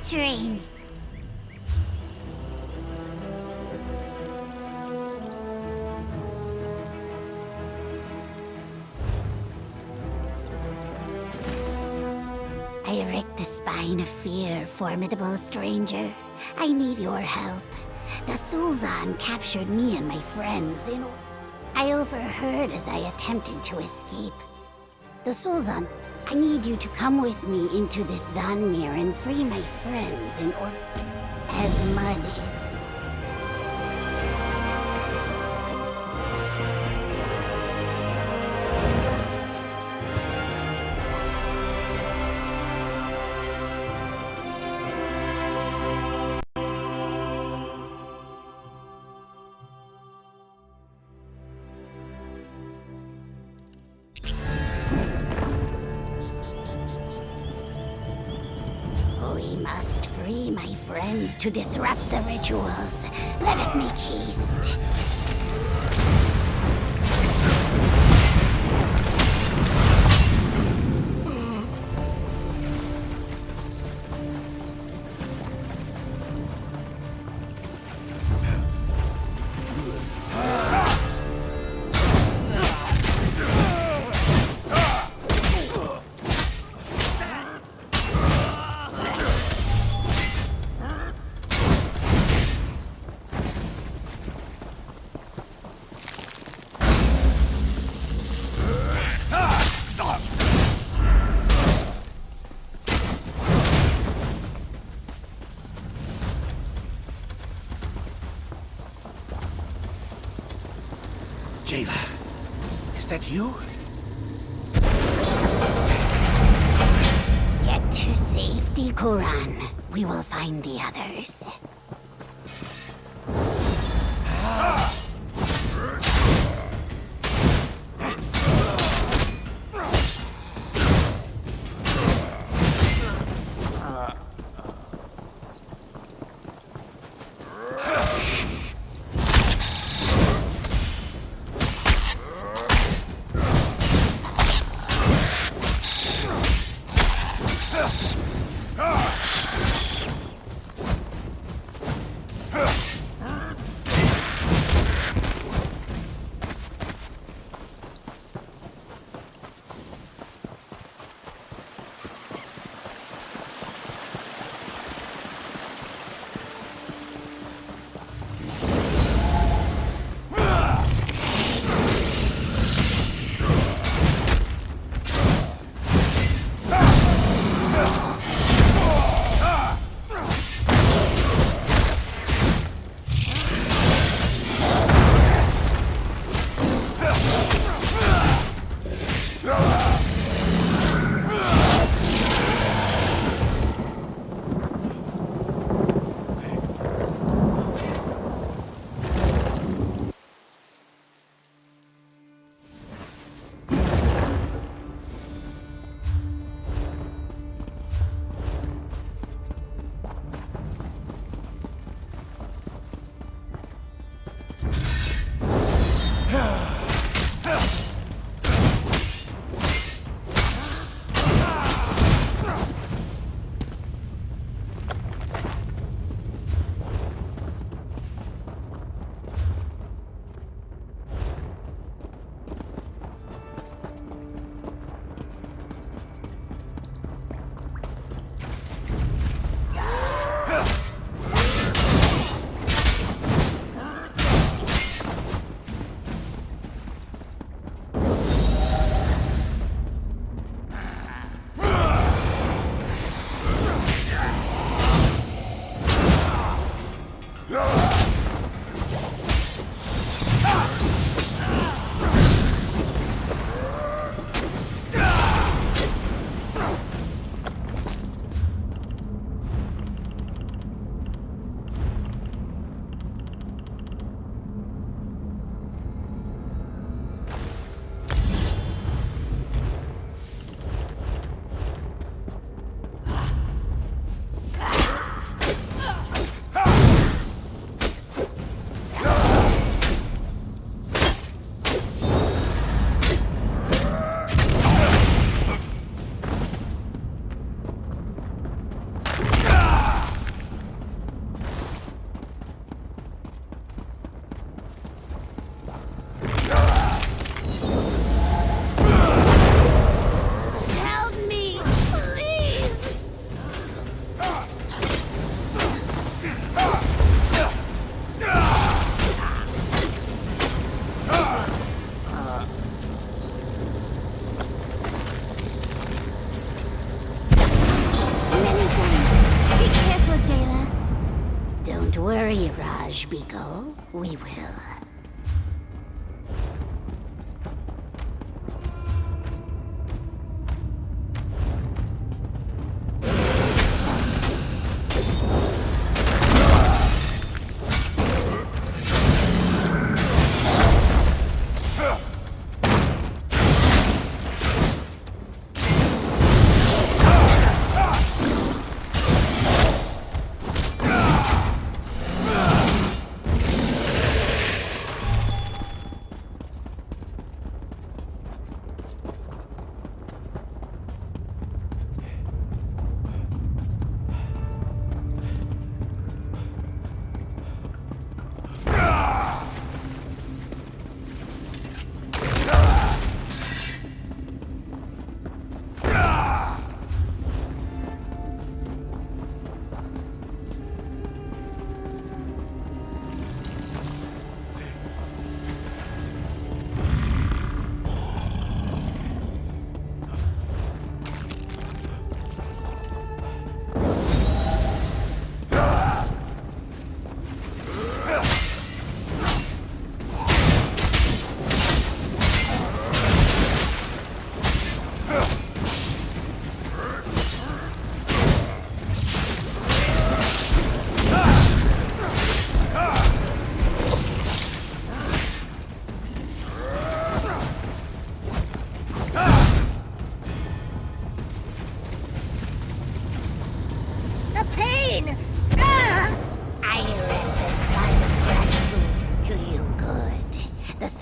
strange. I erect the spine of fear, formidable stranger. I need your help. The Sulzan captured me and my friends I overheard as I attempted to escape. The Sulzan, I need you to come with me into this Zanmir and free my friends as mud is. We must free my friends to disrupt the rituals. Let us make haste. Jayla, is that you? Get to safety, Quran. We will find the others. Don't worry, Raj Biko. We will.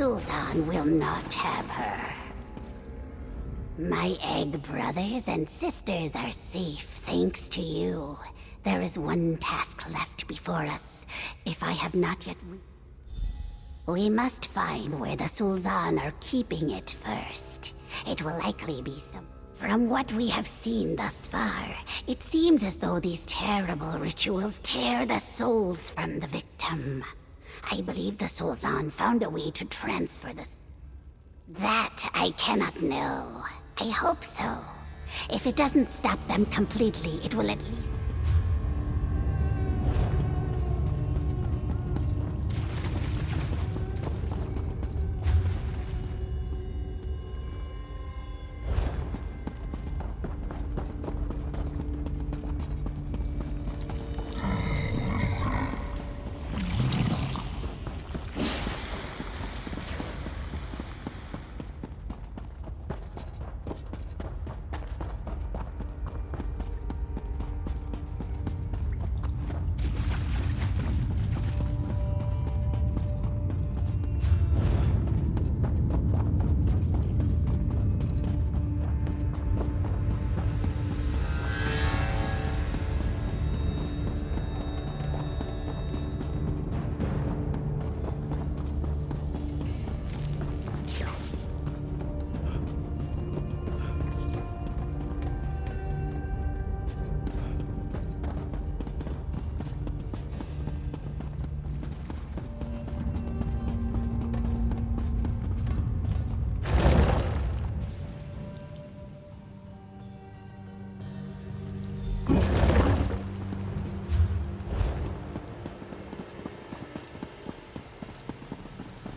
Sultan will not have her. My egg brothers and sisters are safe thanks to you. There is one task left before us, if I have not yet We must find where the Sultan are keeping it first. It will likely be some... From what we have seen thus far, it seems as though these terrible rituals tear the souls from the victim. I believe the Sultan found a way to transfer this. That I cannot know. I hope so. If it doesn't stop them completely, it will at least...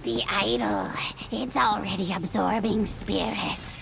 The idol, it's already absorbing spirits.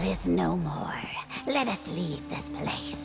is no more. Let us leave this place.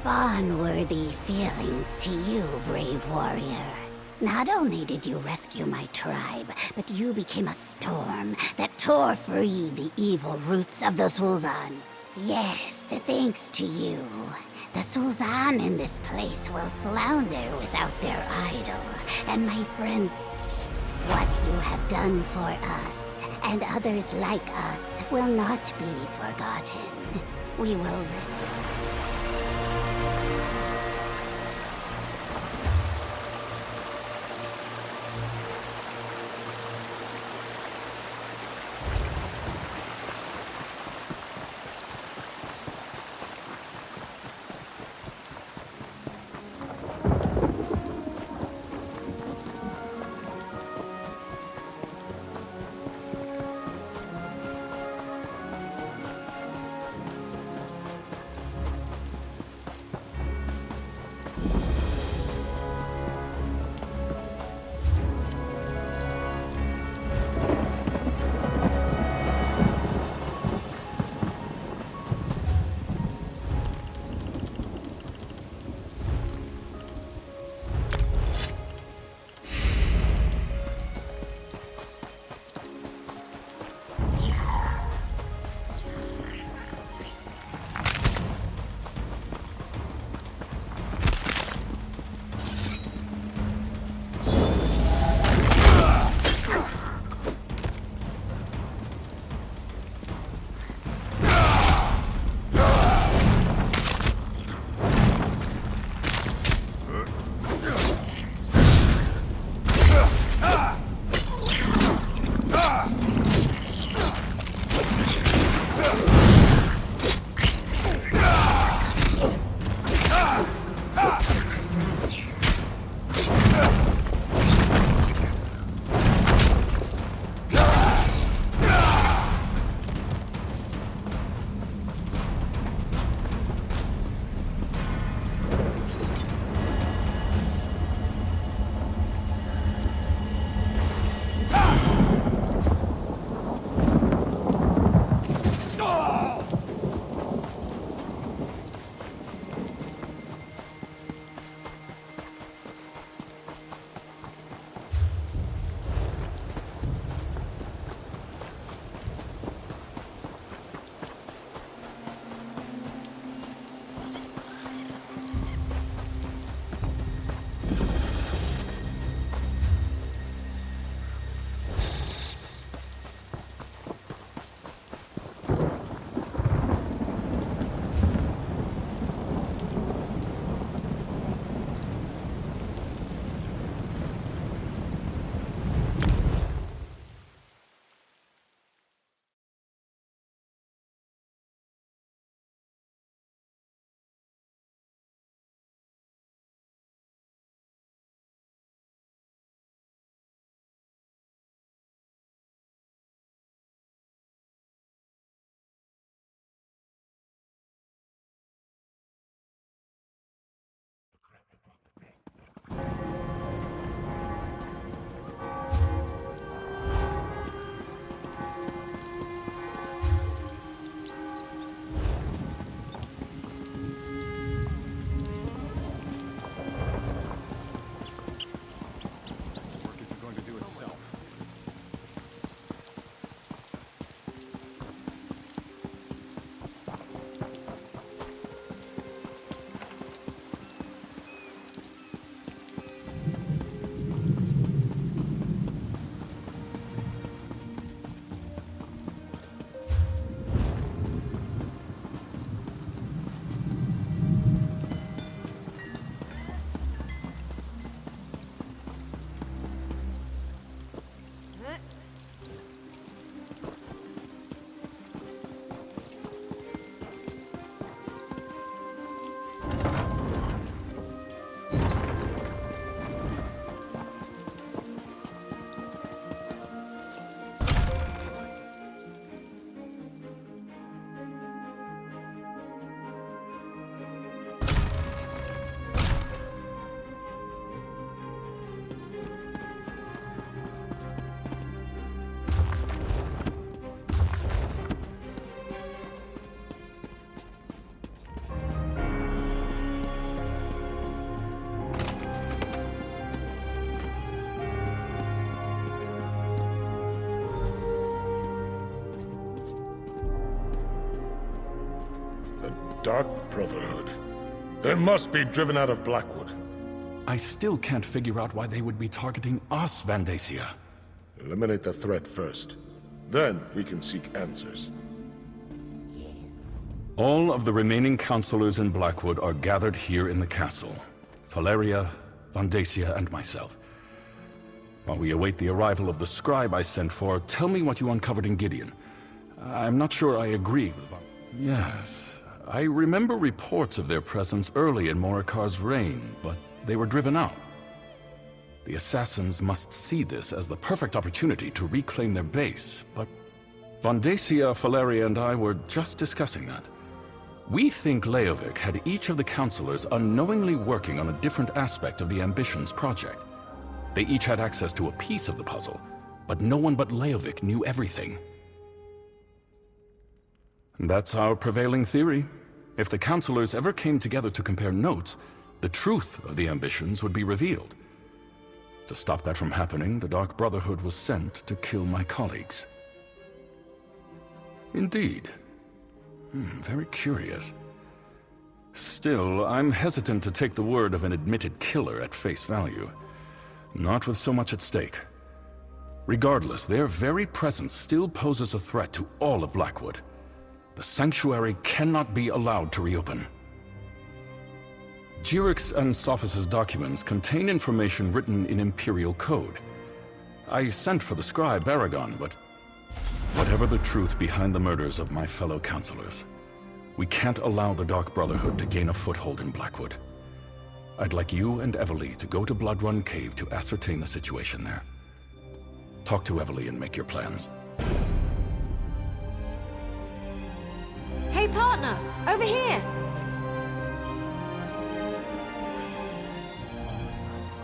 Spawn-worthy feelings to you, brave warrior. Not only did you rescue my tribe, but you became a storm that tore free the evil roots of the Sul'Zan. Yes, thanks to you. The Sul'Zan in this place will flounder without their idol. And my friends, what you have done for us, and others like us, will not be forgotten. We will Dark Brotherhood. They must be driven out of Blackwood. I still can't figure out why they would be targeting us, Vandacia. Eliminate the threat first. Then we can seek answers. All of the remaining counselors in Blackwood are gathered here in the castle. Valeria, Vandacia, and myself. While we await the arrival of the scribe I sent for, tell me what you uncovered in Gideon. I'm not sure I agree with Yes, I remember reports of their presence early in Morikar's reign, but they were driven out. The assassins must see this as the perfect opportunity to reclaim their base, but Vandacia, Valeria, and I were just discussing that. We think Leovic had each of the counselors unknowingly working on a different aspect of the Ambitions project. They each had access to a piece of the puzzle, but no one but Leovic knew everything. That's our prevailing theory. If the counselors ever came together to compare notes, the truth of the Ambitions would be revealed. To stop that from happening, the Dark Brotherhood was sent to kill my colleagues. Indeed. Very curious. Still, I'm hesitant to take the word of an admitted killer at face value. Not with so much at stake. Regardless, their very presence still poses a threat to all of Blackwood. The Sanctuary cannot be allowed to reopen. Jirix and Sophis' documents contain information written in Imperial code. I sent for the scribe Aragon, but whatever the truth behind the murders of my fellow counselors, we can't allow the Dark Brotherhood to gain a foothold in Blackwood. I'd like you and Evely to go to Bloodrun Cave to ascertain the situation there. Talk to Evely and make your plans. Hey partner, over here!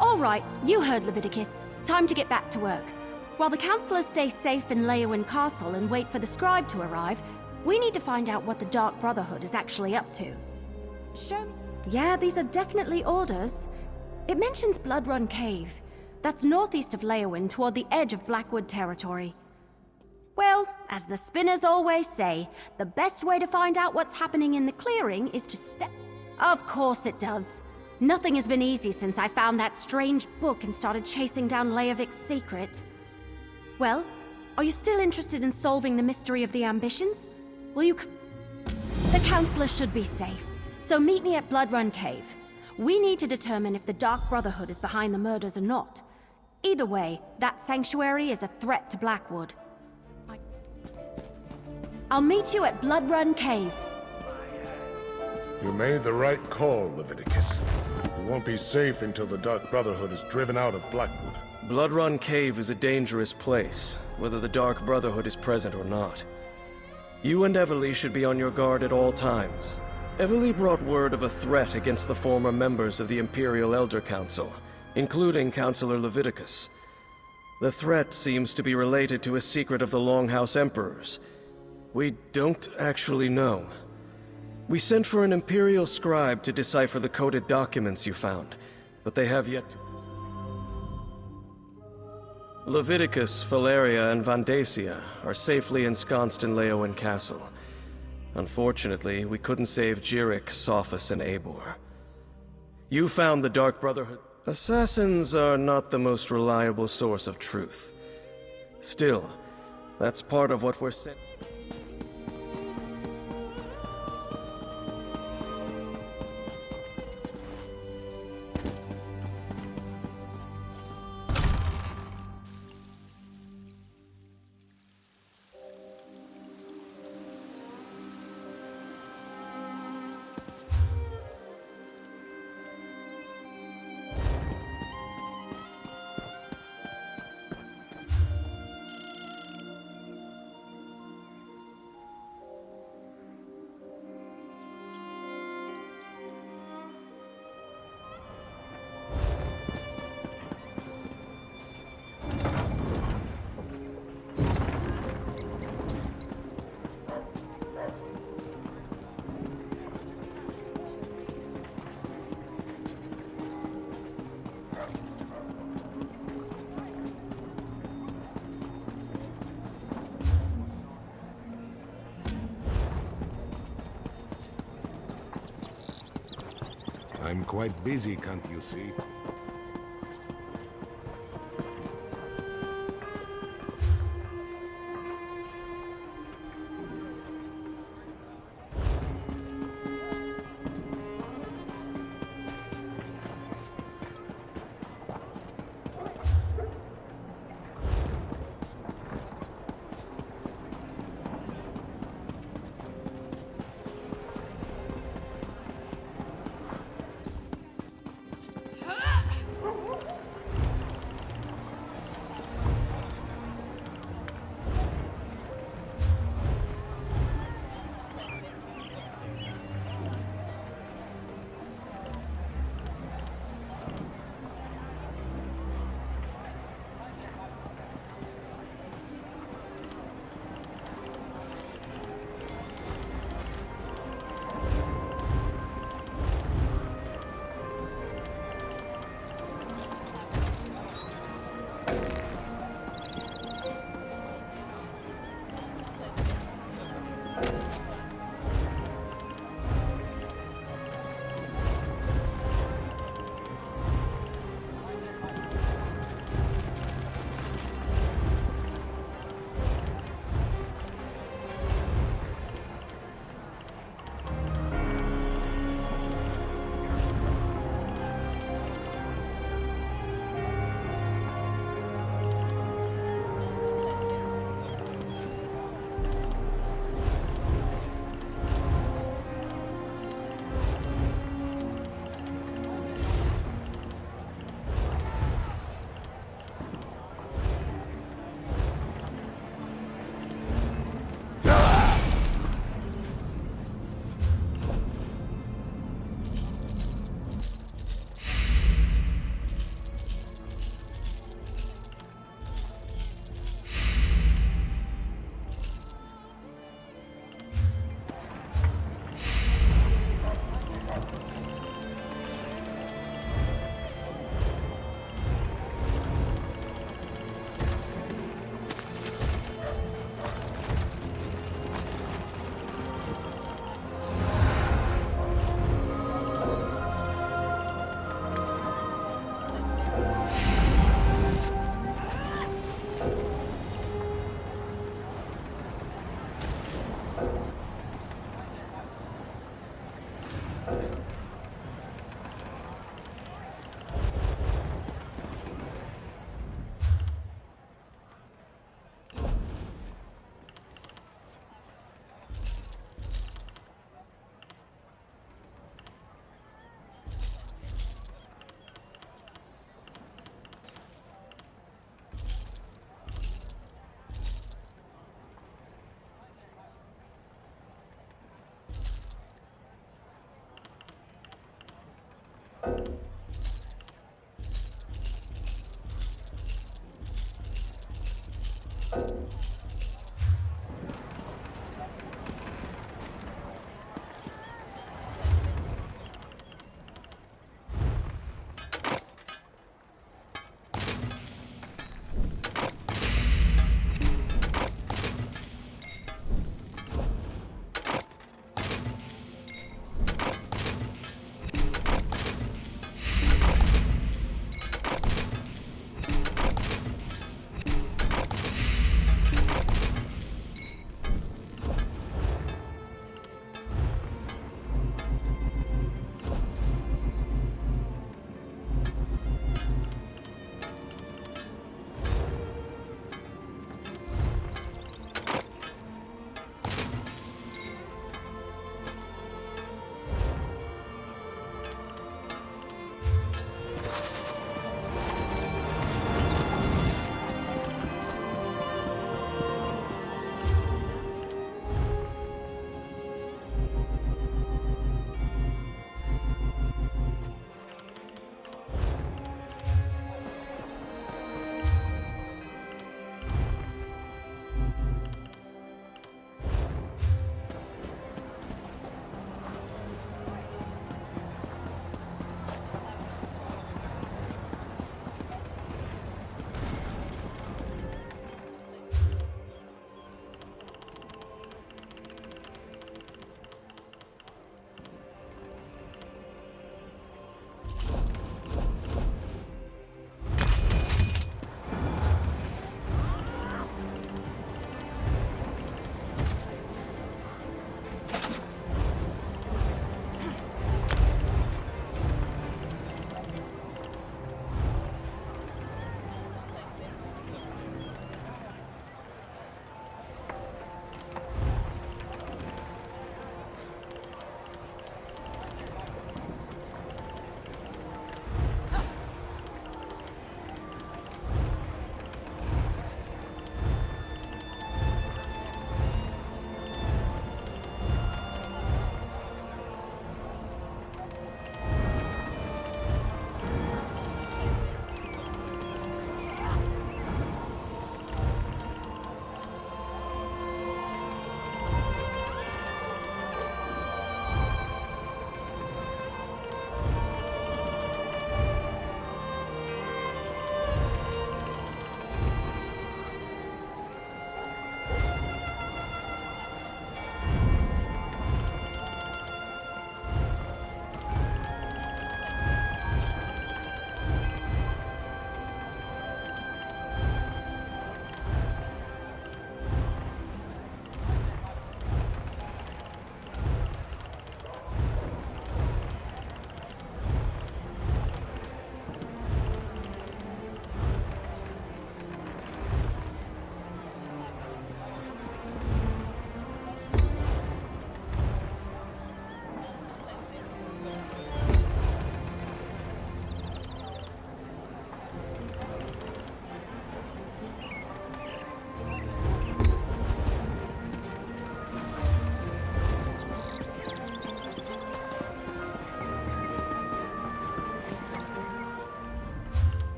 All right, you heard Leviticus. Time to get back to work. While the counselors stay safe in Leowen Castle and wait for the scribe to arrive, we need to find out what the Dark Brotherhood is actually up to. Show me. Yeah, these are definitely orders. It mentions Bloodrun Cave. That's northeast of Leowen toward the edge of Blackwood territory. Well, as the spinners always say, the best way to find out what's happening in the clearing is to step... Of course it does. Nothing has been easy since I found that strange book and started chasing down Leovic's secret. Well, are you still interested in solving the mystery of the Ambitions? Will you... The counselor should be safe, so meet me at Bloodrun Cave. We need to determine if the Dark Brotherhood is behind the murders or not. Either way, that sanctuary is a threat to Blackwood. I'll meet you at Bloodrun Cave. You made the right call, Leviticus. You won't be safe until the Dark Brotherhood is driven out of Blackwood. Bloodrun Cave is a dangerous place, whether the Dark Brotherhood is present or not. You and Evely should be on your guard at all times. Evely brought word of a threat against the former members of the Imperial Elder Council, including Councilor Leviticus. The threat seems to be related to a secret of the Longhouse Emperors. We don't actually know. We sent for an Imperial scribe to decipher the coded documents you found, but they have yet to... Leviticus, Valeria, and Vandacia are safely ensconced in Leowen Castle. Unfortunately, we couldn't save Jirix, Sophis, and Eivor. You found the Dark Brotherhood. Assassins are not the most reliable source of truth. Still, that's part of what we're sent... I'm quite busy, can't you see?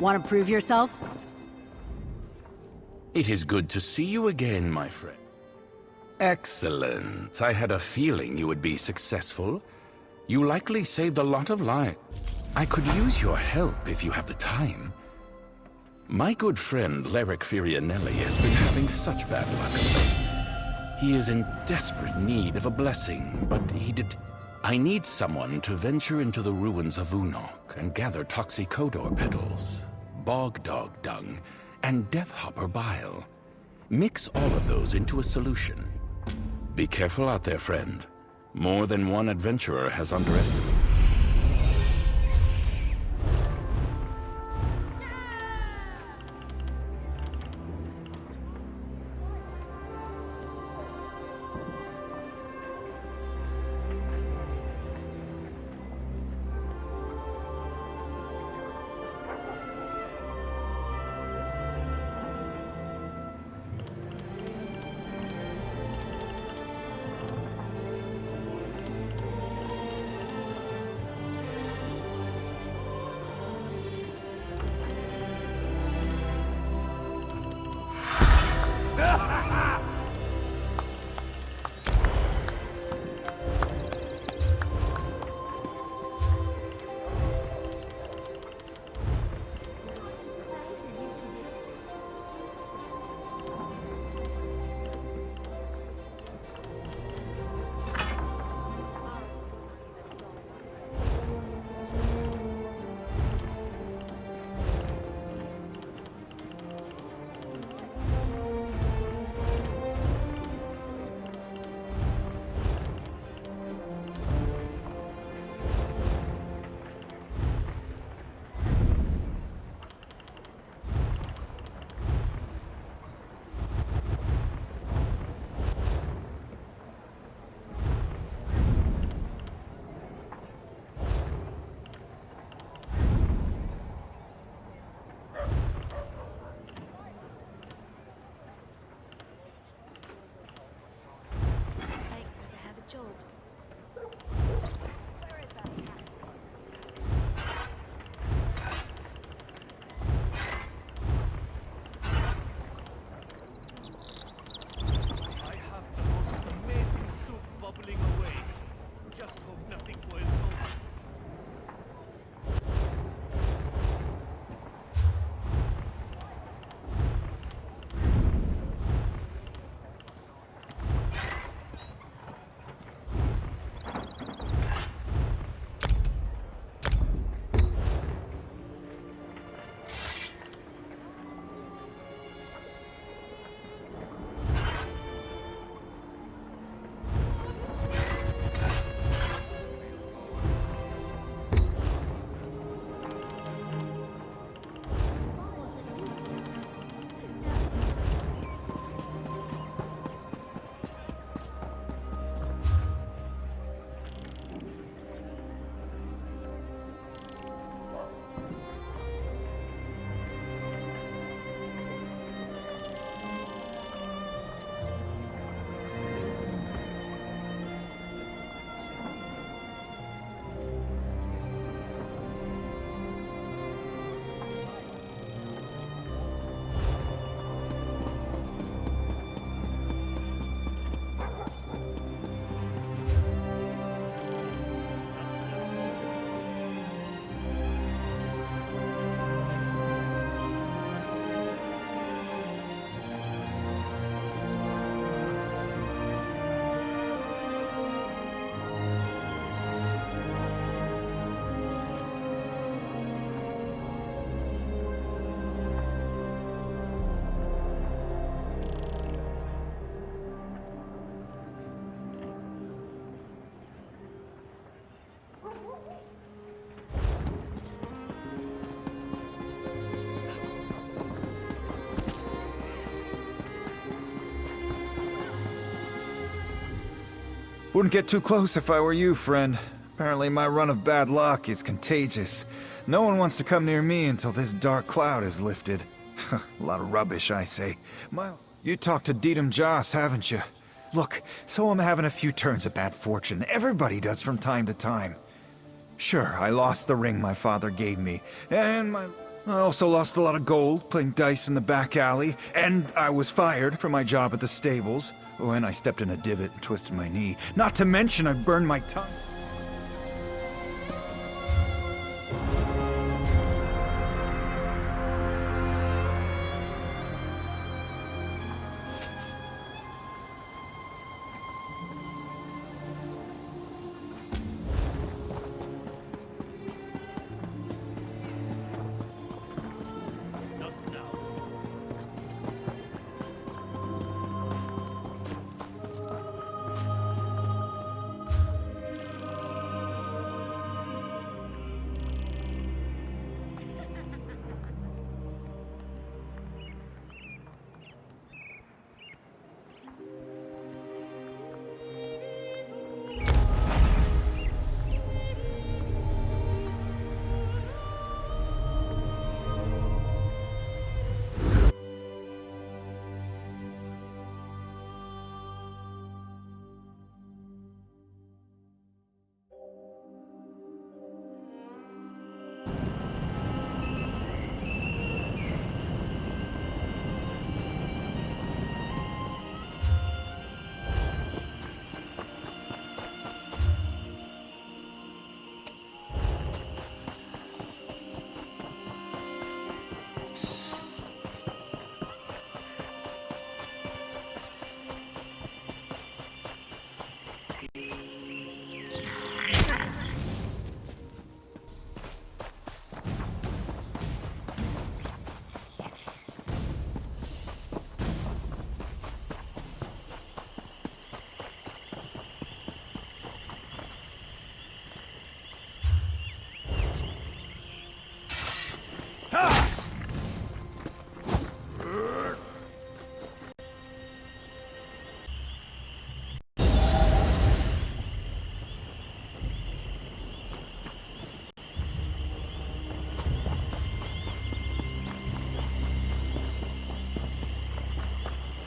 Want to prove yourself? It is good to see you again, my friend. Excellent. I had a feeling you would be successful. You likely saved a lot of lives. I could use your help if you have the time. My good friend Leric Firianelli has been having such bad luck of late. He is in desperate need of a blessing, but I need someone to venture into the ruins of Unok and gather Toxicodor petals, bog dog dung, and deathhopper bile. Mix all of those into a solution. Be careful out there, friend. More than one adventurer has underestimated. Wouldn't get too close if I were you, friend. Apparently my run of bad luck is contagious. No one wants to come near me until this dark cloud is lifted. A lot of rubbish, I say. You talked to Dedum Joss, haven't you? Look, so I'm having a few turns of bad fortune. Everybody does from time to time. Sure, I lost the ring my father gave me, and I also lost a lot of gold playing dice in the back alley, and I was fired from my job at the stables. Oh, and I stepped in a divot and twisted my knee. Not to mention I burned my tongue.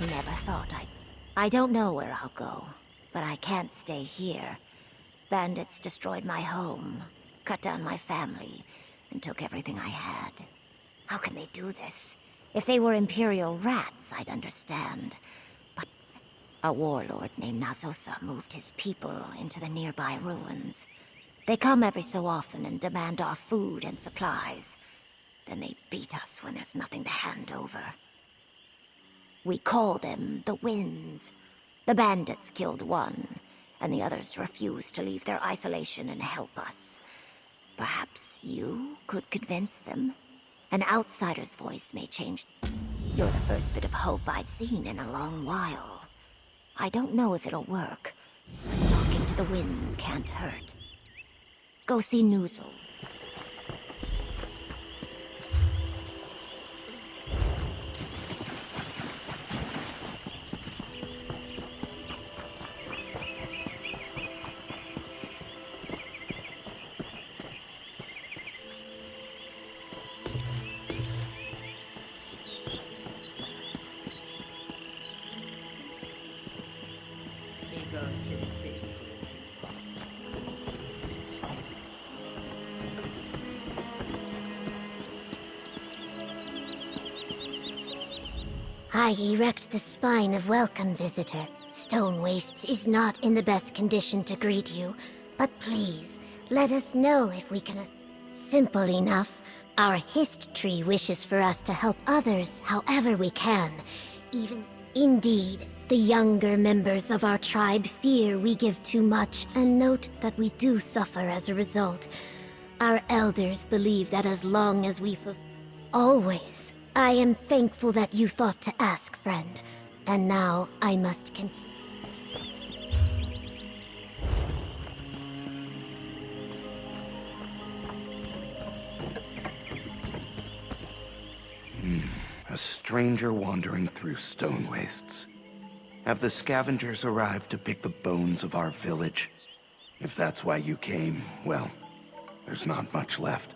Never thought I don't know where I'll go, but I can't stay here. Bandits destroyed my home, cut down my family, and took everything I had. How can they do this? If they were Imperial rats, I'd understand. But a warlord named Nazosa moved his people into the nearby ruins. They come every so often and demand our food and supplies. Then they beat us when there's nothing to hand over. We call them the Winds. The bandits killed one, and the others refused to leave their isolation and help us. Perhaps you could convince them? An outsider's voice may change. You're the first bit of hope I've seen in a long while. I don't know if it'll work, but talking to the Winds can't hurt. Go see Noozle. Goes to the city. I erect the spine of welcome, visitor. Stone Wastes is not in the best condition to greet you, but please, let us know if we can Simple enough. Our history wishes for us to help others however we can. Indeed, the younger members of our tribe fear we give too much and note that we do suffer as a result. Our elders believe that as long as we always. I am thankful that you thought to ask, friend. And now I must continue. A stranger wandering through stone wastes. Have the scavengers arrived to pick the bones of our village? If that's why you came, well, there's not much left.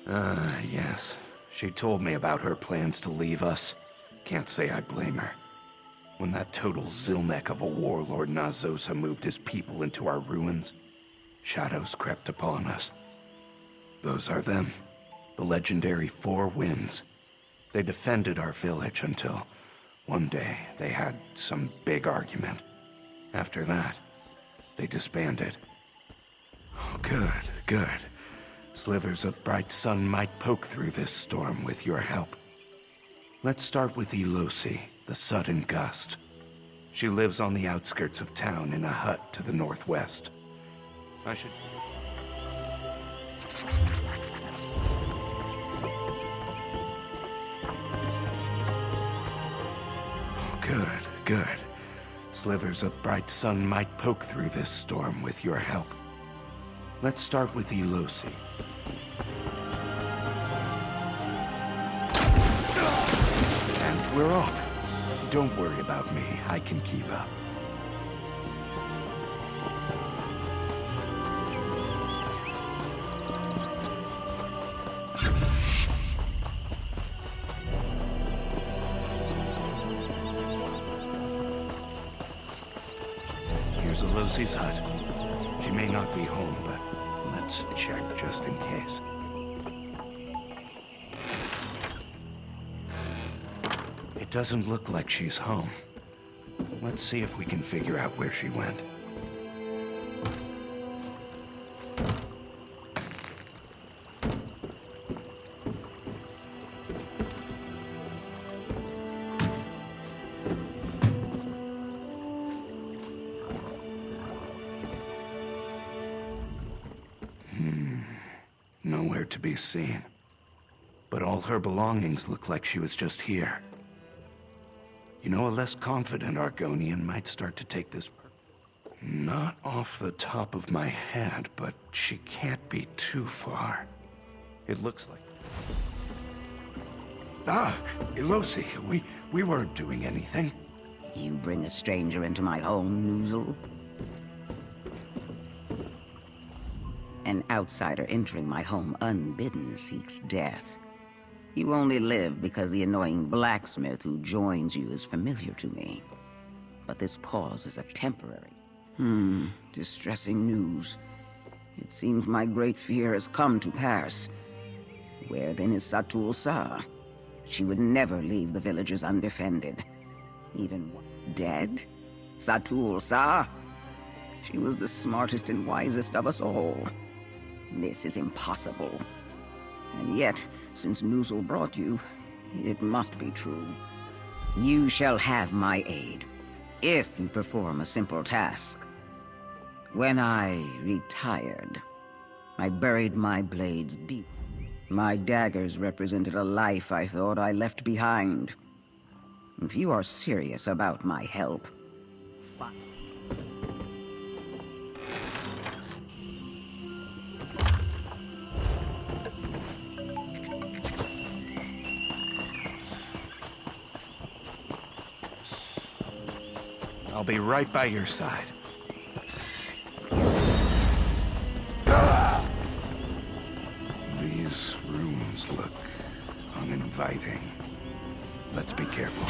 Yes. She told me about her plans to leave us. Can't say I blame her. When that total Zilnek of a warlord Nazosa moved his people into our ruins, shadows crept upon us. Those are them. The legendary Four Winds. They defended our village until one day they had some big argument. After that, they disbanded. Oh, good, good. Slivers of bright sun might poke through this storm with your help. Let's start with Elosi, the sudden gust. She lives on the outskirts of town in a hut to the northwest. I should... Oh, good, good. Slivers of bright sun might poke through this storm with your help. Let's start with Elosi. And we're off. Don't worry about me. I can keep up. Here's Elosi's hut. She may not be home, but let's check just in case. It doesn't look like she's home. Let's see if we can figure out where she went. Nowhere to be seen. But all her belongings look like she was just here. You know, a less confident Argonian might start to take this... Not off the top of my head, but she can't be too far. It looks like... Ah, Elosi, we weren't doing anything. You bring a stranger into my home, Noozle? An outsider entering my home unbidden seeks death. You only live because the annoying blacksmith who joins you is familiar to me. But this pause is a temporary. Distressing news. It seems my great fear has come to pass. Where then is Satul Sa? She would never leave the villages undefended. Even dead? Satul Sa? She was the smartest and wisest of us all. This is impossible. And yet, since Noozle brought you, it must be true. You shall have my aid, if you perform a simple task. When I retired, I buried my blades deep. My daggers represented a life I thought I left behind. If you are serious about my help, fine. I'll be right by your side. These rooms look uninviting. Let's be careful.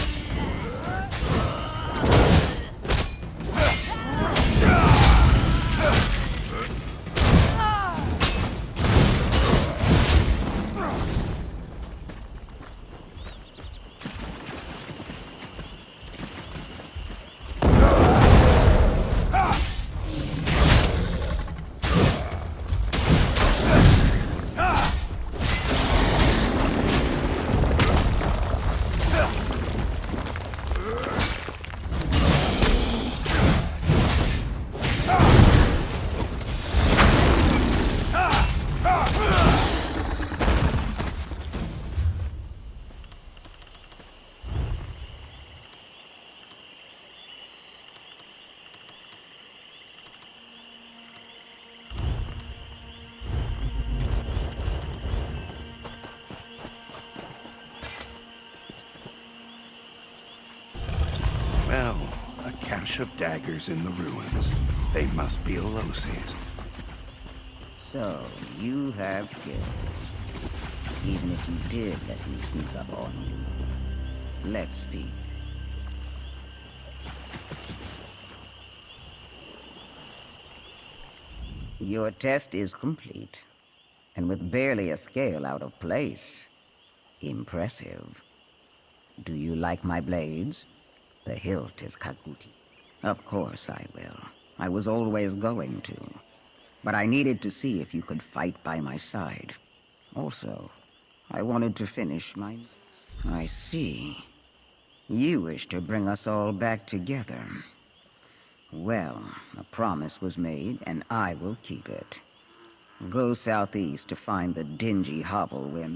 Well, a cache of daggers in the ruins. They must be Elosi's. So, you have skills. Even if you did let me sneak up on you. Let's speak. Your test is complete. and with barely a scale out of place. Impressive. Do you like my blades? The hilt is Kaguti. Of course I will. I was always going to. But I needed to see if you could fight by my side. Also, I wanted to finish my... I see. You wish to bring us all back together. Well, a promise was made, and I will keep it. Go southeast to find the dingy hovel where...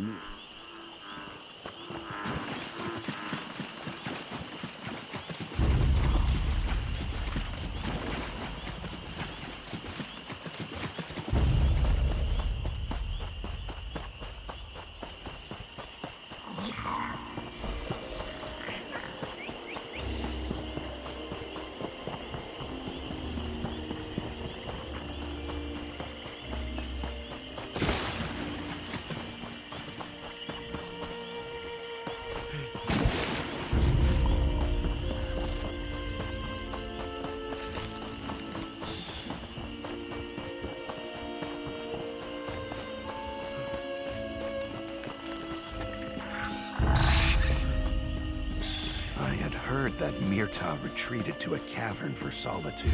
That Myrta retreated to a cavern for solitude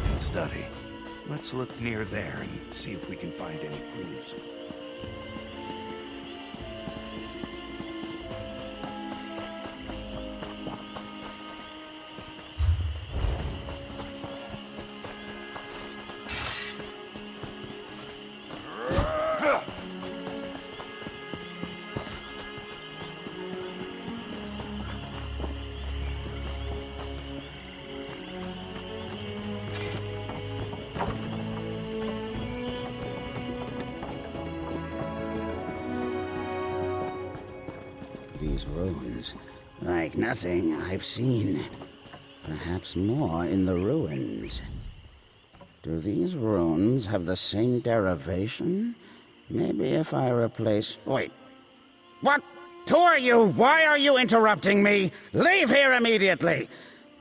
and study. Let's look near there and see if we can find any clues. These ruins, like nothing I've seen. Perhaps more in the ruins. Do these runes have the same derivation? Maybe if I replace... Wait. What? Who are you? Why are you interrupting me? Leave here immediately!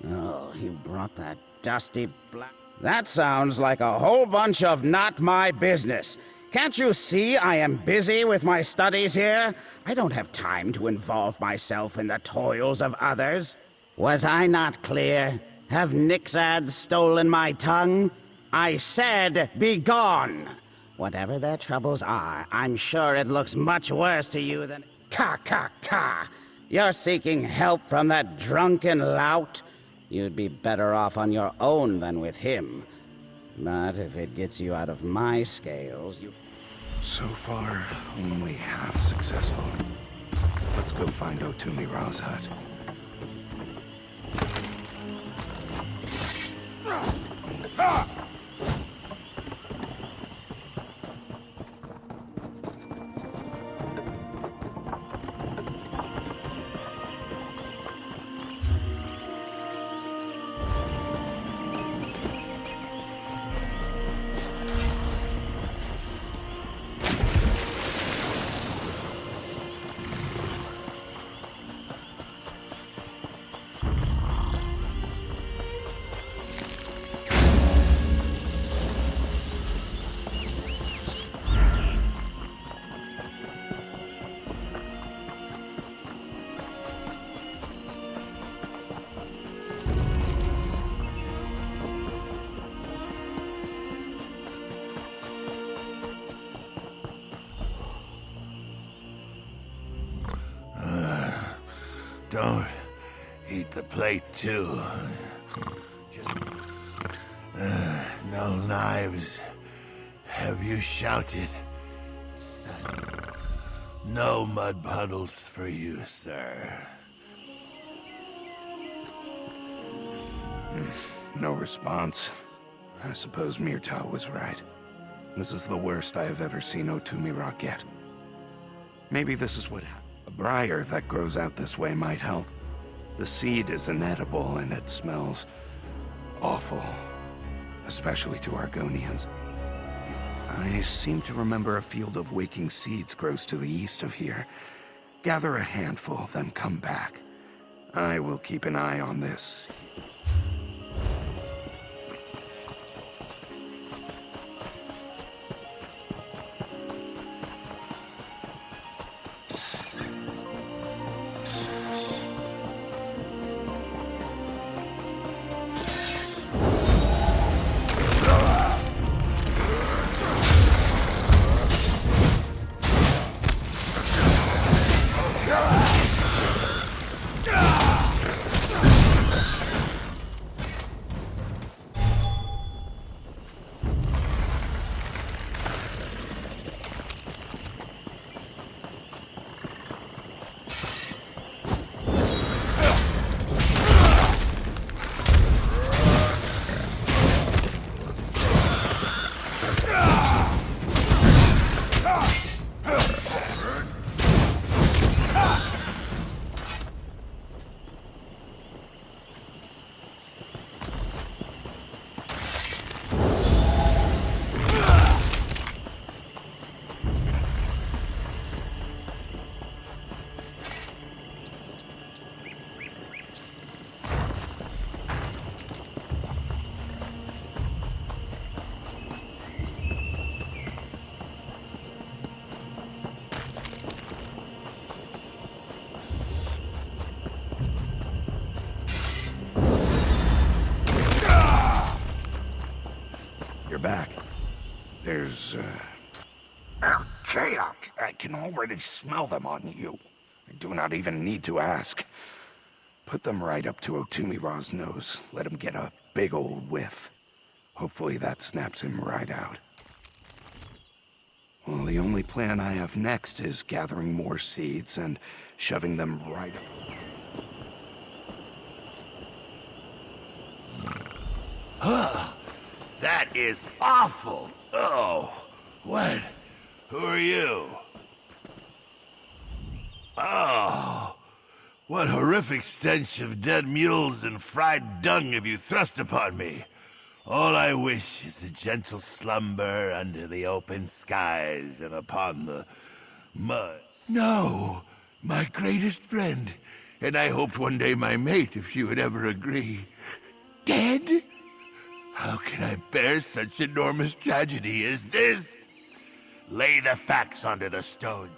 Oh, you brought that dusty black... That sounds like a whole bunch of not my business. Can't you see I am busy with my studies here? I don't have time to involve myself in the toils of others. Was I not clear? Have Nixads stolen my tongue? I said, be gone! Whatever their troubles are, I'm sure it looks much worse to you than... Ka! You're seeking help from that drunken lout? You'd be better off on your own than with him. But if it gets you out of my scales, you... So far, only half successful. Let's go find Otumira's hut. Don't eat the plate, too. No knives. Have you shouted? Son. No mud puddles for you, sir. No response. I suppose Myrta was right. This is the worst I have ever seen Otumira get. Maybe this is what a briar that grows out this way might help. The seed is inedible and it smells awful, especially to Argonians. I seem to remember a field of waking seeds grows to the east of here. Gather a handful, then come back. I will keep an eye on this. There's, Okay, I can already smell them on you. I do not even need to ask. Put them right up to Otumira's nose. Let him get a big old whiff. Hopefully that snaps him right out. Well, the only plan I have next is gathering more seeds and shoving them right up. That is awful. Oh, what? Who are you? Oh, what horrific stench of dead mules and fried dung have you thrust upon me? All I wish is a gentle slumber under the open skies and upon the mud. No, my greatest friend, and I hoped one day my mate, if she would ever agree. Dead? How can I bear such enormous tragedy as this? Lay the facts onto the stone.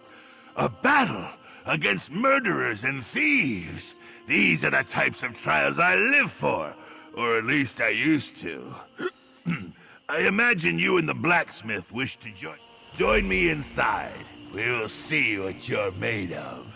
A battle against murderers and thieves. These are the types of trials I live for. Or at least I used to. I imagine you and the blacksmith wish to join me inside. We will see what you're made of.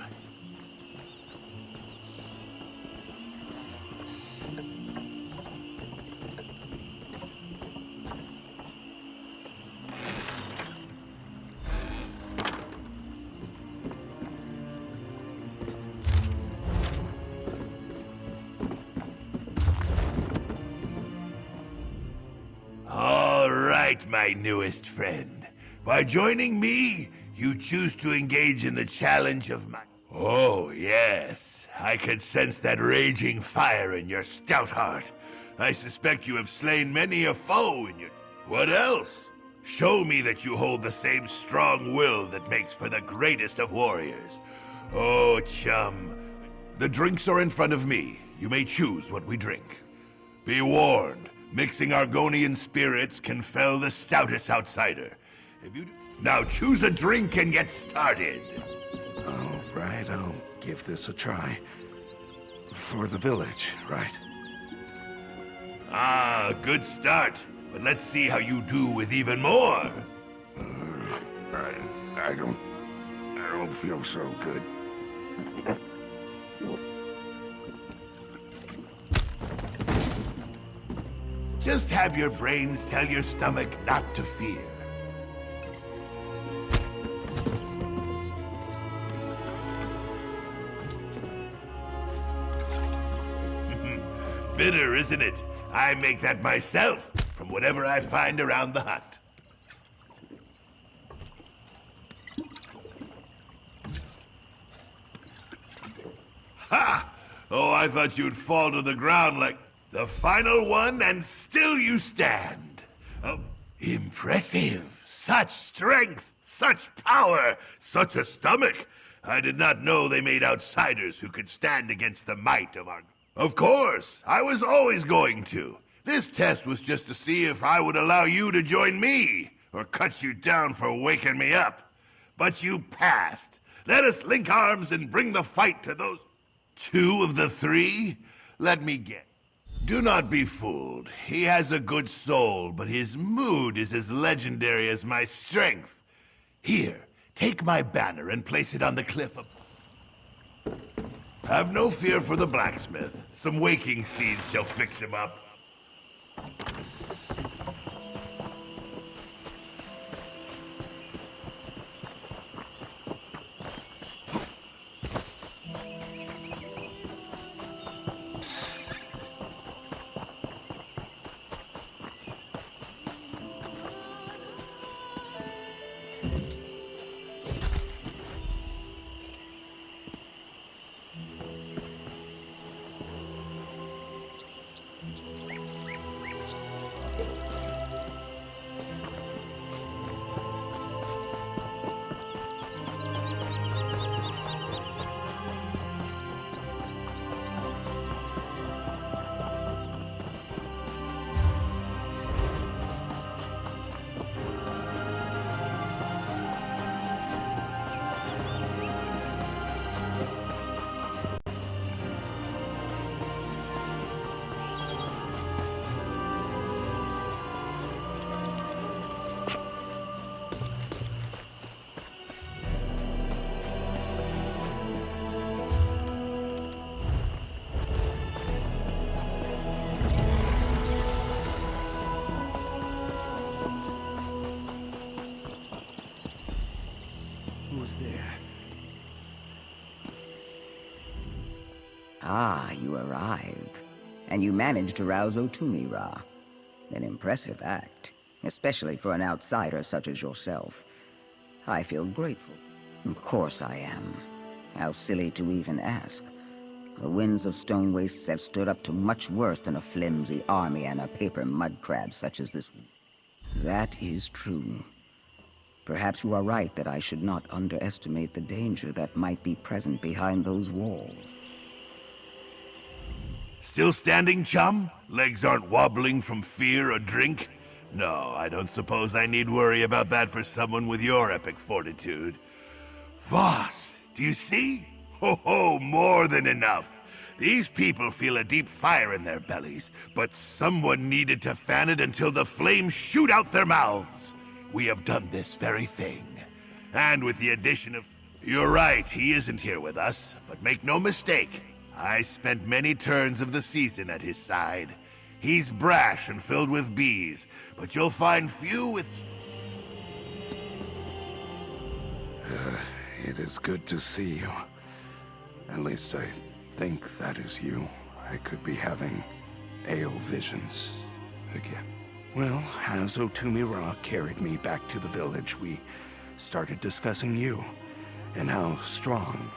My newest friend. By joining me, you choose to engage in the challenge of my... Oh, yes. I can sense that raging fire in your stout heart. I suspect you have slain many a foe in your... What else? Show me that you hold the same strong will that makes for the greatest of warriors. Oh, chum. The drinks are in front of me. You may choose what we drink. Be warned. Mixing Argonian spirits can fell the stoutest outsider. If you now choose a drink and get started. All right, I'll give this a try. For the village, right? Ah, good start. But let's see how you do with even more. I don't feel so good. Just have your brains tell your stomach not to fear. Bitter, isn't it? I make that myself, from whatever I find around the hut. Ha! Oh, I thought you'd fall to the ground like... The final one, and still you stand. Oh, impressive. Such strength, such power, such a stomach. I did not know they made outsiders who could stand against the might of our... Of course, I was always going to. This test was just to see if I would allow you to join me, or cut you down for waking me up. But you passed. Let us link arms and bring the fight to those... 2 of the 3? Let me guess. Do not be fooled. He has a good soul, but his mood is as legendary as my strength. Here, take my banner and place it on the cliff above. Have no fear for the blacksmith. Some waking seeds shall fix him up. Ah, you arrive. And you managed to rouse Otumira. An impressive act, especially for an outsider such as yourself. I feel grateful. Of course I am. How silly to even ask. The winds of Stone Wastes have stood up to much worse than a flimsy army and a paper mud crab such as this. That is true. Perhaps you are right that I should not underestimate the danger that might be present behind those walls. Still standing, chum? Legs aren't wobbling from fear or drink? No, I don't suppose I need worry about that for someone with your epic fortitude. Voss, do you see? Ho ho, more than enough. These people feel a deep fire in their bellies, but someone needed to fan it until the flames shoot out their mouths. We have done this very thing. And with the addition of... You're right, he isn't here with us, but make no mistake. I spent many turns of the season at his side. He's brash and filled with bees, but you'll find few with... It is good to see you. At least I think that is you. I could be having ale visions again. Well, as Otumira carried me back to the village, we started discussing you and how strong.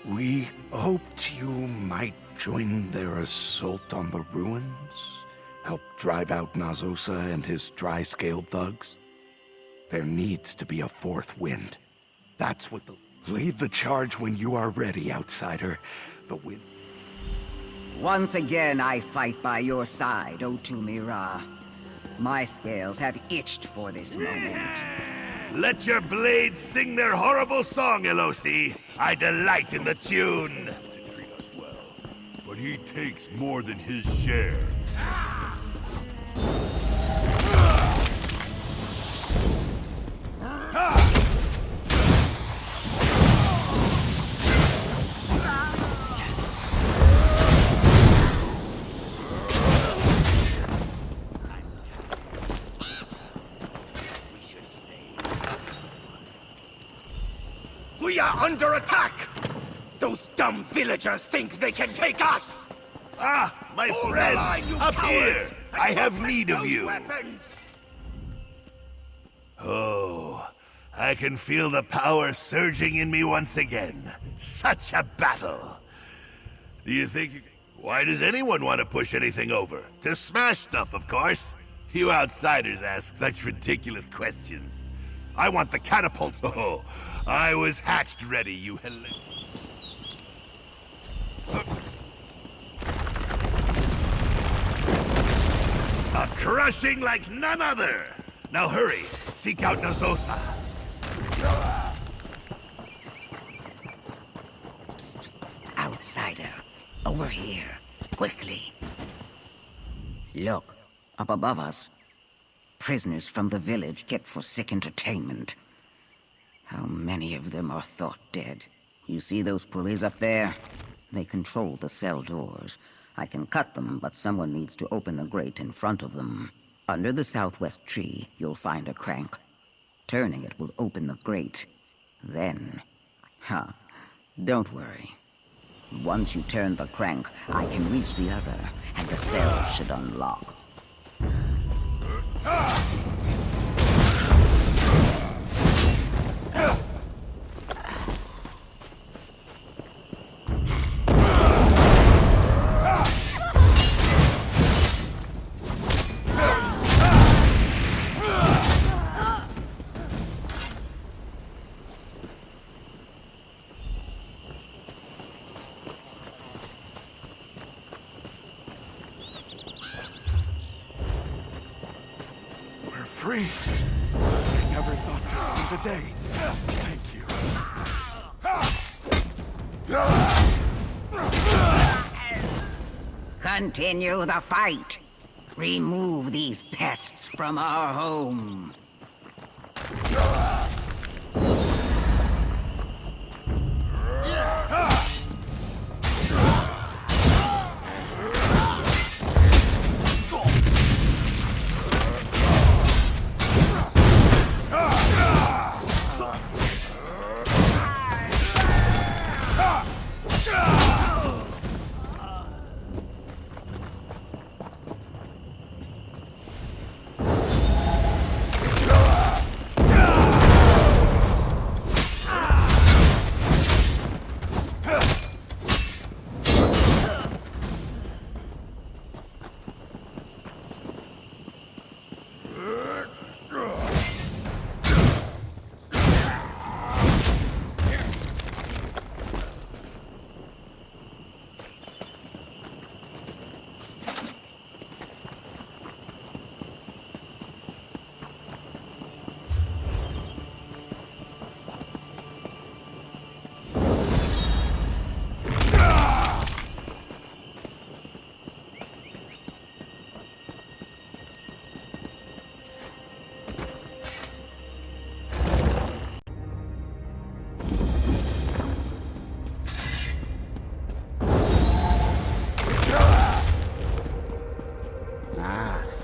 We hoped you might join their assault on the ruins, help drive out Nazosa and his dry-scaled thugs. There needs to be a fourth wind. That's what the... Lead the charge when you are ready, outsider. The wind... Once again, I fight by your side, Otumira. My scales have itched for this moment. Let your blades sing their horrible song, Elosi. I delight in the tune. To treat us well, but he takes more than his share. We are under attack! Those dumb villagers think they can take us! Ah, my Hold friend! the line, you Up cowards, here! and I have protect need of those you! weapons. Oh, I can feel the power surging in me once again. Such a battle! Do you think you... Why does anyone want to push anything over? To smash stuff, of course. You outsiders ask such ridiculous questions. I want the catapults. Oh, I was hatched ready, you A crushing like none other! Now hurry, seek out Nazosa. Psst. Outsider. Over here. Quickly. Look. Up above us. Prisoners from the village kept for sick entertainment. How many of them are thought dead? You see those pulleys up there? They control the cell doors. I can cut them, but someone needs to open the grate in front of them. Under the southwest tree, you'll find a crank. Turning it will open the grate. Then... Don't worry. Once you turn the crank, I can reach the other, and the cell should unlock. Free. I never thought to see the day. Thank you. Continue the fight. Remove these pests from our home.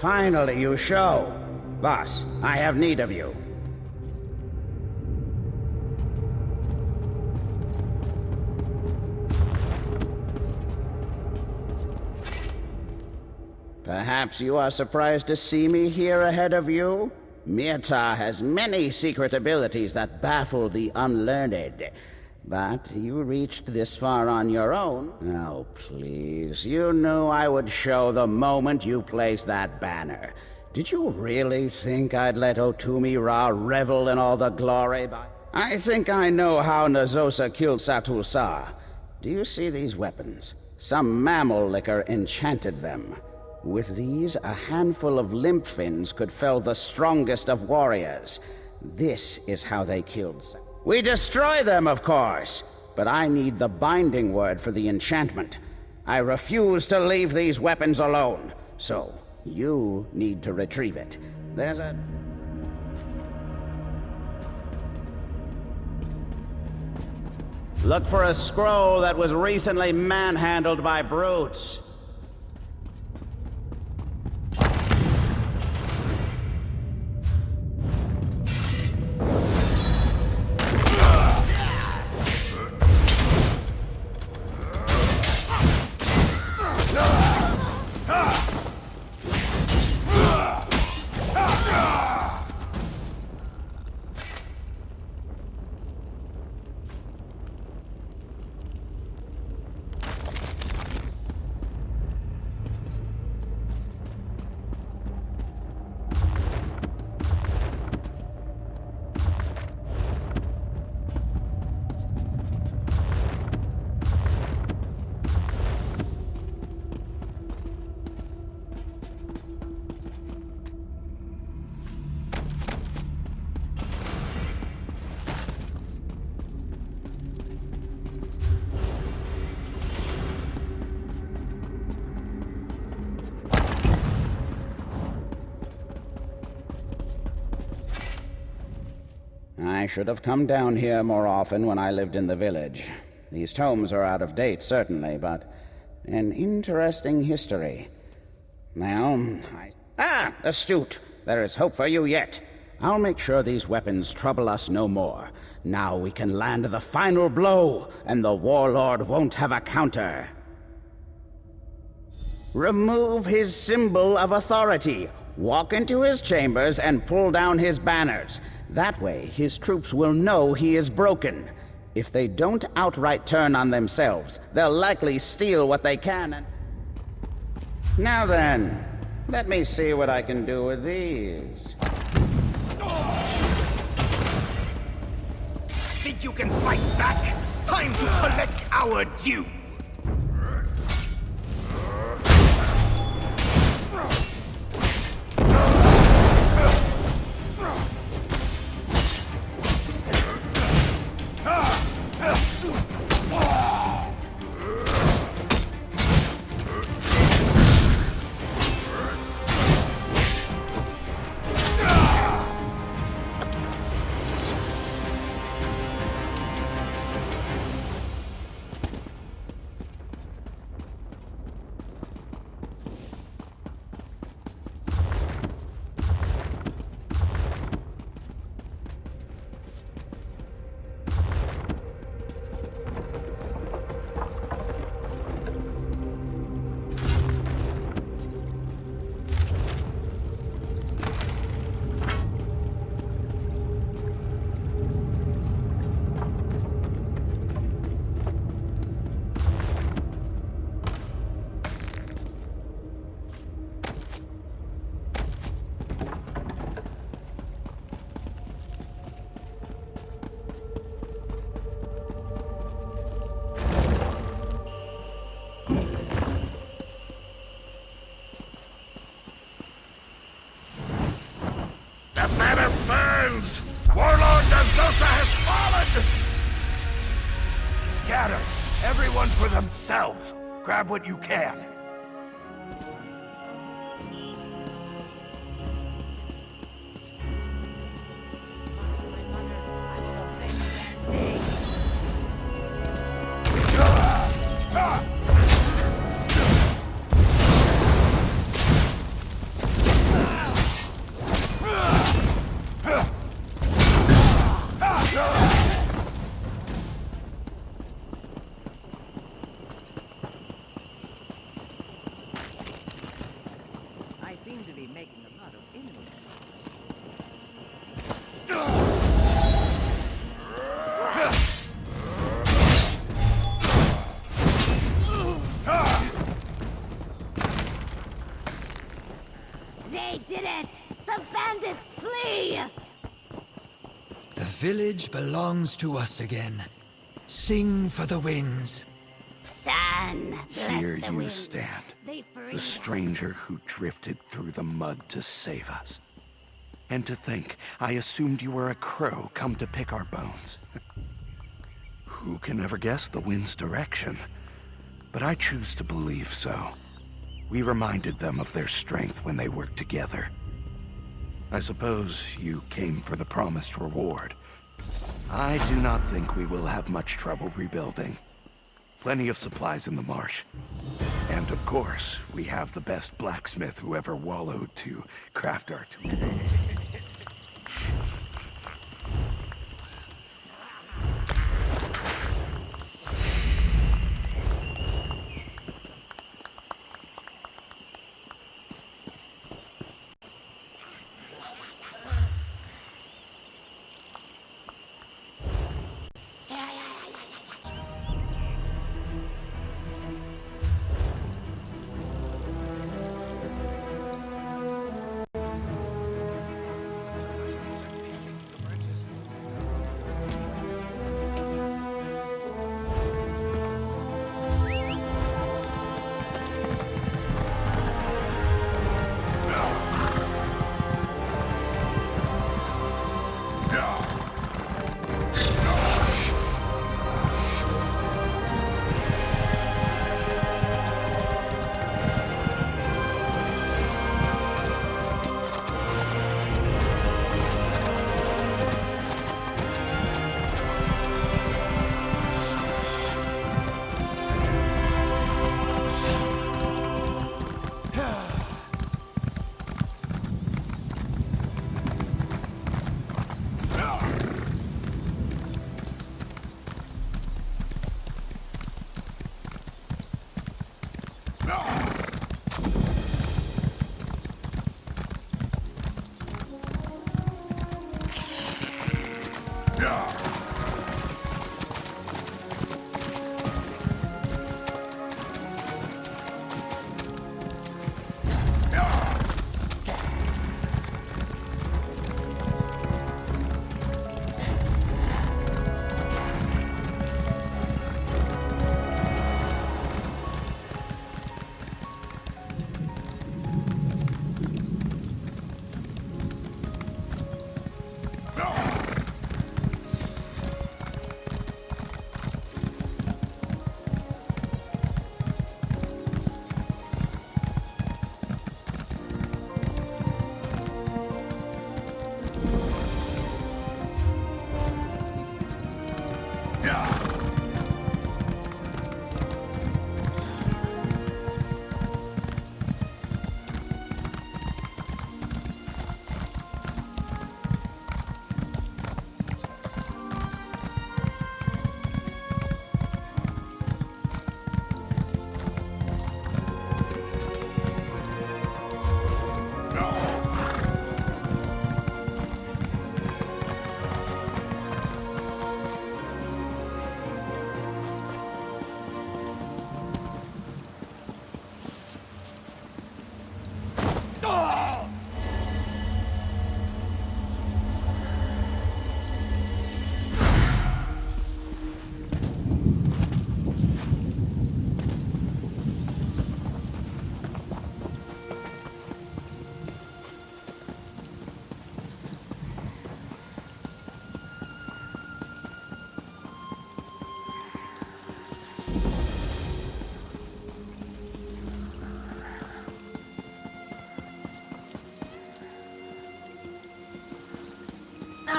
Finally, you show. Boss, I have need of you. Perhaps you are surprised to see me here ahead of you? Mirta has many secret abilities that baffle the unlearned. But you reached this far on your own. Oh, please. You knew I would show the moment you placed that banner. Did you really think I'd let Otumi Ra revel in all the glory? I think I know how Nazosa killed Satul Sa. Do you see these weapons? Some mammal liquor enchanted them. With these, a handful of lymph fins could fell the strongest of warriors. This is how they killed Sa. We destroy them, of course, but I need the binding word for the enchantment. I refuse to leave these weapons alone, so you need to retrieve it. There's a... Look for a scroll that was recently manhandled by brutes. I should have come down here more often when I lived in the village. These tomes are out of date, certainly, but an interesting history. Well, astute. There is hope for you yet. I'll make sure these weapons trouble us no more. Now we can land the final blow, and the warlord won't have a counter. Remove his symbol of authority. Walk into his chambers and pull down his banners. That way, his troops will know he is broken. If they don't outright turn on themselves, they'll likely steal what they can and... Now then, let me see what I can do with these. Think you can fight back? Time to collect our due! Warlord Nazosa has fallen! Scatter! Everyone for themselves! Grab what you can! village belongs to us again. Sing for the winds. Son, bless Here the you wind. stand, They free the stranger who drifted through the mud to save us. And to think, I assumed you were a crow come to pick our bones. Who can ever guess the wind's direction? But I choose to believe so. We reminded them of their strength when they worked together. I suppose you came for the promised reward. I do not think we will have much trouble rebuilding. Plenty of supplies in the marsh. And of course, we have the best blacksmith who ever wallowed to craft our tools.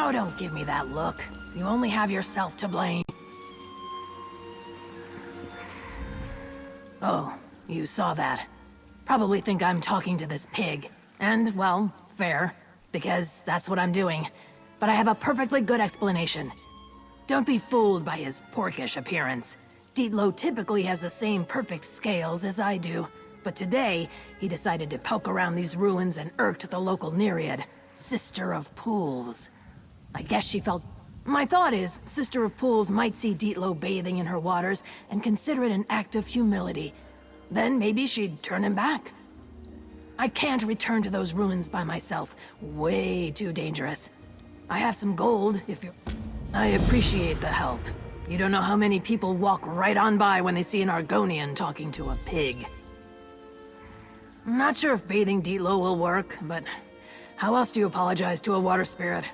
Oh, don't give me that look. You only have yourself to blame. Oh, you saw that. Probably think I'm talking to this pig. And, well, fair, because that's what I'm doing. But I have a perfectly good explanation. Don't be fooled by his porkish appearance. Dietlow typically has the same perfect scales as I do. But today, he decided to poke around these ruins and irked the local Nereid, Sister of Pools. I guess she felt... My thought is, Sister of Pools might see Dietlow bathing in her waters and consider it an act of humility. Then maybe she'd turn him back. I can't return to those ruins by myself. Way too dangerous. I have some gold, if you're... I appreciate the help. You don't know how many people walk right on by when they see an Argonian talking to a pig. I'm not sure if bathing Dietlow will work, but how else do you apologize to a water spirit?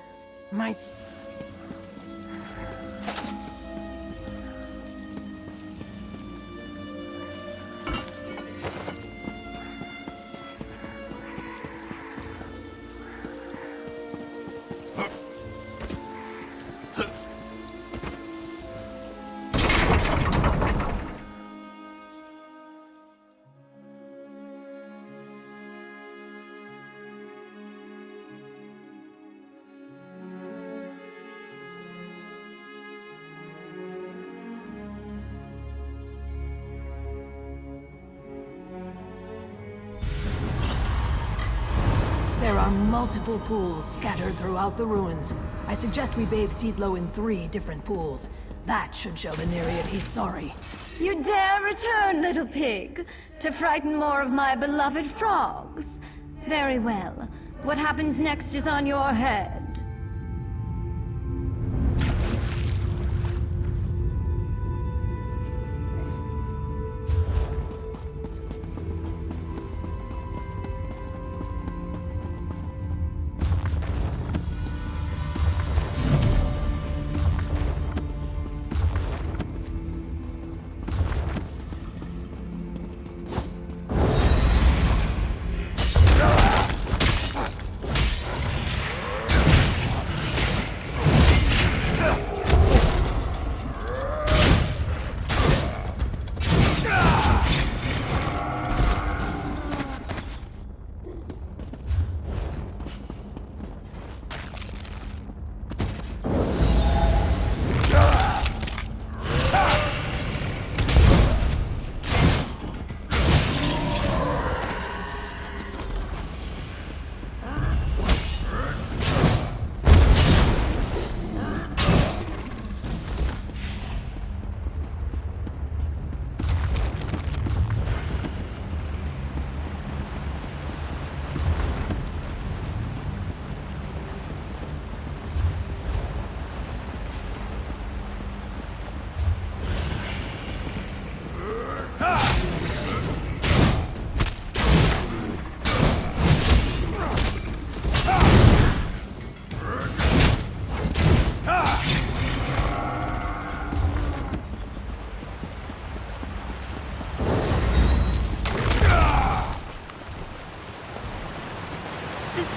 There are multiple pools scattered throughout the ruins. I suggest we bathe Dietlow in 3 different pools. That should show the Nereid he's sorry. You dare return, little pig, to frighten more of my beloved frogs? Very well. What happens next is on your head.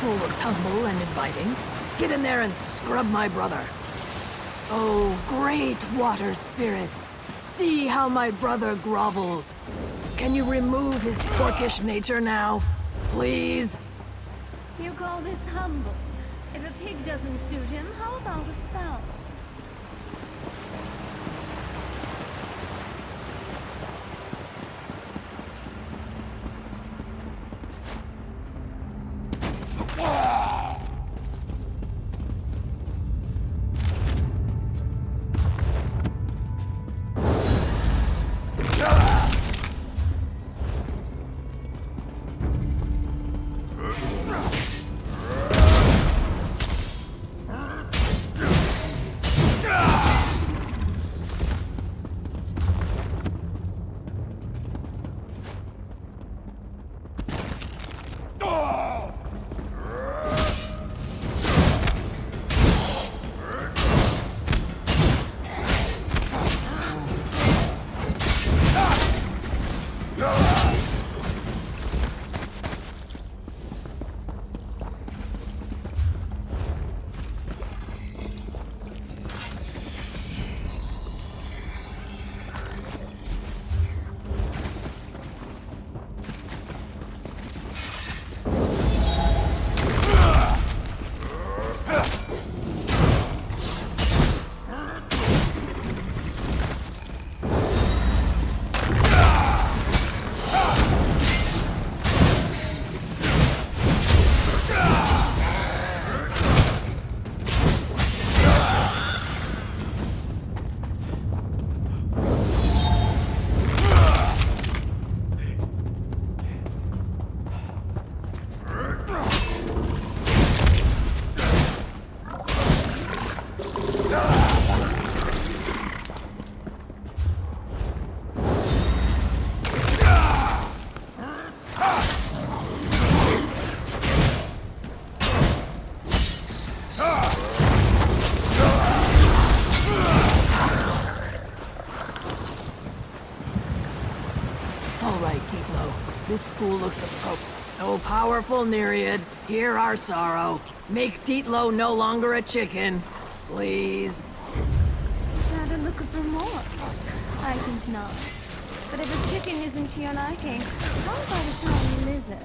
Pool looks humble and inviting. Get in there and scrub my brother. Oh, great water spirit. See how my brother grovels. Can you remove his porkish nature now? Please? You call this humble? If a pig doesn't suit him, how about a fowl? This fool looks appropriate. O powerful Nereid, hear our sorrow. Make Dietlow no longer a chicken. Please. Is that a look of remorse? I think not. But if a chicken isn't to your liking, how about a tiny lizard?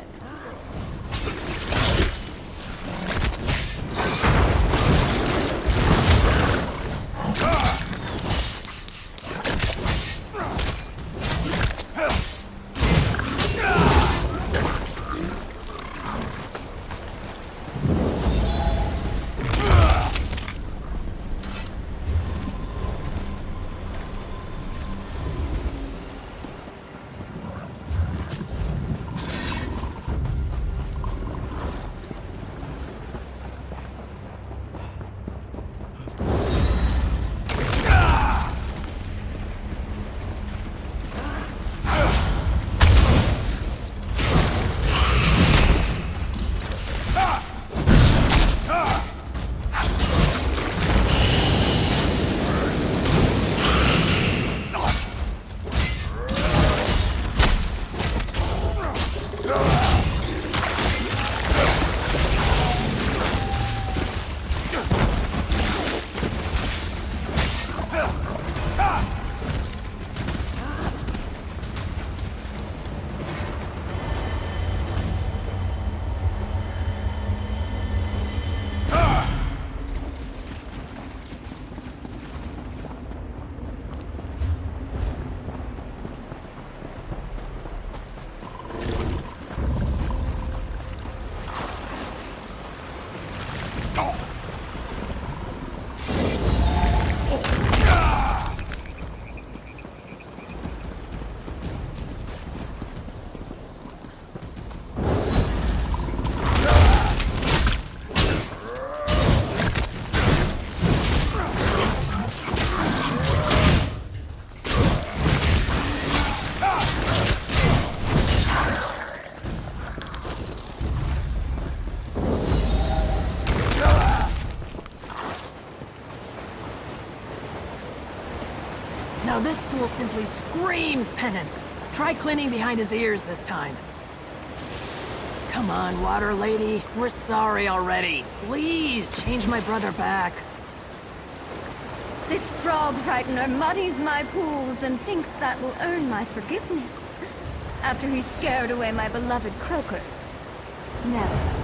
Now this fool simply screams penance. Try cleaning behind his ears this time. Come on, water lady. We're sorry already. Please, change my brother back. This frog frightener muddies my pools and thinks that will earn my forgiveness. After he scared away my beloved croakers. Never.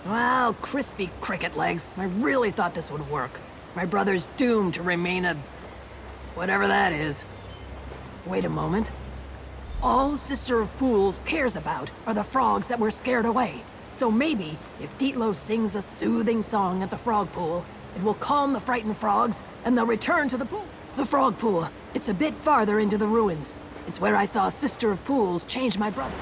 Well, crispy cricket legs. I really thought this would work. My brother's doomed to remain a... whatever that is. Wait a moment. All Sister of Fools cares about are the frogs that were scared away. So maybe, if Dietlow sings a soothing song at the frog pool, it will calm the frightened frogs, and they'll return to the pool. The frog pool. It's a bit farther into the ruins. It's where I saw Sister of Fools change my brother.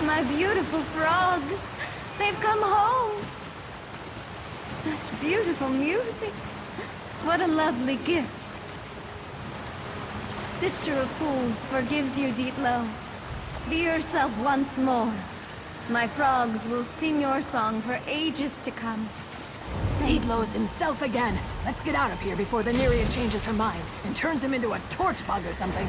My beautiful frogs, they've come home. Such beautiful music. What a lovely gift. Sister of Pools forgives you, Dietlo. Be yourself once more. My frogs will sing your song for ages to come. Dietlo's himself again. Let's get out of here before the Nereid changes her mind and turns him into a torch bug or something.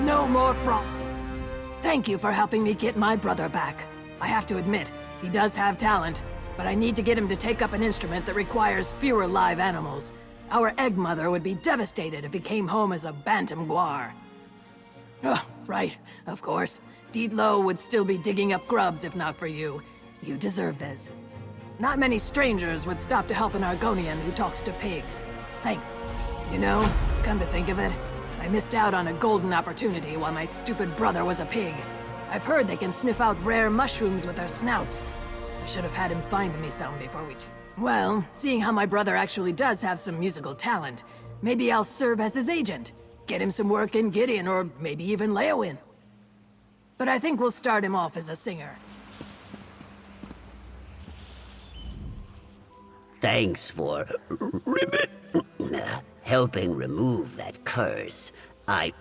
No more frog. Thank you for helping me get my brother back. I have to admit, he does have talent, but I need to get him to take up an instrument that requires fewer live animals. Our egg mother would be devastated if he came home as a bantam guar. Oh, right, of course. Dietlo would still be digging up grubs if not for you. You deserve this. Not many strangers would stop to help an Argonian who talks to pigs. Thanks. You know, come to think of it, I missed out on a golden opportunity while my stupid brother was a pig. I've heard they can sniff out rare mushrooms with their snouts. I should have had him find me some before we... Well, seeing how my brother actually does have some musical talent, maybe I'll serve as his agent. Get him some work in Gideon, or maybe even Leowin. But I think we'll start him off as a singer. Thanks for helping remove that curse. I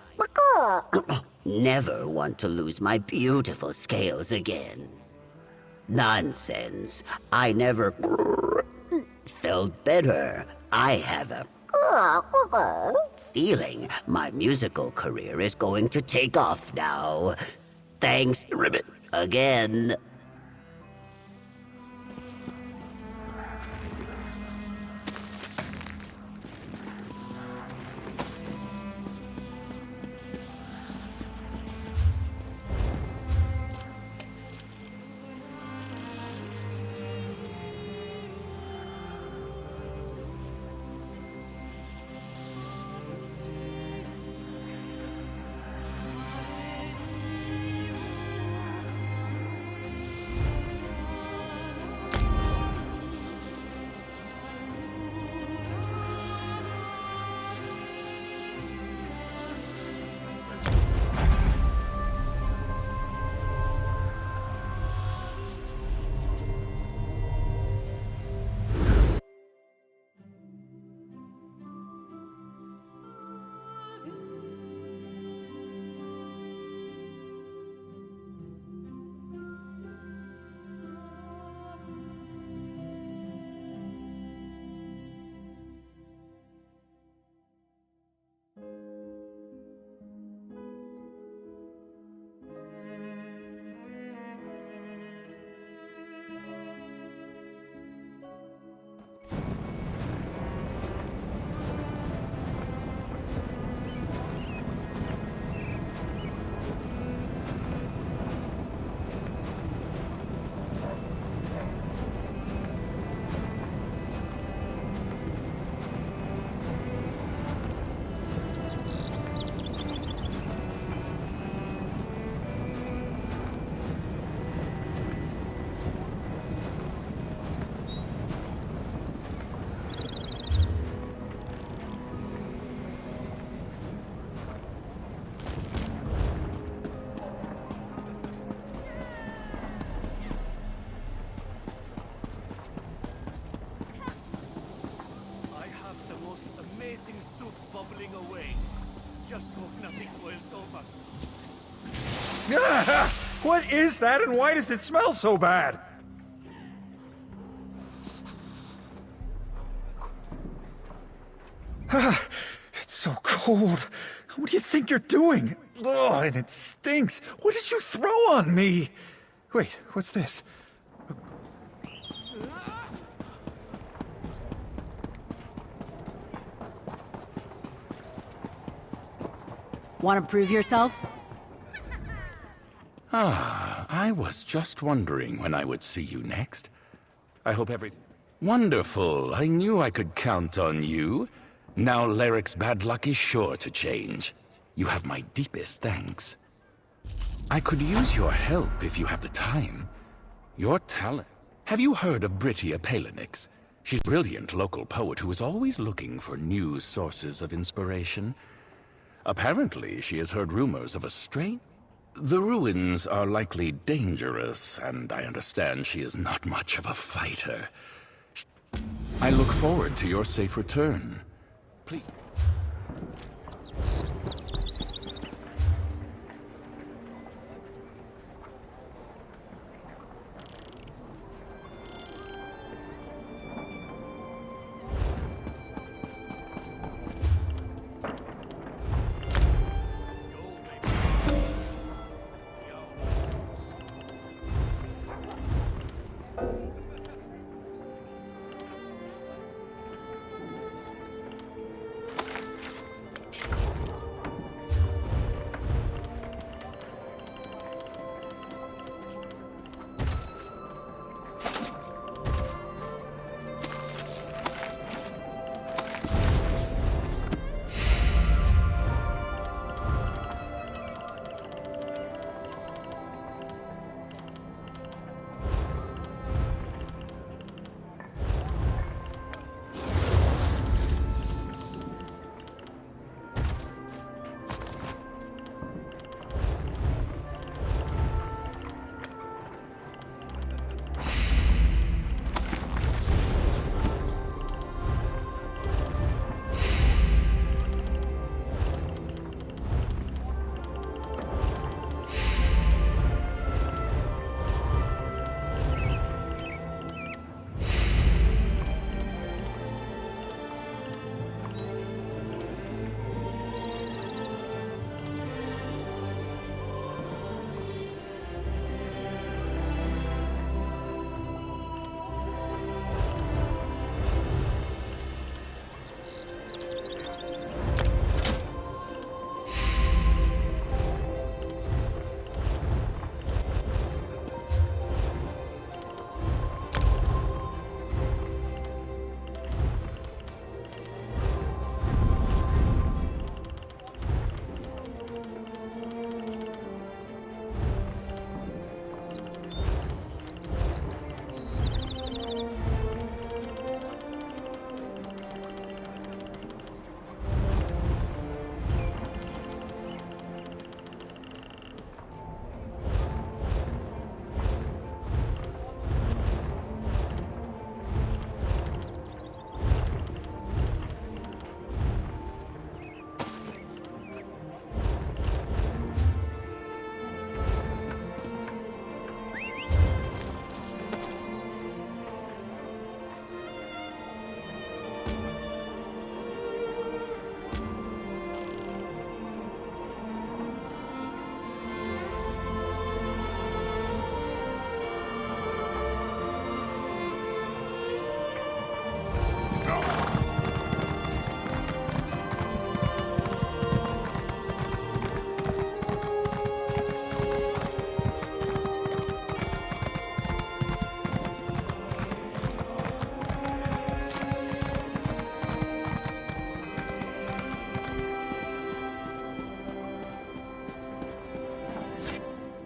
never want to lose my beautiful scales again. Nonsense. I never felt better. I have a feeling my musical career is going to take off now. Thanks, again. bubbling away. Just hope nothing boils over. Ah, what is that, and why does it smell so bad? It's so cold. What do you think you're doing? Ugh, and it stinks. What did you throw on me? Wait, what's this? Want to prove yourself? Ah, I was just wondering when I would see you next. I hope everything... Wonderful. I knew I could count on you. Now Larrick's bad luck is sure to change. You have my deepest thanks. I could use your help if you have the time. Your talent... Have you heard of Brittia Palinix? She's a brilliant local poet who is always looking for new sources of inspiration. Apparently, she has heard rumors of a strange... The ruins are likely dangerous, and I understand she is not much of a fighter. I look forward to your safe return. Please...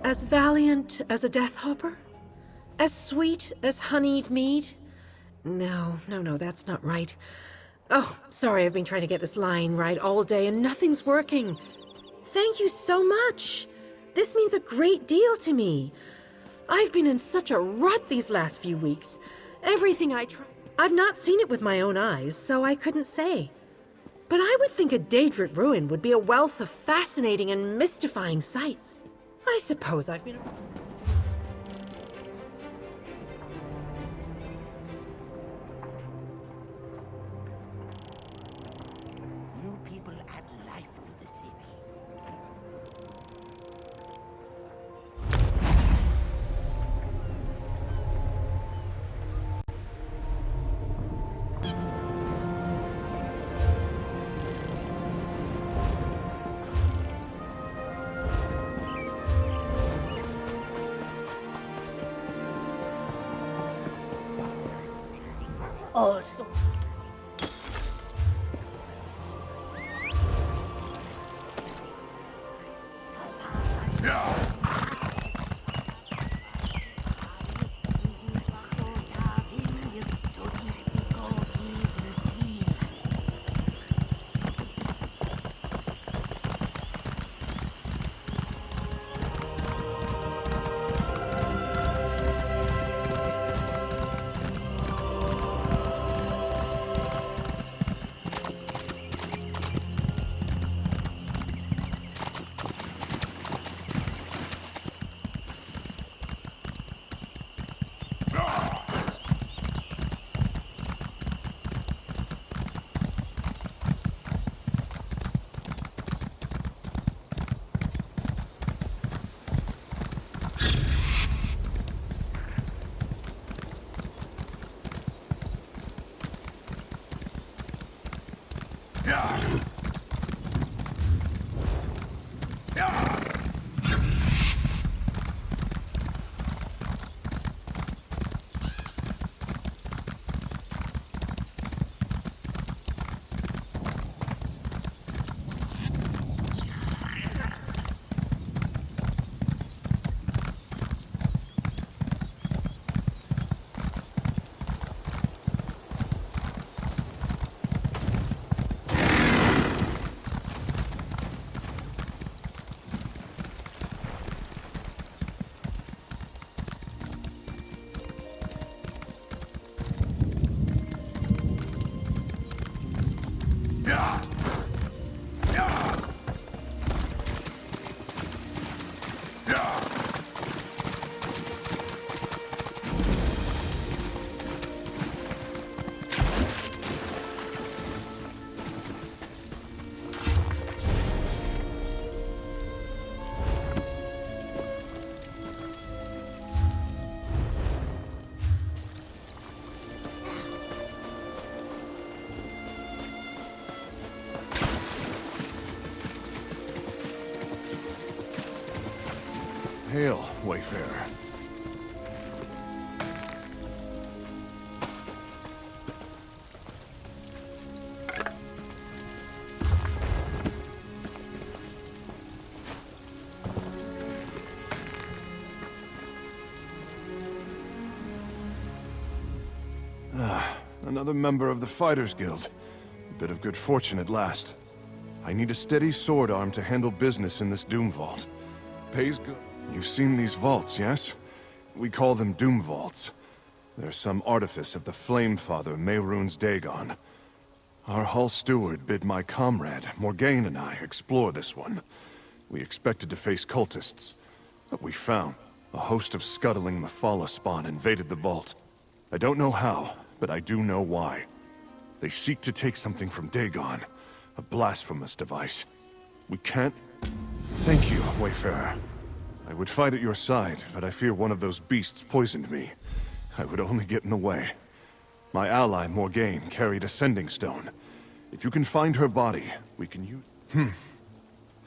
As valiant as a death hopper? As sweet as honeyed mead? No, that's not right. Oh, sorry, I've been trying to get this line right all day and nothing's working. Thank you so much. This means a great deal to me. I've been in such a rut these last few weeks. Everything I try... I've not seen it with my own eyes, so I couldn't say. But I would think a Daedric ruin would be a wealth of fascinating and mystifying sights. I suppose I've been... New people add life to the city. Also. Hail, Wayfarer. Another member of the Fighters Guild. A bit of good fortune at last. I need a steady sword arm to handle business in this Doom Vault. Pays good. You've seen these vaults, yes? We call them Doom Vaults. They're some artifice of the Flame Father Mehrunes Dagon. Our Hull Steward bid my comrade, Morgaine, and I explore this one. We expected to face cultists, but we found a host of scuttling Mephala spawn invaded the vault. I don't know how, but I do know why. They seek to take something from Dagon, a blasphemous device. We can't... Thank you, Wayfarer. I would fight at your side, but I fear one of those beasts poisoned me. I would only get in the way. My ally, Morgaine, carried a sending stone. If you can find her body, we can use...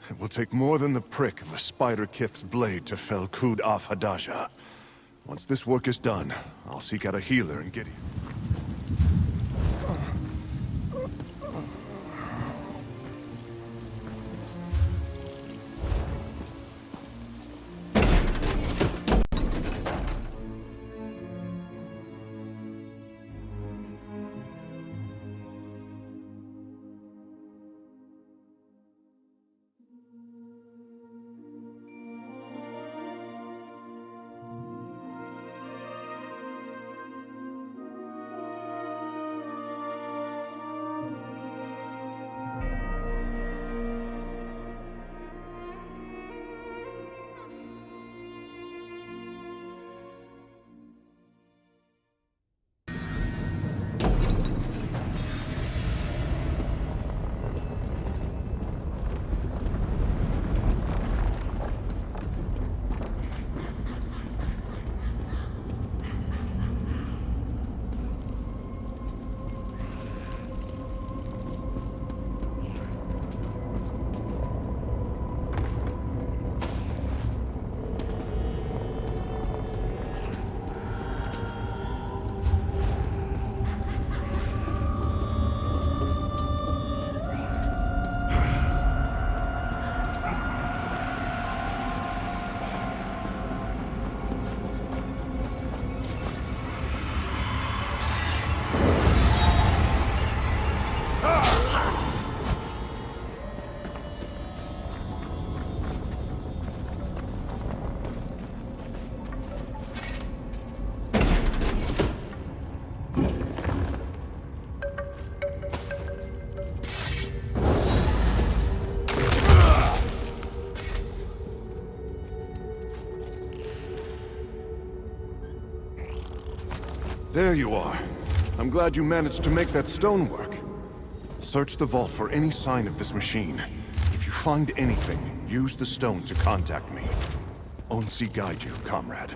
It will take more than the prick of a Spider-Kith's blade to fell Kud af Hadaja. Once this work is done, I'll seek out a healer and get you. There you are. I'm glad you managed to make that stone work. Search the vault for any sign of this machine. If you find anything, use the stone to contact me. Onsi guide you, comrade.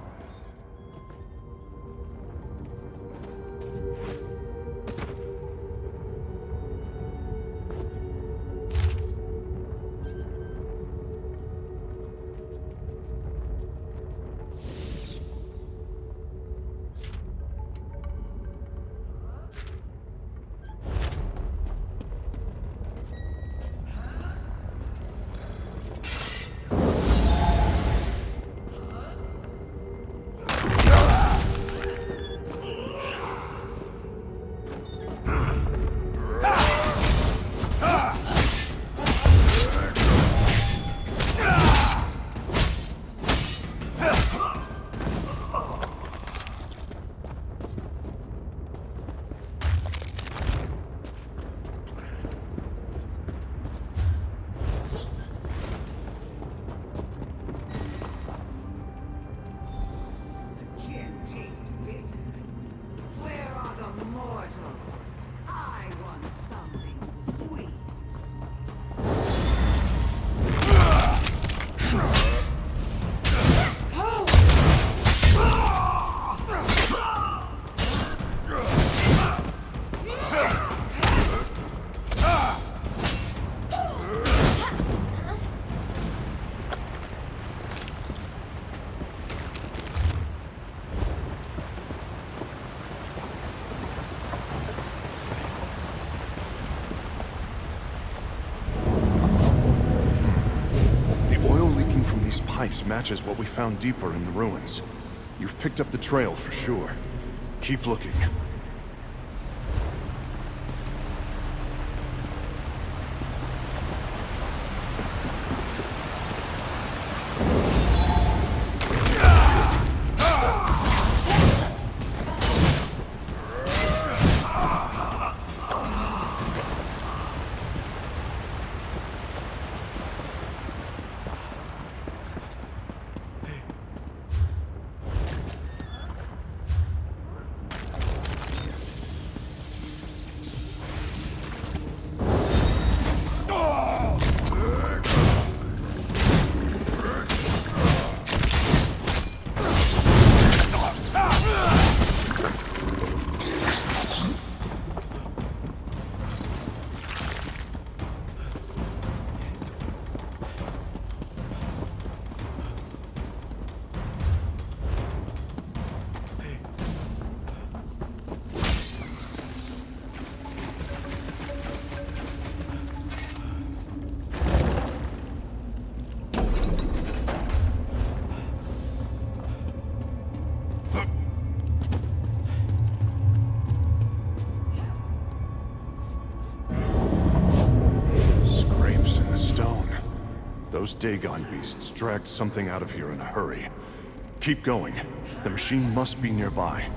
Pipes matches what we found deeper in the ruins. You've picked up the trail for sure. Keep looking. Those Dagon beasts dragged something out of here in a hurry. Keep going. The machine must be nearby.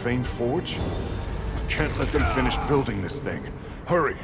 profane forge? Can't let them finish building this thing. Hurry!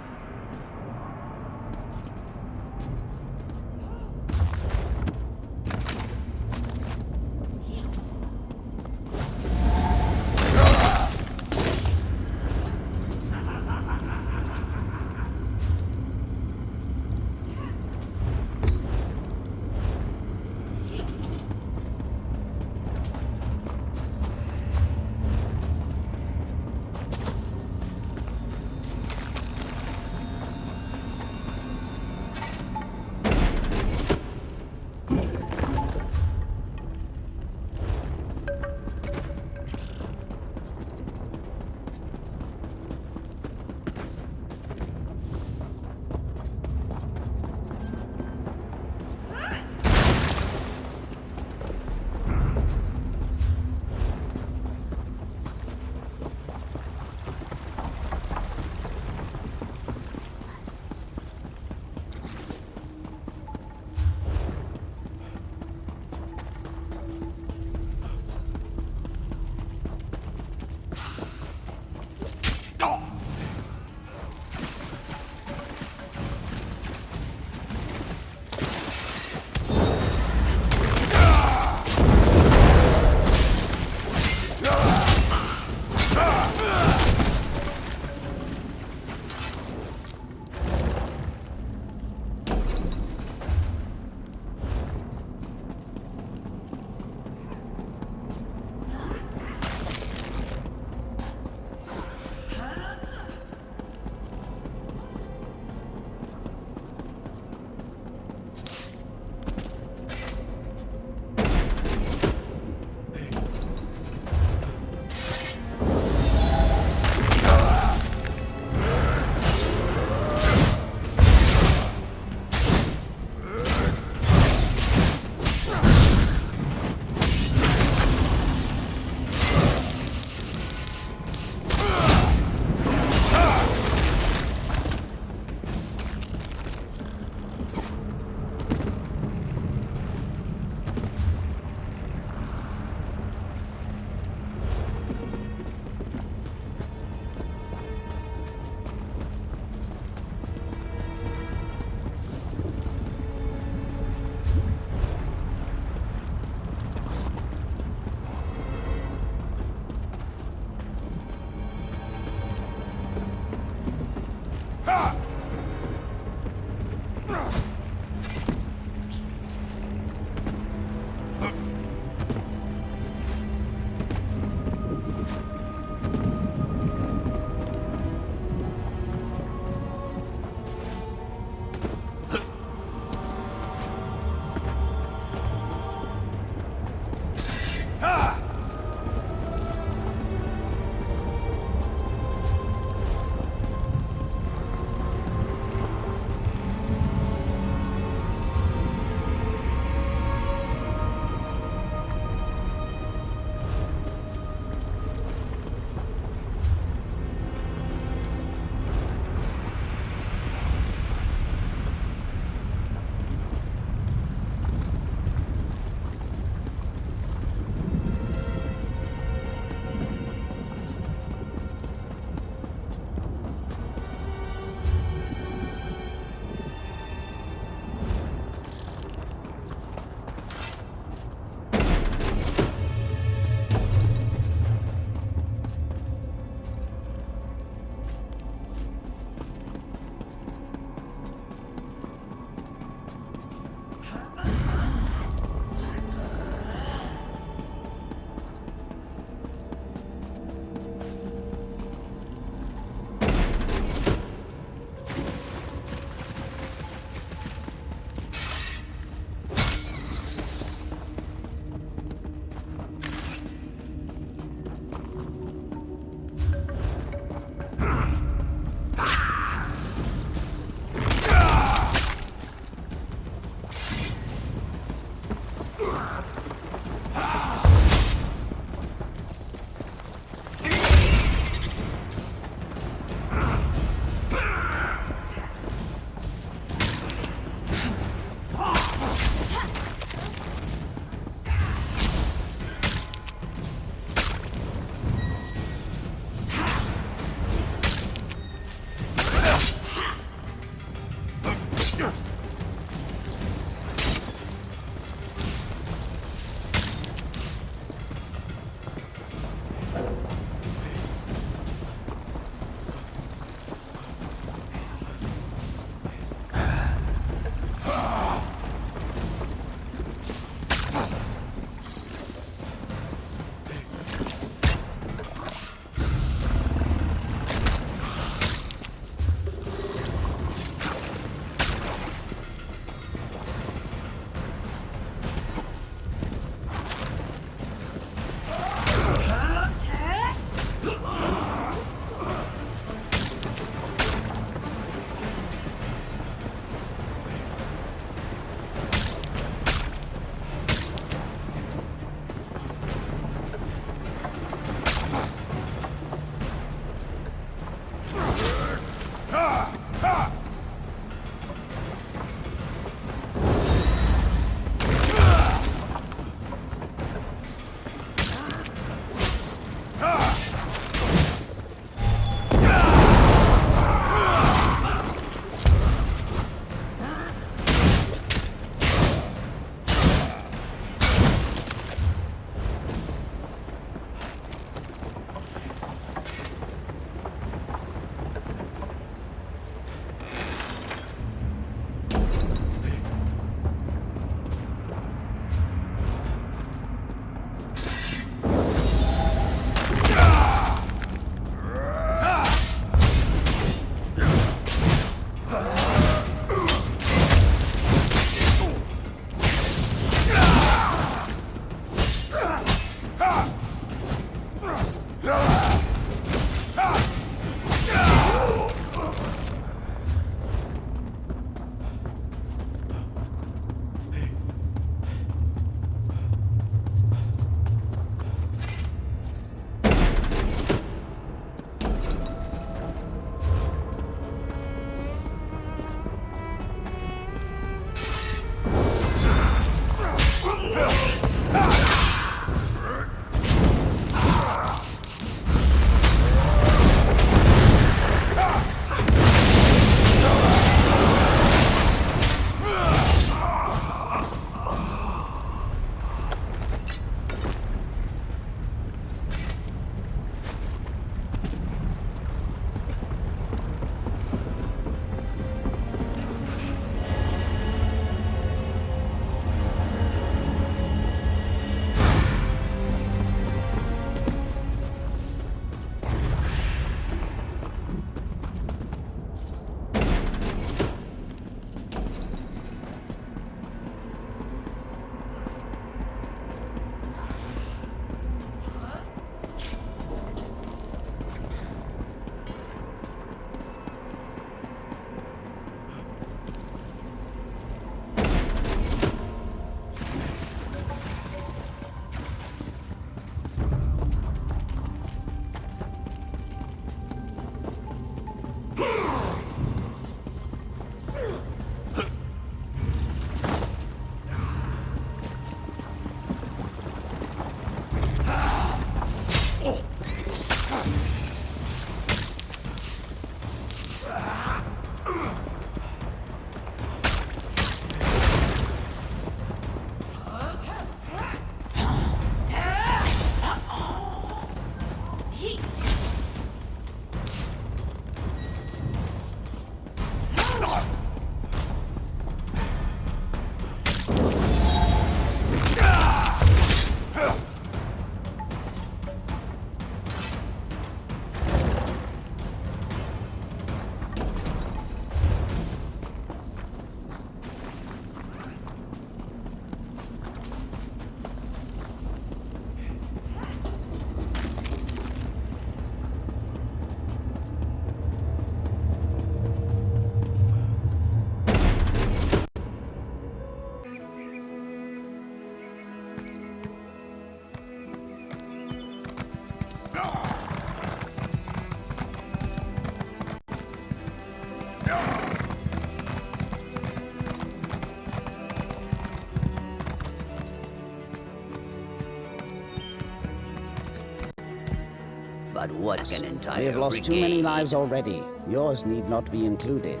But what an entire We have lost too many lives already. Yours need not be included.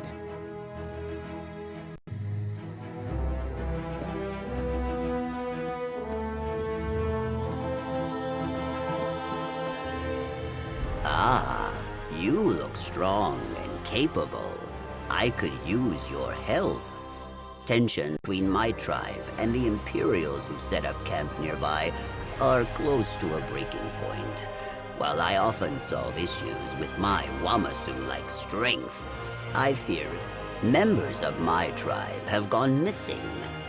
Ah, you look strong and capable. I could use your help. Tension between my tribe and the Imperials who set up camp nearby are close to a breaking point. While I often solve issues with my Wamasu-like strength, I fear members of my tribe have gone missing.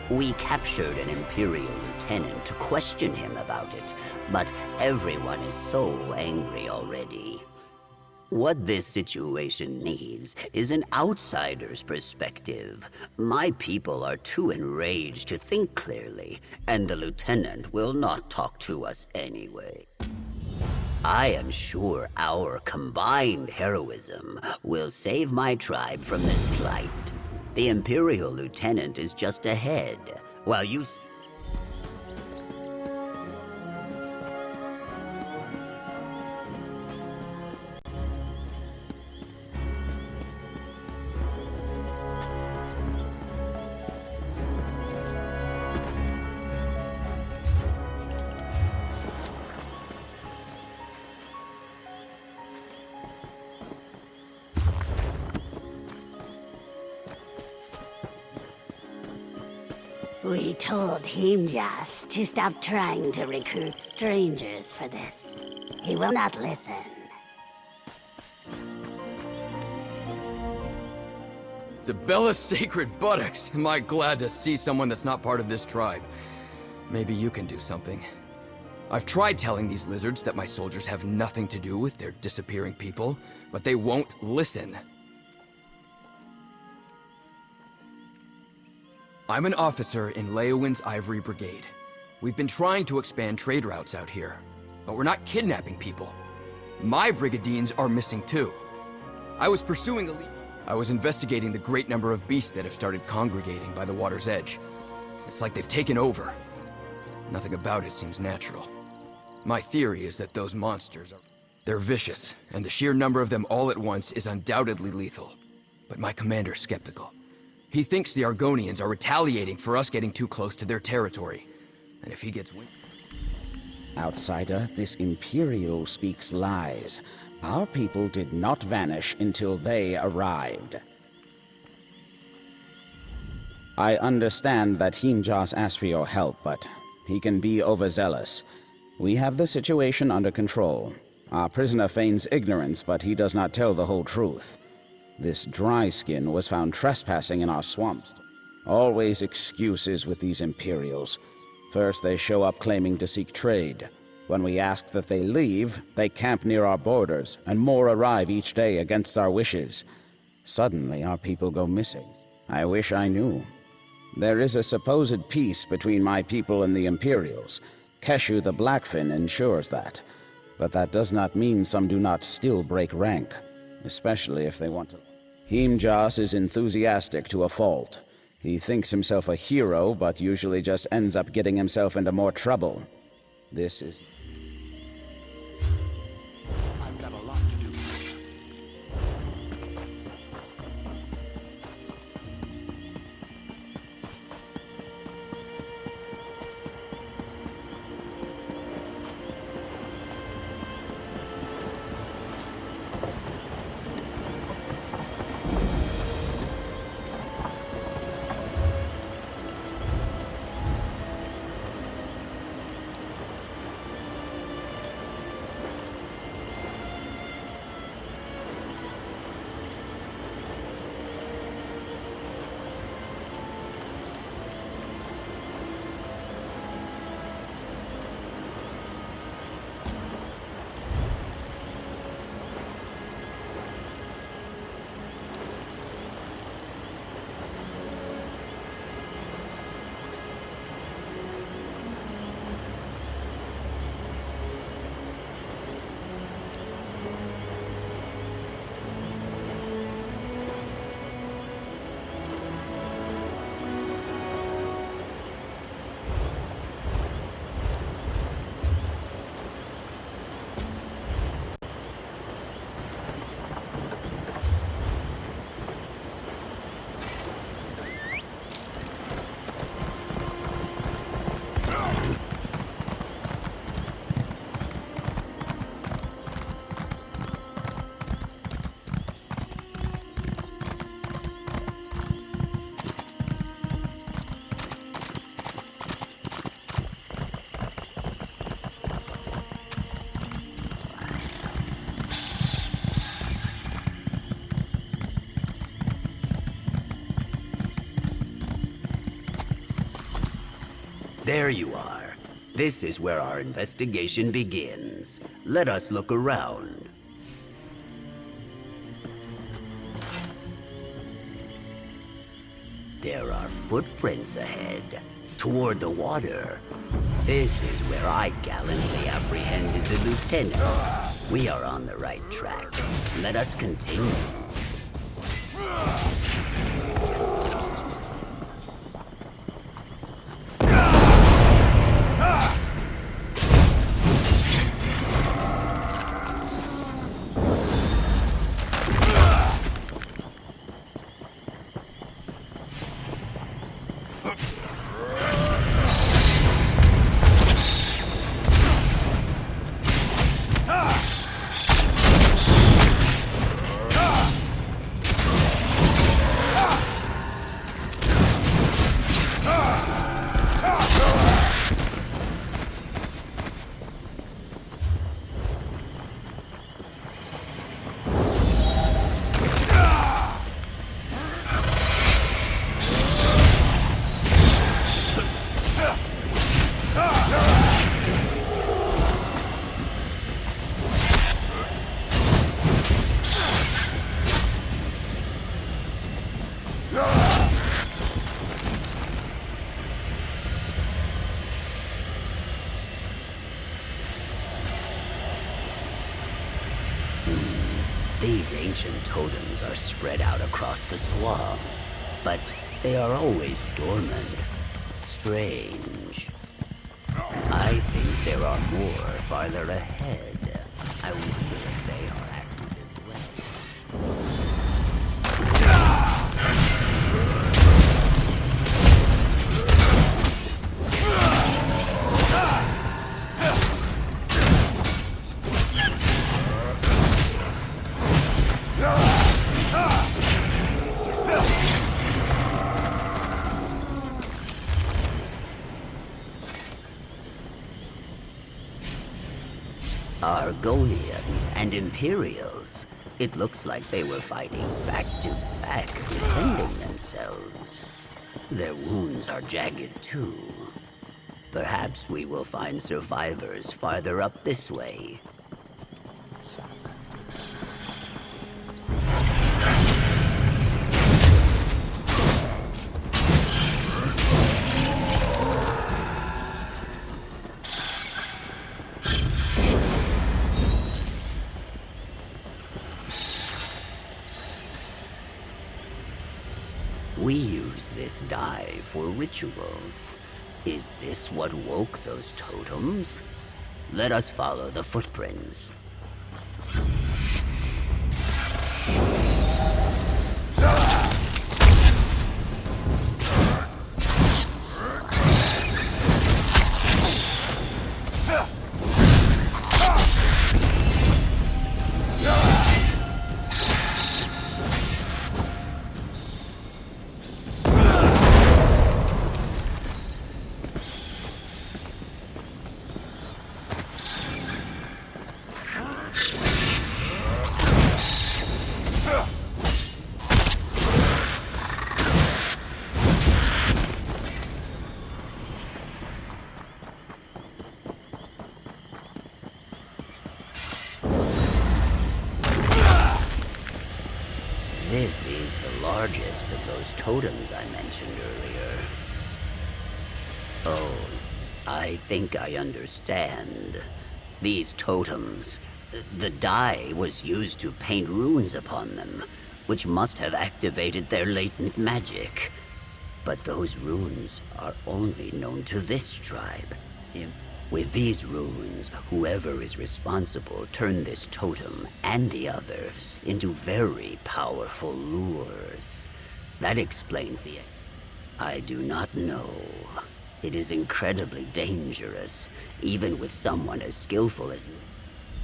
We captured an Imperial lieutenant to question him about it, but everyone is so angry already. What this situation needs is an outsider's perspective. My people are too enraged to think clearly, and the lieutenant will not talk to us anyway. I am sure our combined heroism will save my tribe from this plight. The Imperial lieutenant is just ahead, while you... We told Himjas to stop trying to recruit strangers for this. He will not listen. Debella's sacred buttocks! Am I glad to see someone that's not part of this tribe. Maybe you can do something. I've tried telling these lizards that my soldiers have nothing to do with their disappearing people, but they won't listen. I'm an officer in Leowin's Ivory Brigade. We've been trying to expand trade routes out here, but we're not kidnapping people. My brigadiers are missing too. I was pursuing a lead. I was investigating the great number of beasts that have started congregating by the water's edge. It's like they've taken over. Nothing about it seems natural. My theory is that those monsters are... They're vicious, and the sheer number of them all at once is undoubtedly lethal. But my commander's skeptical. He thinks the Argonians are retaliating for us getting too close to their territory. And if he gets wind... Outsider, this Imperial speaks lies. Our people did not vanish until they arrived. I understand that Himjas asked for your help, but he can be overzealous. We have the situation under control. Our prisoner feigns ignorance, but he does not tell the whole truth. This dry skin was found trespassing in our swamps. Always excuses with these Imperials. First they show up claiming to seek trade. When we ask that they leave, they camp near our borders, and more arrive each day against our wishes. Suddenly our people go missing. I wish I knew. There is a supposed peace between my people and the Imperials. Keshu the Blackfin ensures that. But that does not mean some do not still break rank, especially if they want to. Himjas is enthusiastic to a fault. He thinks himself a hero, but usually just ends up getting himself into more trouble. This is... I've got a lot to do. There you are. This is where our investigation begins. Let us look around. There are footprints ahead, toward the water. This is where I gallantly apprehended the lieutenant. We are on the right track. Let us continue. These ancient totems are spread out across the swamp, but they are always dormant. Strange. I think there are more farther ahead. I wonder if they are active as well. Argonians and Imperials. It looks like they were fighting back to back, defending themselves. Their wounds are jagged too. Perhaps we will find survivors farther up this way. We use this dye for rituals. Is this what woke those totems? Let us follow the footprints. This is the largest of those totems I mentioned earlier. Oh, I think I understand. These totems, the dye was used to paint runes upon them, which must have activated their latent magic. But those runes are only known to this tribe. With these runes, whoever is responsible turned this totem and the others into very powerful lures. That explains the... I do not know. It is incredibly dangerous, even with someone as skillful as me.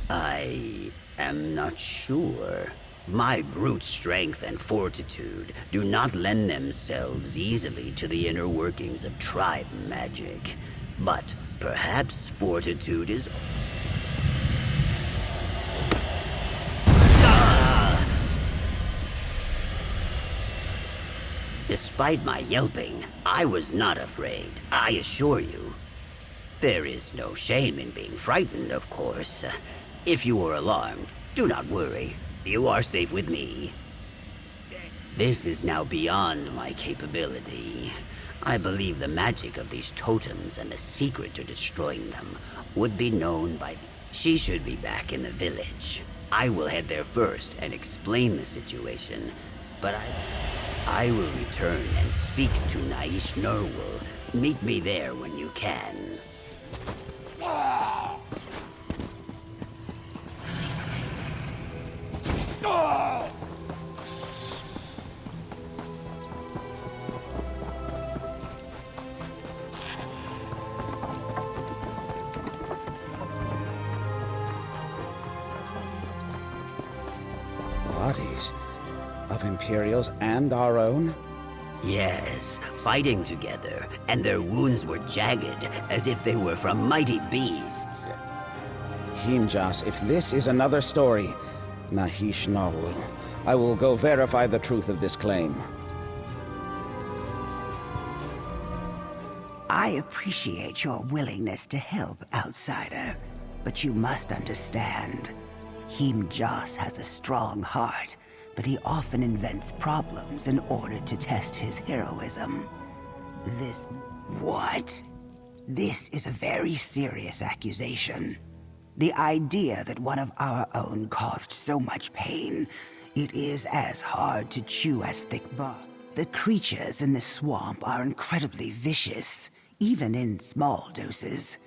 I am not sure. My brute strength and fortitude do not lend themselves easily to the inner workings of tribe magic. But perhaps fortitude is... Despite my yelping, I was not afraid, I assure you. There is no shame in being frightened, of course. If you were alarmed, do not worry. You are safe with me. This is now beyond my capability. I believe the magic of these totems and the secret to destroying them would be known by... She should be back in the village. I will head there first and explain the situation, but I will return and speak to Naish Nurwul. Meet me there when you can. Bodies of Imperials and our own? Yes, fighting together, and their wounds were jagged, as if they were from mighty beasts. Himjas, if this is another story, Nahish Nurwul, I will go verify the truth of this claim. I appreciate your willingness to help, outsider, but you must understand. Himjas has a strong heart, but he often invents problems in order to test his heroism. This... what? This is a very serious accusation. The idea that one of our own caused so much pain, it is as hard to chew as thick bark. The creatures in the swamp are incredibly vicious, even in small doses.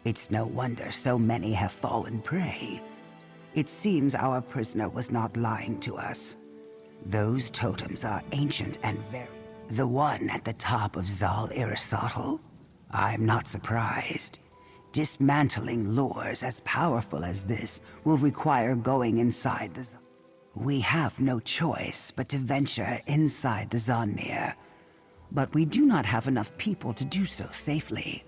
It's no wonder so many have fallen prey. It seems our prisoner was not lying to us. Those totems are ancient and very... The one at the top of Zal Aristotle? I'm not surprised. Dismantling lures as powerful as this will require going inside the... We have no choice but to venture inside the Zonmir. But we do not have enough people to do so safely.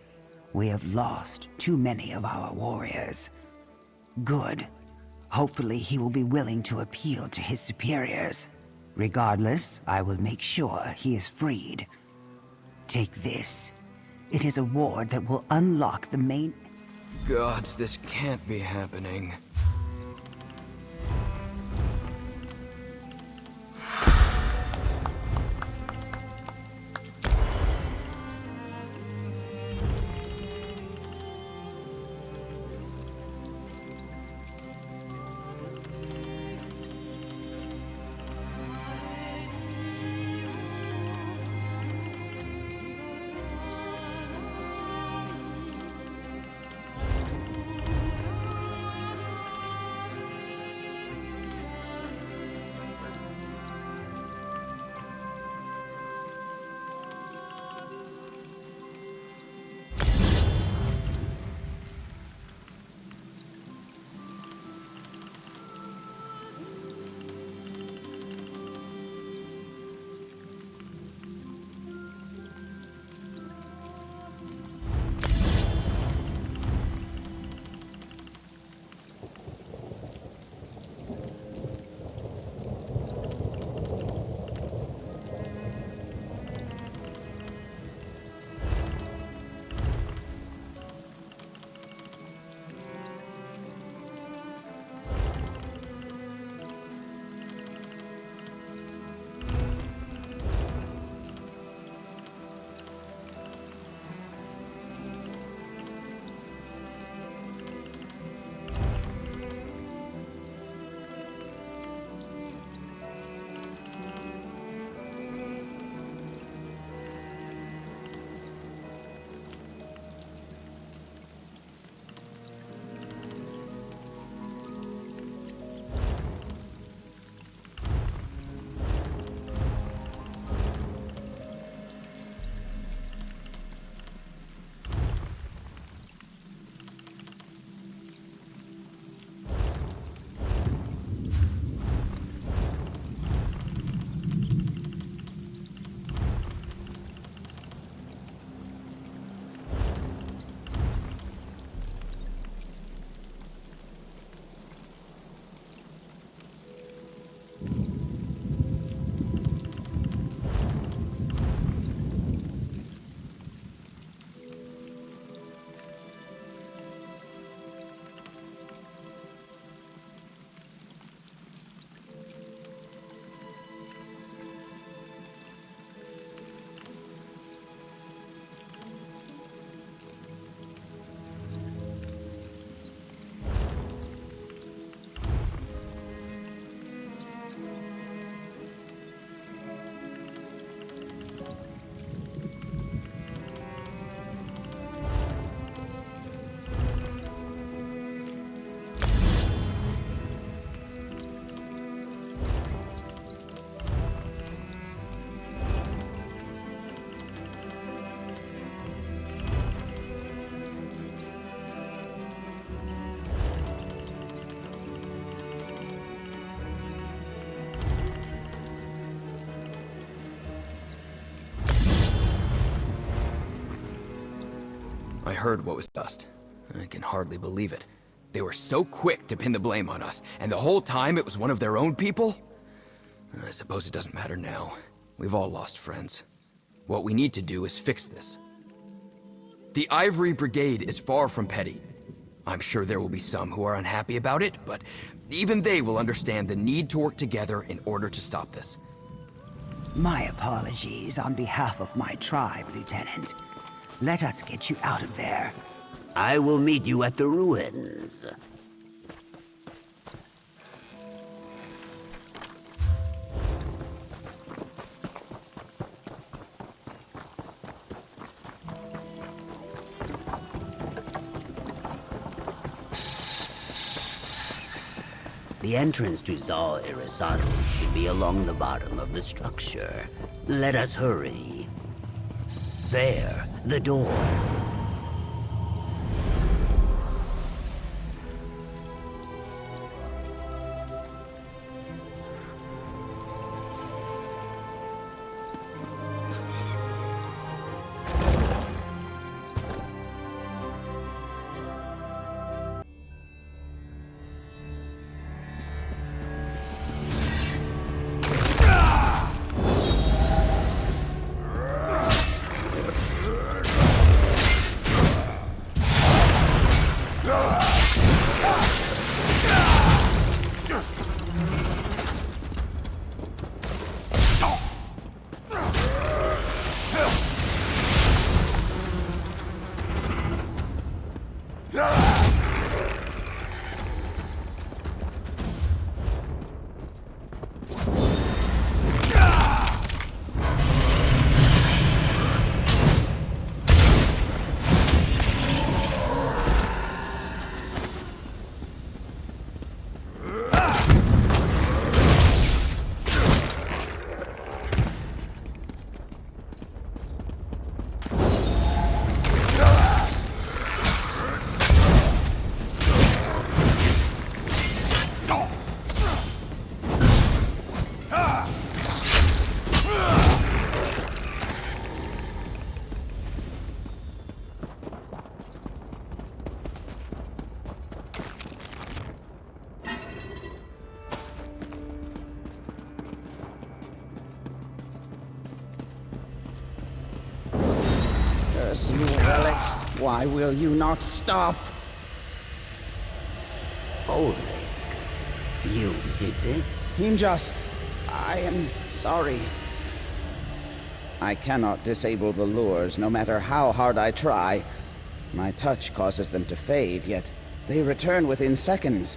We have lost too many of our warriors. Good. Hopefully he will be willing to appeal to his superiors. Regardless, I will make sure he is freed. Take this. It is a ward that will unlock the main... Gods, this can't be happening. heard what was dust. I can hardly believe it. They were so quick to pin the blame on us, and the whole time it was one of their own people? I suppose it doesn't matter now. We've all lost friends. What we need to do is fix this. The Ivory Brigade is far from petty. I'm sure there will be some who are unhappy about it, but even they will understand the need to work together in order to stop this. My apologies on behalf of my tribe, Lieutenant. Let us get you out of there. I will meet you at the ruins. The entrance to Zal Aristotle should be along the bottom of the structure. Let us hurry. There, the door. You relics, why will you not stop? Oleg, you did this? Himjas, I am sorry. I cannot disable the lures, no matter how hard I try. My touch causes them to fade, yet they return within seconds.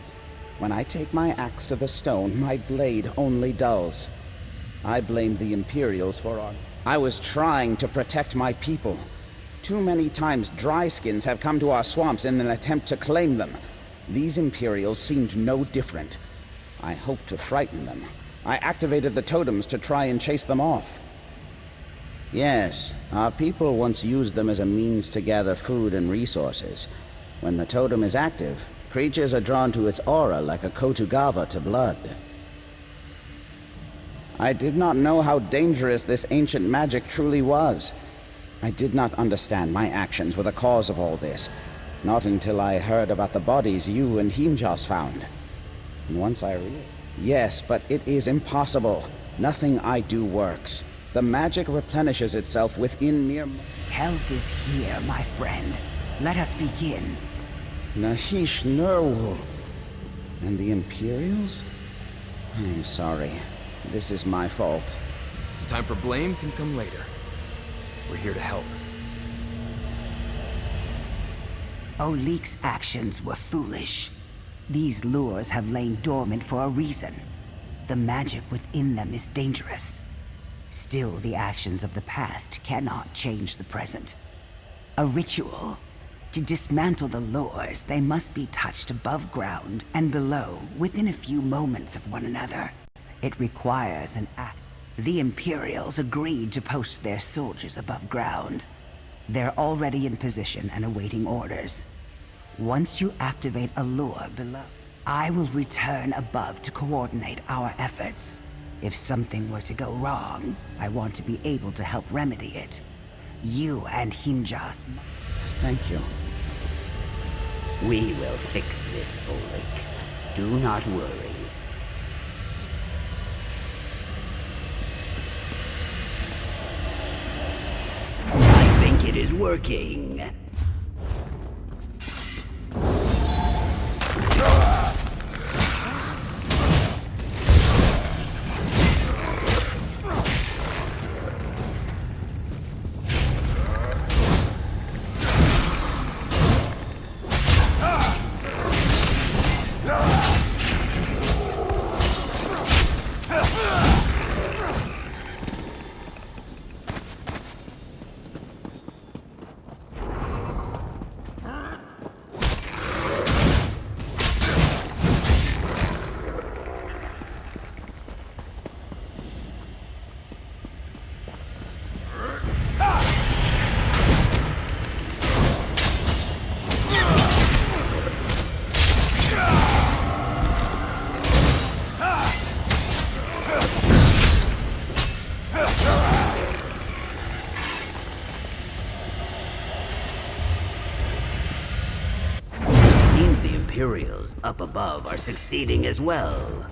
When I take my axe to the stone, my blade only dulls. I blame the Imperials for our... I was trying to protect my people. Too many times dry-skins have come to our swamps in an attempt to claim them. These Imperials seemed no different. I hoped to frighten them. I activated the totems to try and chase them off. Yes, our people once used them as a means to gather food and resources. When the totem is active, creatures are drawn to its aura like a Kotugava to blood. I did not know how dangerous this ancient magic truly was. I did not understand my actions were the cause of all this. Not until I heard about the bodies you and Himjas found. And once I realized... Yes, but it is impossible. Nothing I do works. The magic replenishes itself within mere... Help is here, my friend. Let us begin. Nahish Nurwul. And the Imperials? I am sorry. This is my fault. The time for blame can come later. We're here to help. Oleg's actions were foolish. These lures have lain dormant for a reason. The magic within them is dangerous. Still, the actions of the past cannot change the present. A ritual. To dismantle the lures, they must be touched above ground and below within a few moments of one another. It requires an act. The Imperials agreed to post their soldiers above ground. They're already in position and awaiting orders. Once you activate a lure below, I will return above to coordinate our efforts. If something were to go wrong, I want to be able to help remedy it. You and Himjas... Thank you. We will fix this, Oleg. Do not worry. I think it is working. Imperials up above are succeeding as well.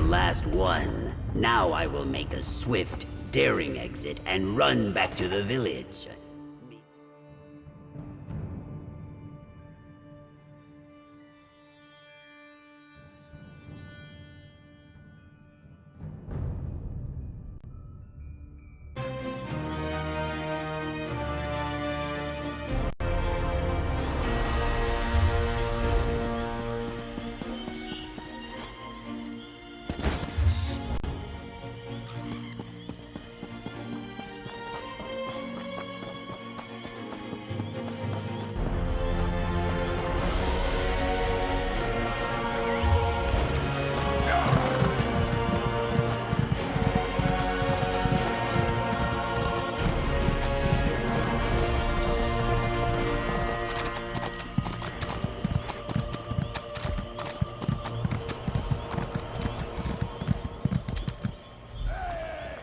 Last one. Now I will make a swift, daring exit and run back to the village.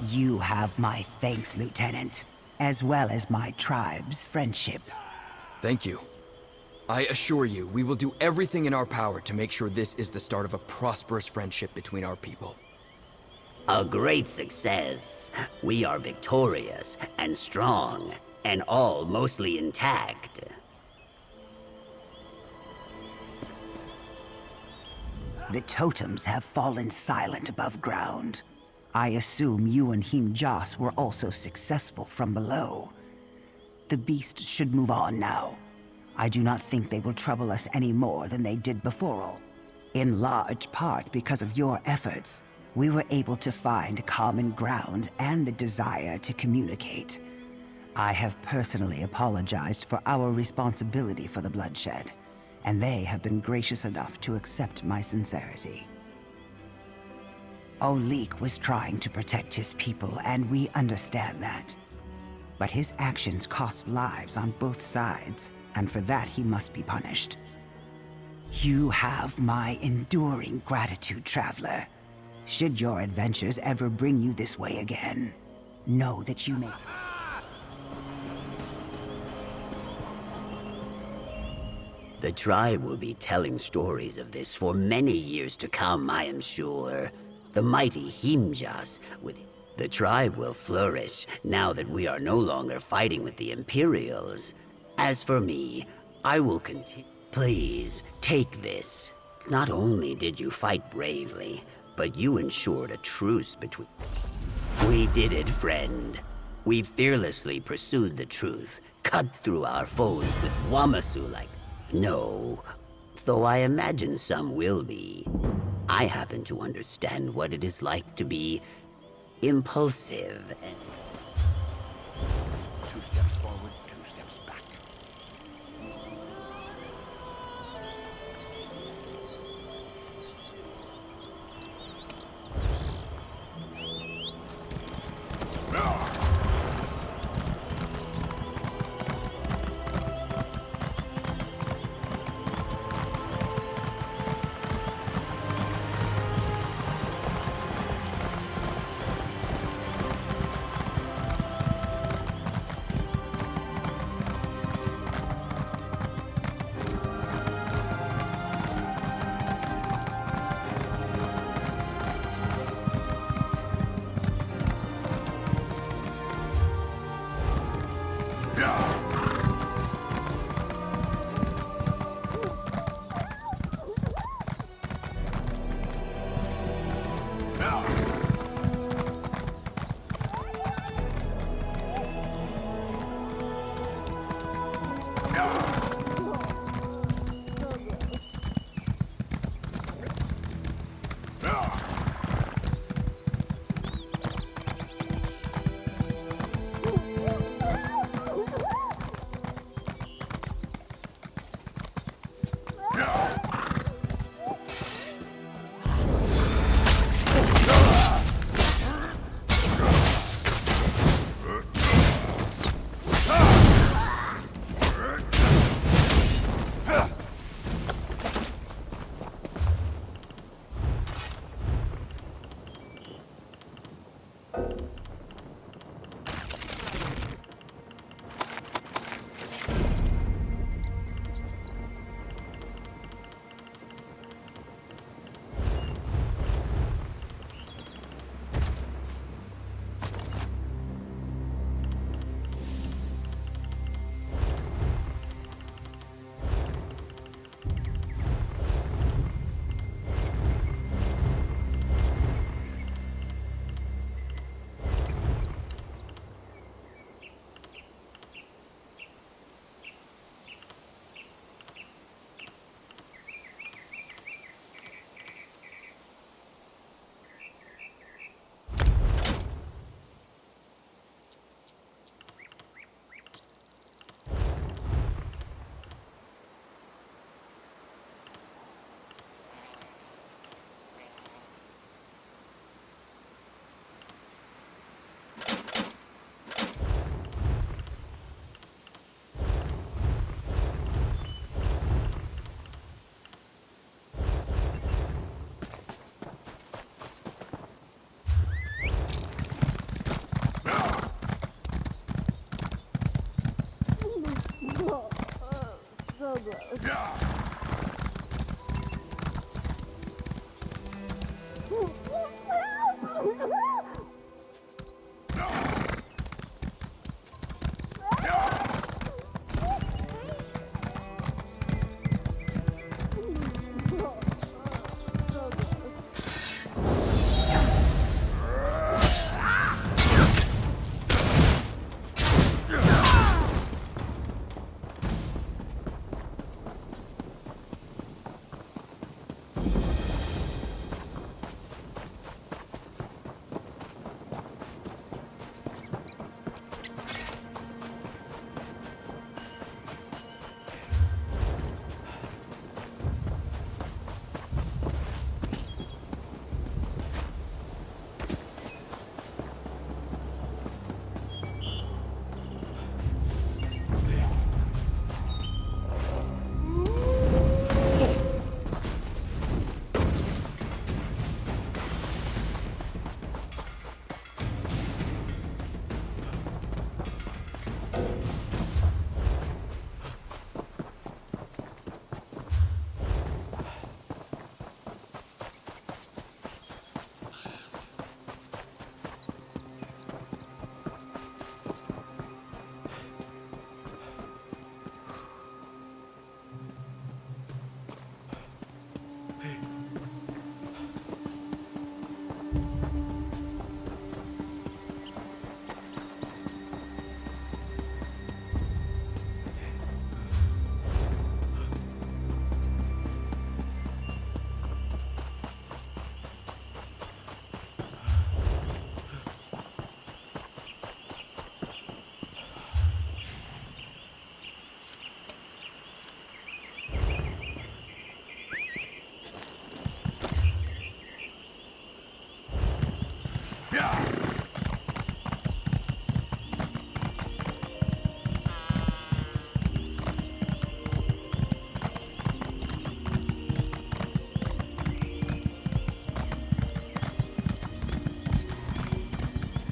You have my thanks, Lieutenant, as well as my tribe's friendship. Thank you. I assure you, we will do everything in our power to make sure this is the start of a prosperous friendship between our people. A great success. We are victorious and strong, and all mostly intact. The totems have fallen silent above ground. I assume you and Him Jas were also successful from below. The beast should move on now. I do not think they will trouble us any more than they did before. In large part because of your efforts, we were able to find common ground and the desire to communicate. I have personally apologized for our responsibility for the bloodshed, and they have been gracious enough to accept my sincerity. Oleg was trying to protect his people, and we understand that. But his actions cost lives on both sides, and for that he must be punished. You have my enduring gratitude, traveler. Should your adventures ever bring you this way again, know that you may... The tribe will be telling stories of this for many years to come, I am sure. The mighty Him Jas with the tribe will flourish now that we are no longer fighting with the Imperials. As for me, I will continue. Please, take this. Not only did you fight bravely, but you ensured a truce between... We did it, friend. We fearlessly pursued the truth, cut through our foes with Wamasu like... No, though I imagine some will be. I happen to understand what it is like to be impulsive and... 2 steps forward, 2 steps back.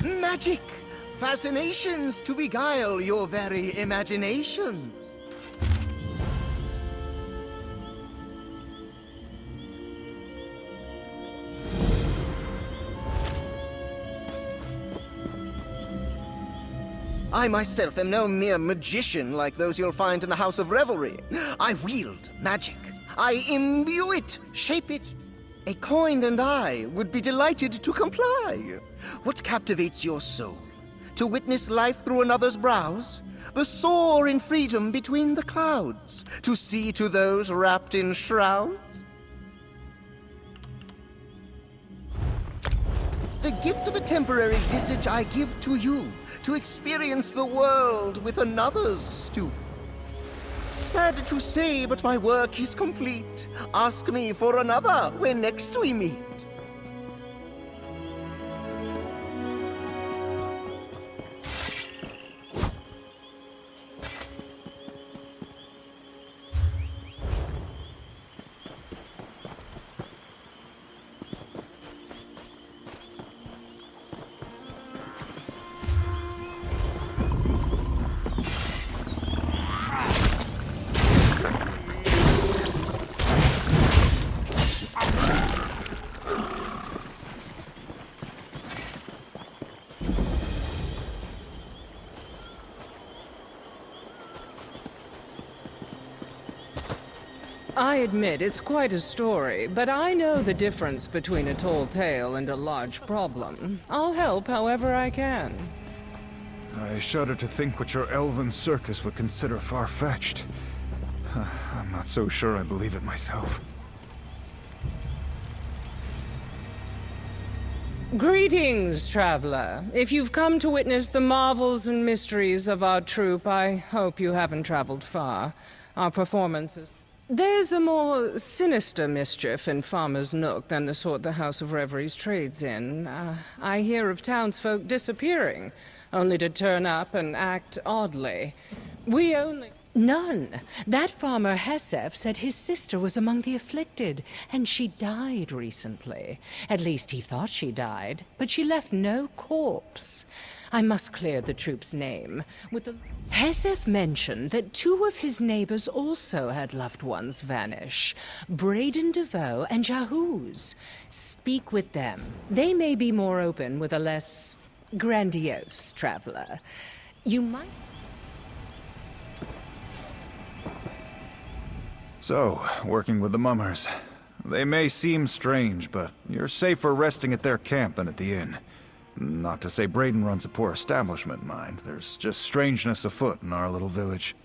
Magic! Fascinations to beguile your very imaginations. I myself am no mere magician like those you'll find in the House of Revelry. I wield magic. I imbue it, shape it. A coin and I would be delighted to comply. What captivates your soul? To witness life through another's brows? The soar in freedom between the clouds? To see to those wrapped in shrouds? The gift of a temporary visage I give to you, to experience the world with another's stoop. Sad to say, but my work is complete. Ask me for another when next we meet. I admit it's quite a story, but I know the difference between a tall tale and a large problem. I'll help however I can. I shudder to think what your elven circus would consider far-fetched. I'm not so sure I believe it myself. Greetings, traveler. If you've come to witness the marvels and mysteries of our troupe, I hope you haven't traveled far. Our performances... There's a more sinister mischief in Farmer's Nook than the sort the House of Reveries trades in. I hear of townsfolk disappearing, only to turn up and act oddly. We only... None. That farmer Hesef said his sister was among the afflicted, and she died recently. At least he thought she died, but she left no corpse. I must clear the troop's name. Hesef mentioned that 2 of his neighbors also had loved ones vanish. Braden DeVoe and Jahuz. Speak with them. They may be more open with a less grandiose traveler. You might... So, working with the mummers. They may seem strange, but you're safer resting at their camp than at the inn. Not to say Braden runs a poor establishment, mind. There's just strangeness afoot in our little village.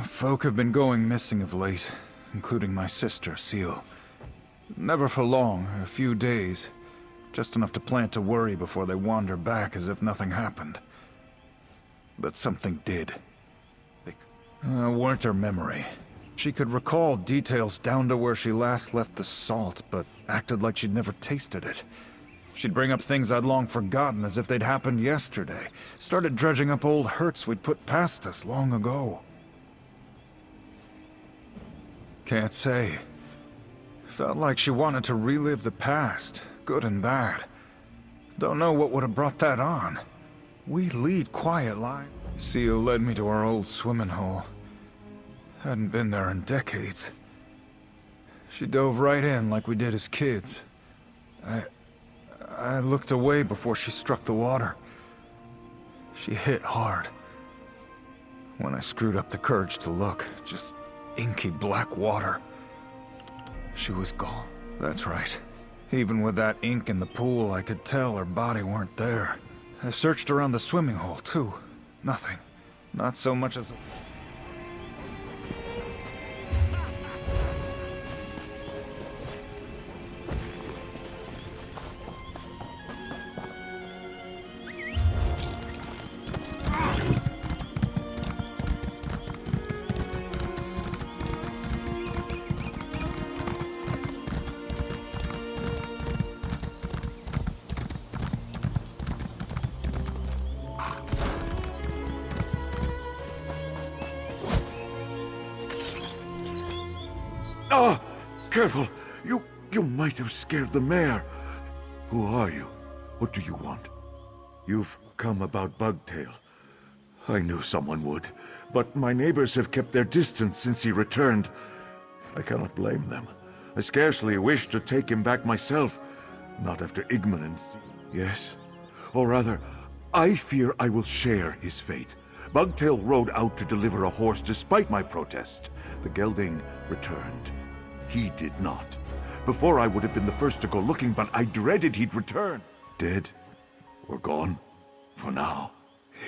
Folk have been going missing of late, including my sister, Seal. Never for long, a few days. Just enough to plant a worry before they wander back as if nothing happened. But something did. Weren't her memory. She could recall details down to where she last left the salt, but acted like she'd never tasted it. She'd bring up things I'd long forgotten as if they'd happened yesterday. Started dredging up old hurts we'd put past us long ago. Can't say. Felt like she wanted to relive the past, good and bad. Don't know what would have brought that on. We lead quiet lives. Seal led me to our old swimming hole. Hadn't been there in decades. She dove right in like we did as kids. I looked away before she struck the water. She hit hard. When I screwed up the courage to look, just inky black water. She was gone. That's right. Even with that ink in the pool, I could tell her body weren't there. I searched around the swimming hole, too. Nothing. Not so much as... Ah! Careful! You might have scared the mayor. Who are you? What do you want? You've come about Bugtail. I knew someone would, but my neighbors have kept their distance since he returned. I cannot blame them. I scarcely wish to take him back myself. Not after Igman and... Yes? Or rather, I fear I will share his fate. Bugtail rode out to deliver a horse despite my protest. The gelding returned. He did not. Before I would have been the first to go looking, but I dreaded he'd return. Dead? Or gone? For now.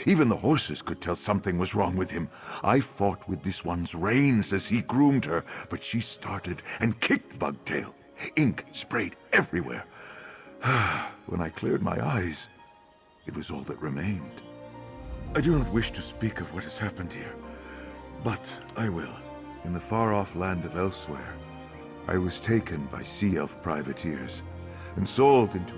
Even the horses could tell something was wrong with him. I fought with this one's reins as he groomed her, but she started and kicked Bugtail. Ink sprayed everywhere. When I cleared my eyes, it was all that remained. I do not wish to speak of what has happened here, but I will. In the far-off land of Elsewhere, I was taken by Sea Elf privateers and sold into...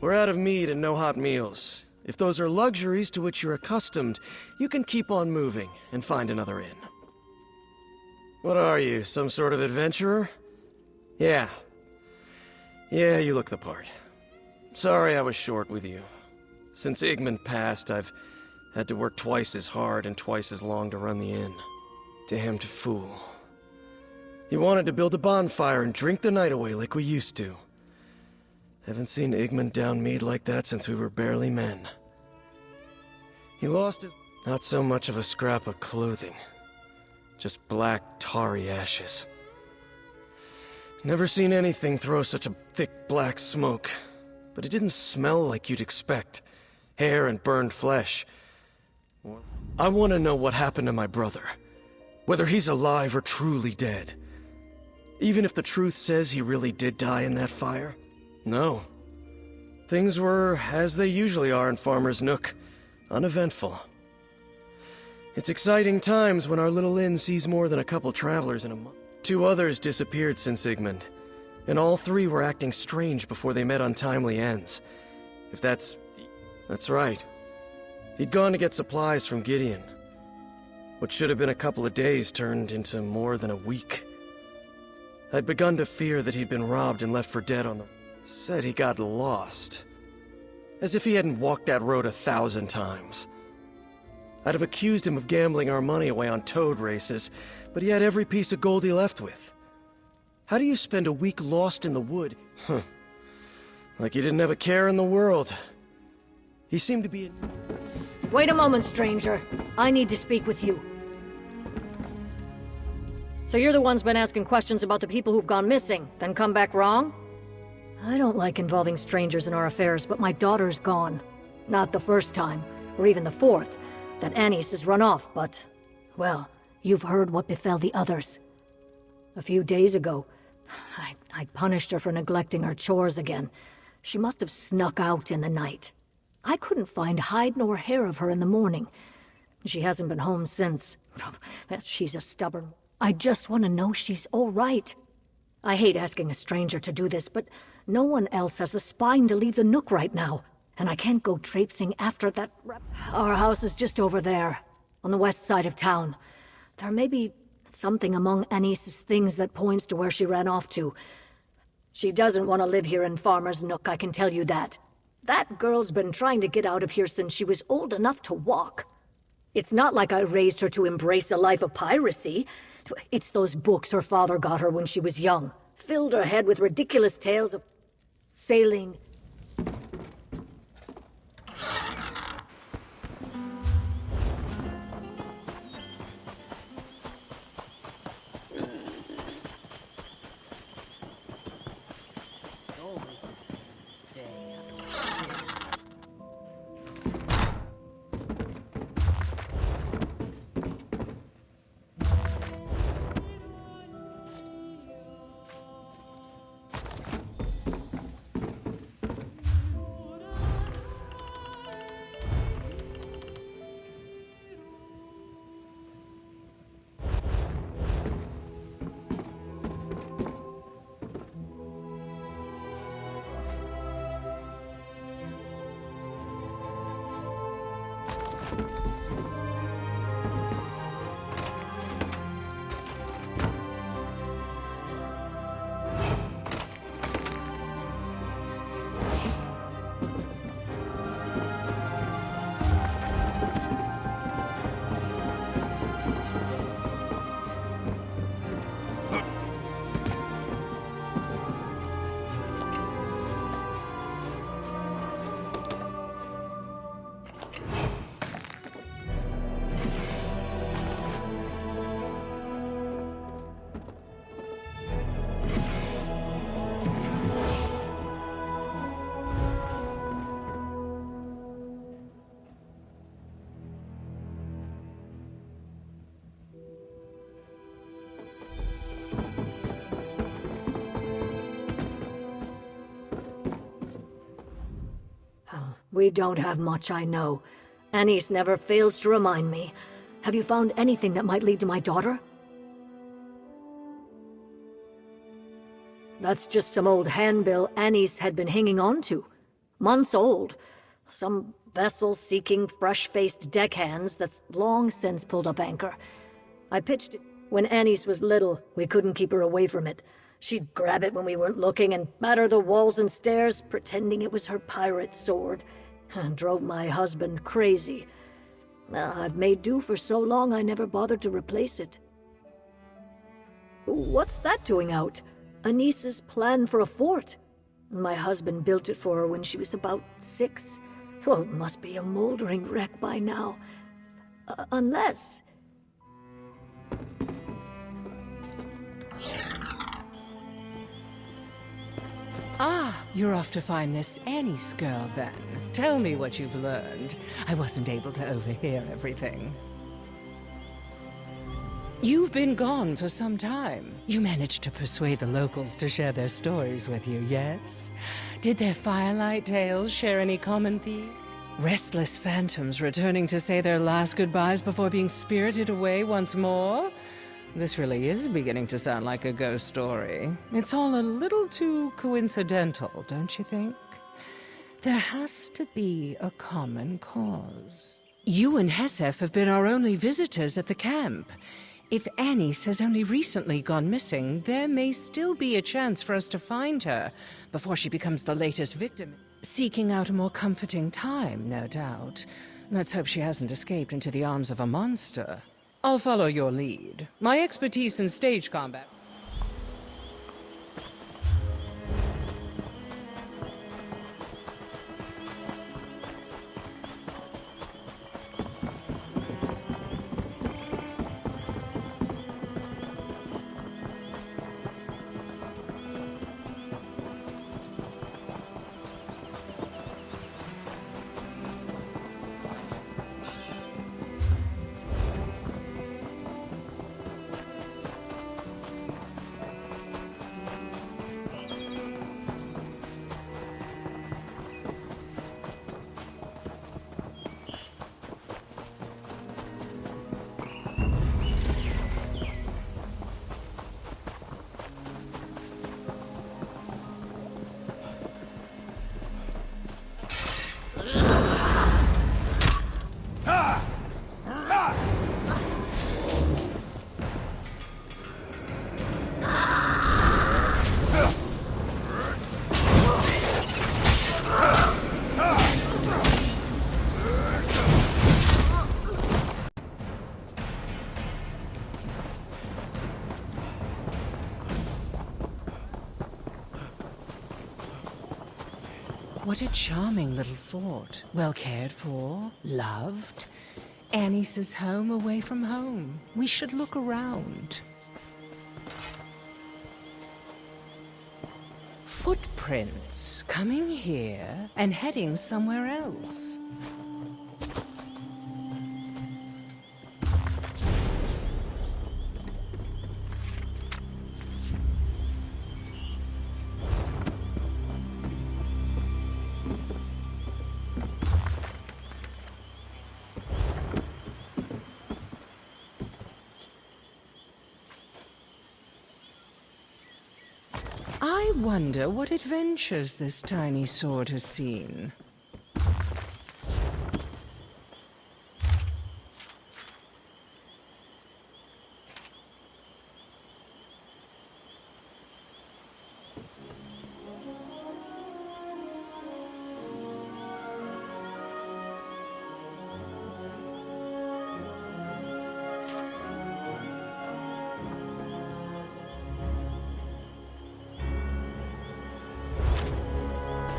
We're out of meat and no hot meals. If those are luxuries to which you're accustomed, you can keep on moving and find another inn. What are you, some sort of adventurer? Yeah. Yeah, you look the part. Sorry I was short with you. Since Igman passed, I've had to work twice as hard and twice as long to run the inn. Damned fool. He wanted to build a bonfire and drink the night away like we used to. Haven't seen Igman down mead like that since we were barely men. He lost his... not so much of a scrap of clothing. Just black, tarry ashes. Never seen anything throw such a thick black smoke. But it didn't smell like you'd expect. Hair and burned flesh. I want to know what happened to my brother. Whether he's alive or truly dead. Even if the truth says he really did die in that fire. No. Things were as they usually are in Farmer's Nook. Uneventful. It's exciting times when our little inn sees more than a couple travelers in a month. 2 others disappeared since Igmund, and all 3 were acting strange before they met untimely ends. If that's right. He'd gone to get supplies from Gideon. What should have been a couple of days turned into more than a week. I'd begun to fear that he'd been robbed and left for dead on the... Said he got lost. As if he hadn't walked that road 1,000 times. I'd have accused him of gambling our money away on toad races, but he had every piece of gold he left with. How do you spend a week lost in the wood? Like he didn't have a care in the world. He seemed to be... Wait a moment, stranger. I need to speak with you. So you're the one's been asking questions about the people who've gone missing, then come back wrong? I don't like involving strangers in our affairs, but my daughter's gone. Not the first time, or even the 4th, that Anise has run off, but... Well, you've heard what befell the others. A few days ago, I punished her for neglecting her chores again. She must have snuck out in the night. I couldn't find hide nor hair of her in the morning. She hasn't been home since. She's a stubborn... I just want to know she's all right. I hate asking a stranger to do this, but no one else has the spine to leave the Nook right now, and I can't go traipsing after that... Our house is just over there, on the west side of town. There may be something among Anise's things that points to where she ran off to. She doesn't want to live here in Farmer's Nook, I can tell you that. That girl's been trying to get out of here since she was old enough to walk. It's not like I raised her to embrace a life of piracy. It's those books her father got her when she was young. Filled her head with ridiculous tales of sailing. We don't have much, I know. Anise never fails to remind me. Have you found anything that might lead to my daughter? That's just some old handbill Anise had been hanging on to. Months old. Some vessel seeking fresh-faced deckhands that's long since pulled up anchor. I pitched it. When Anise was little, we couldn't keep her away from it. She'd grab it when we weren't looking and batter the walls and stairs, pretending it was her pirate sword. Drove my husband crazy. I've made do for so long I never bothered to replace it. What's that doing out? Anice's plan for a fort. My husband built it for her when she was about 6. Well, it must be a moldering wreck by now. Unless... Ah, you're off to find this Anise girl, then. Tell me what you've learned. I wasn't able to overhear everything. You've been gone for some time. You managed to persuade the locals to share their stories with you, yes? Did their firelight tales share any common theme? Restless phantoms returning to say their last goodbyes before being spirited away once more? This really is beginning to sound like a ghost story. It's all a little too coincidental, don't you think? There has to be a common cause. You and Hesef have been our only visitors at the camp. If Anise has only recently gone missing, there may still be a chance for us to find her before she becomes the latest victim. Seeking out a more comforting time, no doubt. Let's hope she hasn't escaped into the arms of a monster. I'll follow your lead. My expertise in stage combat... What a charming little fort. Well cared for, loved. Anice's home away from home. We should look around. Footprints coming here and heading somewhere else. I wonder what adventures this tiny sword has seen.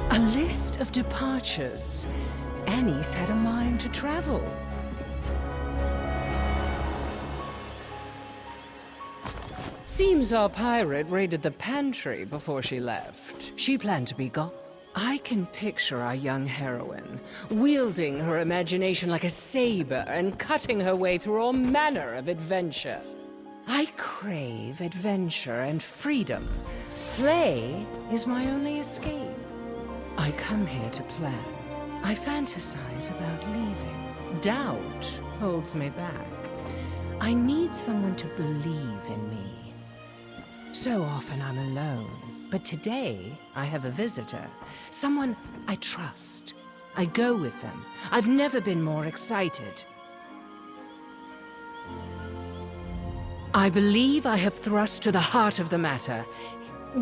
A list of departures. Anise had a mind to travel. Seems our pirate raided the pantry before she left. She planned to be gone. I can picture our young heroine, wielding her imagination like a saber and cutting her way through all manner of adventure. I crave adventure and freedom. Play is my only escape. I come here to plan. I fantasize about leaving. Doubt holds me back. I need someone to believe in me. So often I'm alone, but today I have a visitor. Someone I trust. I go with them. I've never been more excited. I believe I have thrust to the heart of the matter.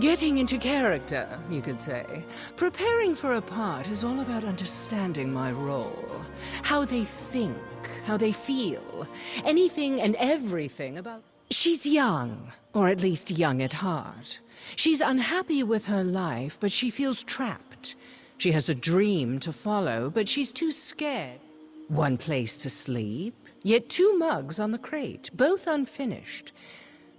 Getting into character, you could say. Preparing for a part is all about understanding my role. How they think, how they feel. Anything and everything about... She's young, or at least young at heart. She's unhappy with her life, but she feels trapped. She has a dream to follow, but she's too scared. One place to sleep, yet 2 mugs on the crate, both unfinished.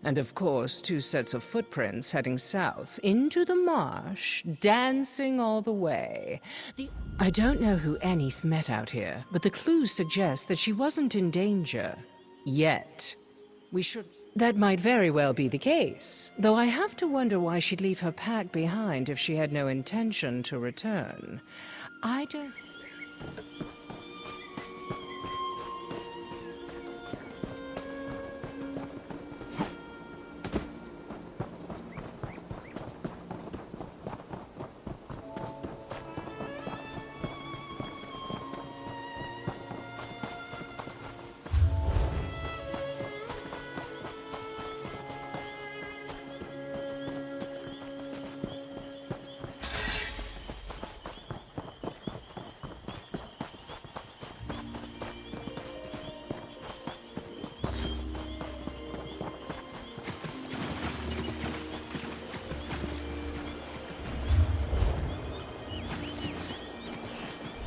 And of course, 2 sets of footprints heading south, into the marsh, dancing all the way. I don't know who Annie's met out here, but the clues suggest that she wasn't in danger. Yet. That might very well be the case, though I have to wonder why she'd leave her pack behind if she had no intention to return. I don't...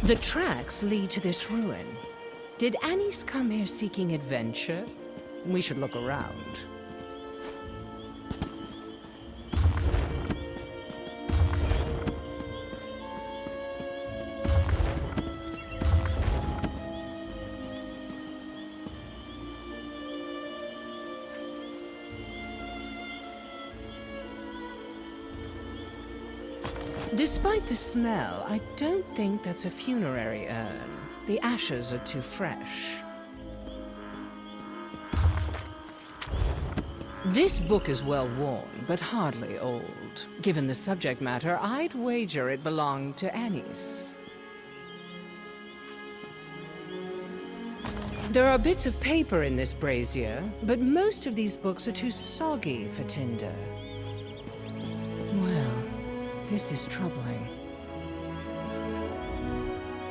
The tracks lead to this ruin. Did Annie's come here seeking adventure? We should look around. Despite the smell, I don't think that's a funerary urn. The ashes are too fresh. This book is well worn, but hardly old. Given the subject matter, I'd wager it belonged to Annie's. There are bits of paper in this brazier, but most of these books are too soggy for tinder. Well, this is troubling.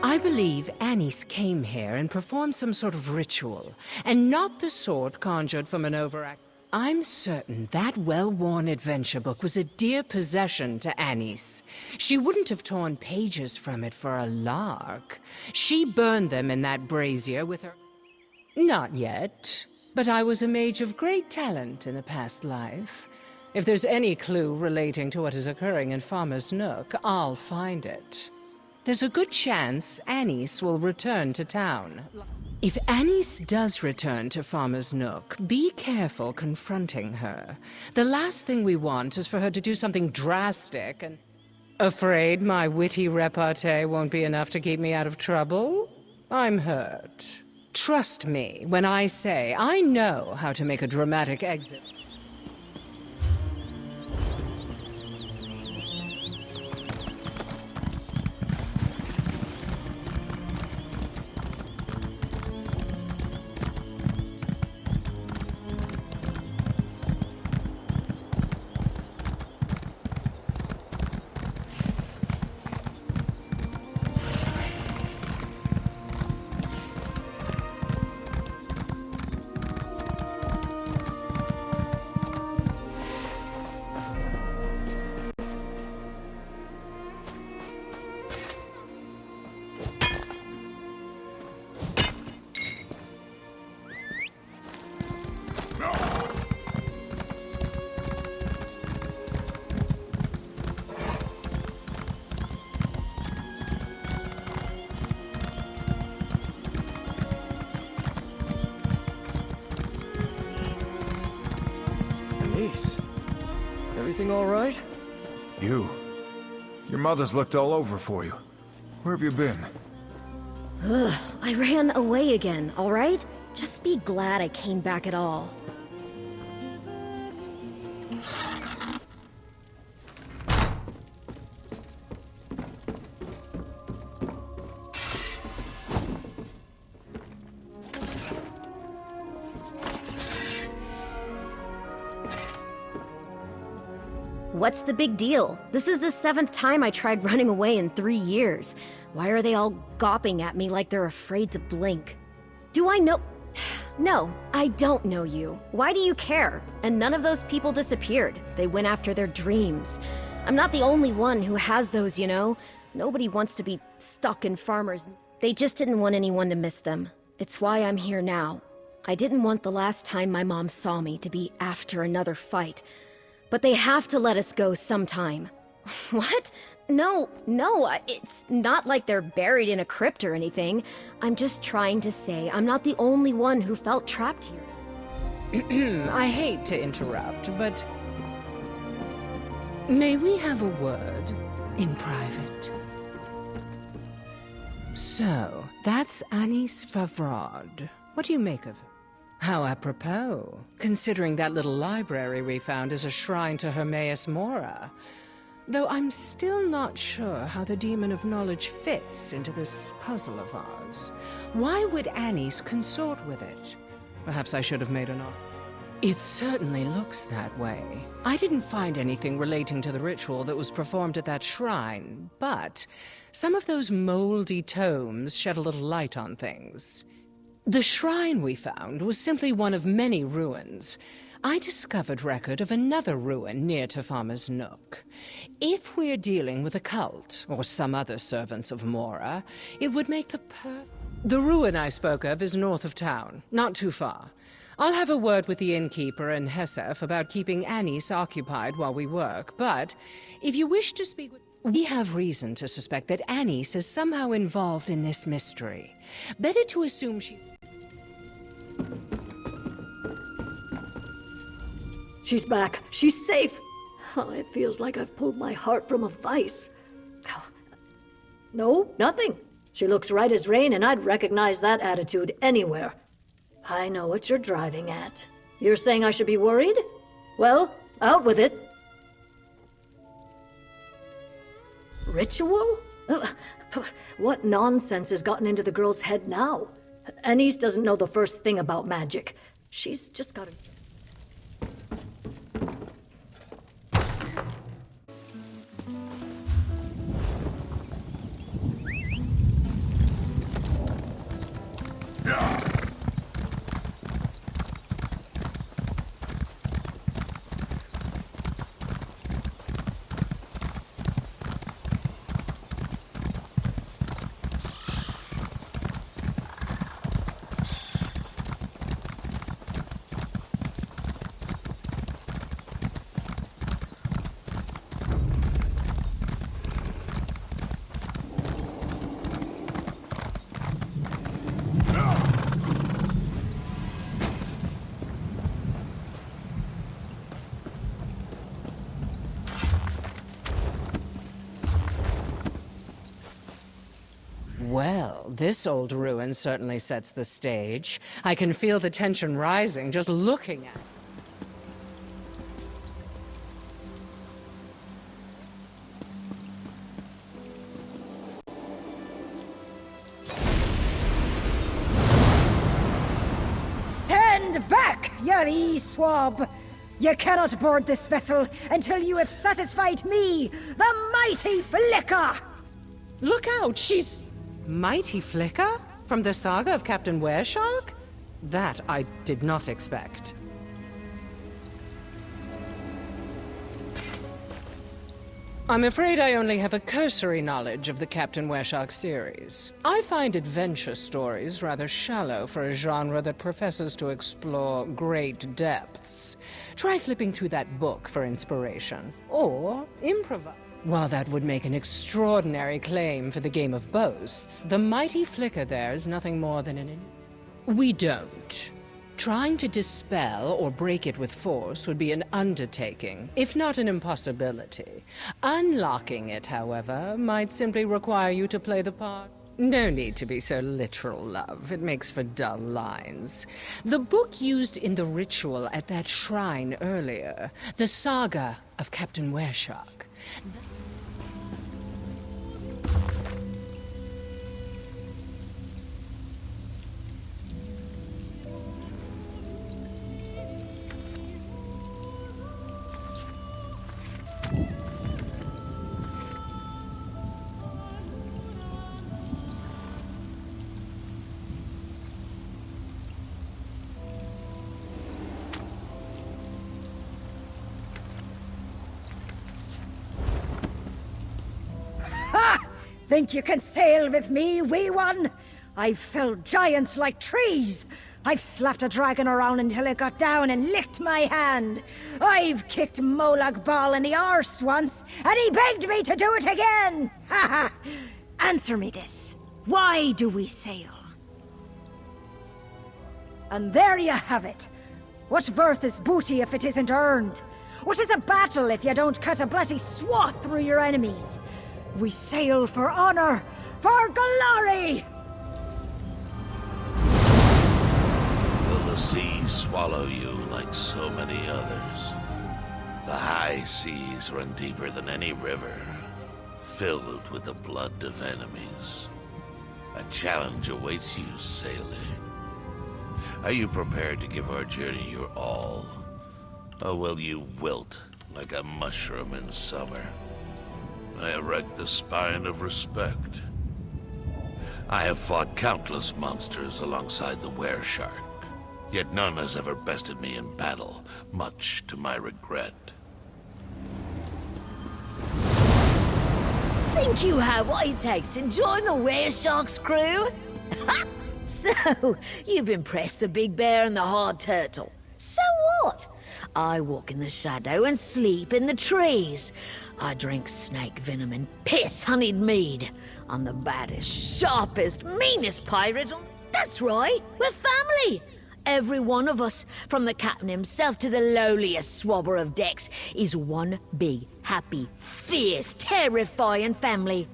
I believe Annie's came here and performed some sort of ritual, and not the sort conjured from an overact. I'm certain that well-worn adventure book was a dear possession to Annie's. She wouldn't have torn pages from it for a lark. She burned them in that brazier with her... Not yet, but I was a mage of great talent in a past life. If there's any clue relating to what is occurring in Farmer's Nook, I'll find it. There's a good chance Annie's will return to town. If Annie's does return to Farmer's Nook, be careful confronting her. The last thing we want is for her to do something drastic and... Afraid my witty repartee won't be enough to keep me out of trouble? I'm hurt. Trust me when I say I know how to make a dramatic exit. Everything all right? You? Your mother's looked all over for you. Where have you been? Ugh, I ran away again, alright? Just be glad I came back at all. What's the big deal? This is the 7th time I tried running away in 3 years. Why are they all gawping at me like they're afraid to blink? Do I know? No, I don't know you. Why do you care? And none of those people disappeared. They went after their dreams. I'm not the only one who has those, you know? Nobody wants to be stuck in farmers. They just didn't want anyone to miss them. It's why I'm here now. I didn't want the last time my mom saw me to be after another fight. But they have to let us go sometime. What? No, it's not like they're buried in a crypt or anything. I'm just trying to say I'm not the only one who felt trapped here. I hate to interrupt, but... may we have a word in private? So, that's Anis Favrod. What do you make of it? How apropos, considering that little library we found is a shrine to Hermaeus Mora. Though I'm still not sure how the Demon of Knowledge fits into this puzzle of ours. Why would Anis consort with it? Perhaps I should have made an offer. It certainly looks that way. I didn't find anything relating to the ritual that was performed at that shrine, but some of those moldy tomes shed a little light on things. The shrine we found was simply one of many ruins. I discovered record of another ruin near to Farmer's Nook. If we're dealing with a cult, or some other servants of Mora, it would make the ruin I spoke of is north of town, not too far. I'll have a word with the innkeeper and Hesef about keeping Anis occupied while we work, but if you wish to speak with... We have reason to suspect that Anis is somehow involved in this mystery. Better to assume she... She's back. She's safe. Oh, it feels like I've pulled my heart from a vice. No, nothing. She looks right as rain, and I'd recognize that attitude anywhere. I know what you're driving at. You're saying I should be worried? Well, out with it. Ritual? What nonsense has gotten into the girl's head now? Anis doesn't know the first thing about magic. She's just got to... Well, this old ruin certainly sets the stage. I can feel the tension rising just looking at it. Stand back, you swab! You cannot board this vessel until you have satisfied me, the mighty Flicker! Look out, she's... Mighty Flicker? From the saga of Captain Wereshark? That I did not expect. I'm afraid I only have a cursory knowledge of the Captain Wereshark series. I find adventure stories rather shallow for a genre that professes to explore great depths. Try flipping through that book for inspiration, or improvise. While that would make an extraordinary claim for the Game of Boasts, the mighty Flicker there is nothing more than an... We don't. Trying to dispel or break it with force would be an undertaking, if not an impossibility. Unlocking it, however, might simply require you to play the part. No need to be so literal, love. It makes for dull lines. The book used in the ritual at that shrine earlier, the saga of Captain Wereshark. Think you can sail with me, wee one? I've felled giants like trees. I've slapped a dragon around until it got down and licked my hand. I've kicked Molag Bal in the arse once, and he begged me to do it again. Ha ha! Answer me this. Why do we sail? And there you have it. What worth is booty if it isn't earned? What is a battle if you don't cut a bloody swath through your enemies? We sail for honor, for glory! Will the sea swallow you like so many others? The high seas run deeper than any river, filled with the blood of enemies. A challenge awaits you, sailor. Are you prepared to give our journey your all? Or will you wilt like a mushroom in summer? I erect the spine of respect. I have fought countless monsters alongside the Wereshark, yet none has ever bested me in battle, much to my regret. Think you have what it takes to join the Wereshark's crew? So, you've impressed the big bear and the hard turtle. So what? I walk in the shadow and sleep in the trees. I drink snake venom and piss-honeyed mead. I'm the baddest, sharpest, meanest pirate on... That's right, we're family! Every one of us, from the captain himself to the lowliest swabber of decks, is one big, happy, fierce, terrifying family.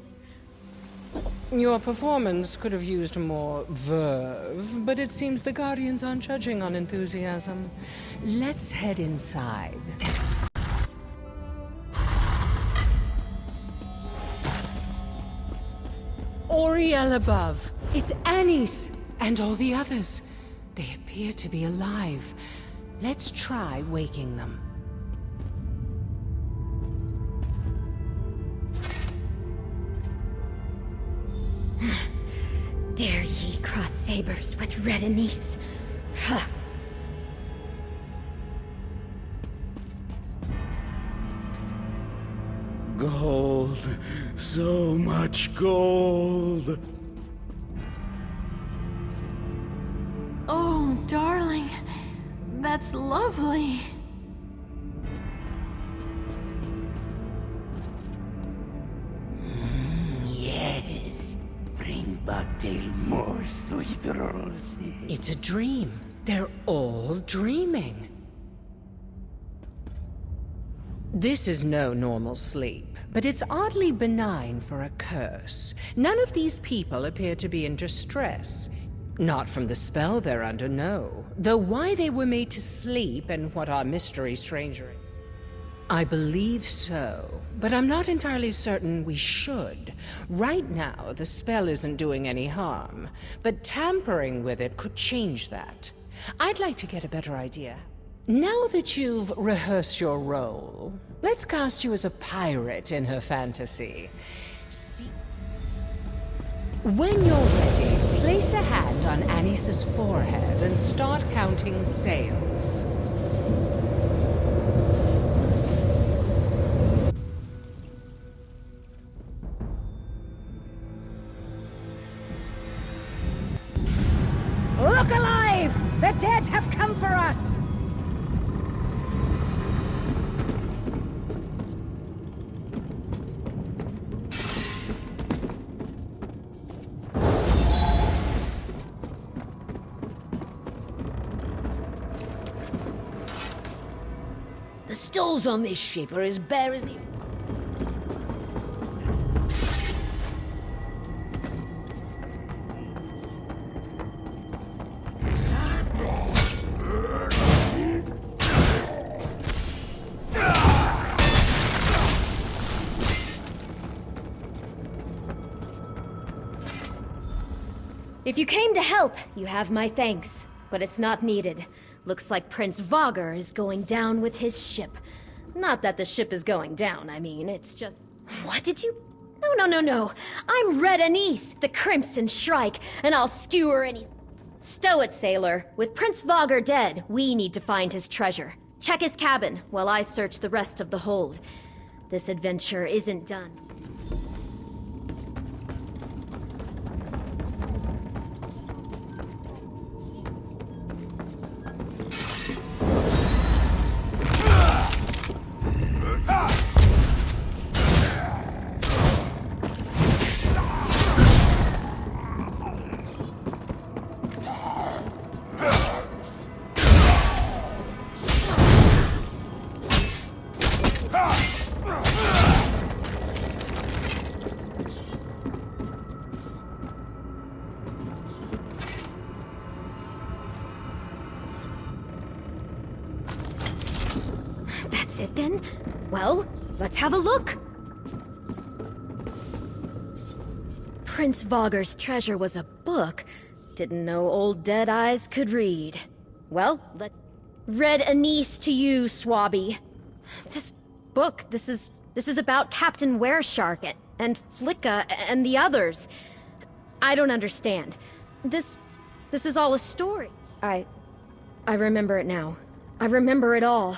Your performance could have used more verve, but it seems the Guardians aren't judging on enthusiasm. Let's head inside. Oriel above. It's Anis and all the others. They appear to be alive. Let's try waking them. Dare ye cross sabers with Red Anis? Huh. Gold. So much gold. Oh, darling. That's lovely. Yes. Bring Bugtail more sweet roses. It's a dream. They're all dreaming. This is no normal sleep, but it's oddly benign for a curse. None of these people appear to be in distress. Not from the spell they're under, no. Though why they were made to sleep and what our mystery stranger... I believe so, but I'm not entirely certain we should. Right now, the spell isn't doing any harm, but tampering with it could change that. I'd like to get a better idea. Now that you've rehearsed your role, let's cast you as a pirate in her fantasy. See... When you're ready, place a hand on Anis's forehead and start counting sails. Look alive! The dead have come for us! The stalls on this ship are as bare as the... If you came to help, you have my thanks. But it's not needed. Looks like Prince Vogger is going down with his ship. Not that the ship is going down, I mean, it's just... What did you... No. I'm Red Anise, the Crimson Shrike, and I'll skewer any... Stow it, sailor. With Prince Vogger dead, we need to find his treasure. Check his cabin, while I search the rest of the hold. This adventure isn't done. That's it then? Well, let's have a look! Prince Vogger's treasure was a book. Didn't know old Deadeyes could read. Well, let's... Red Anise to you, Swabby. This book, this is about Captain Wereshark and Flicka and the others. I don't understand. This is all a story. I remember it now. I remember it all.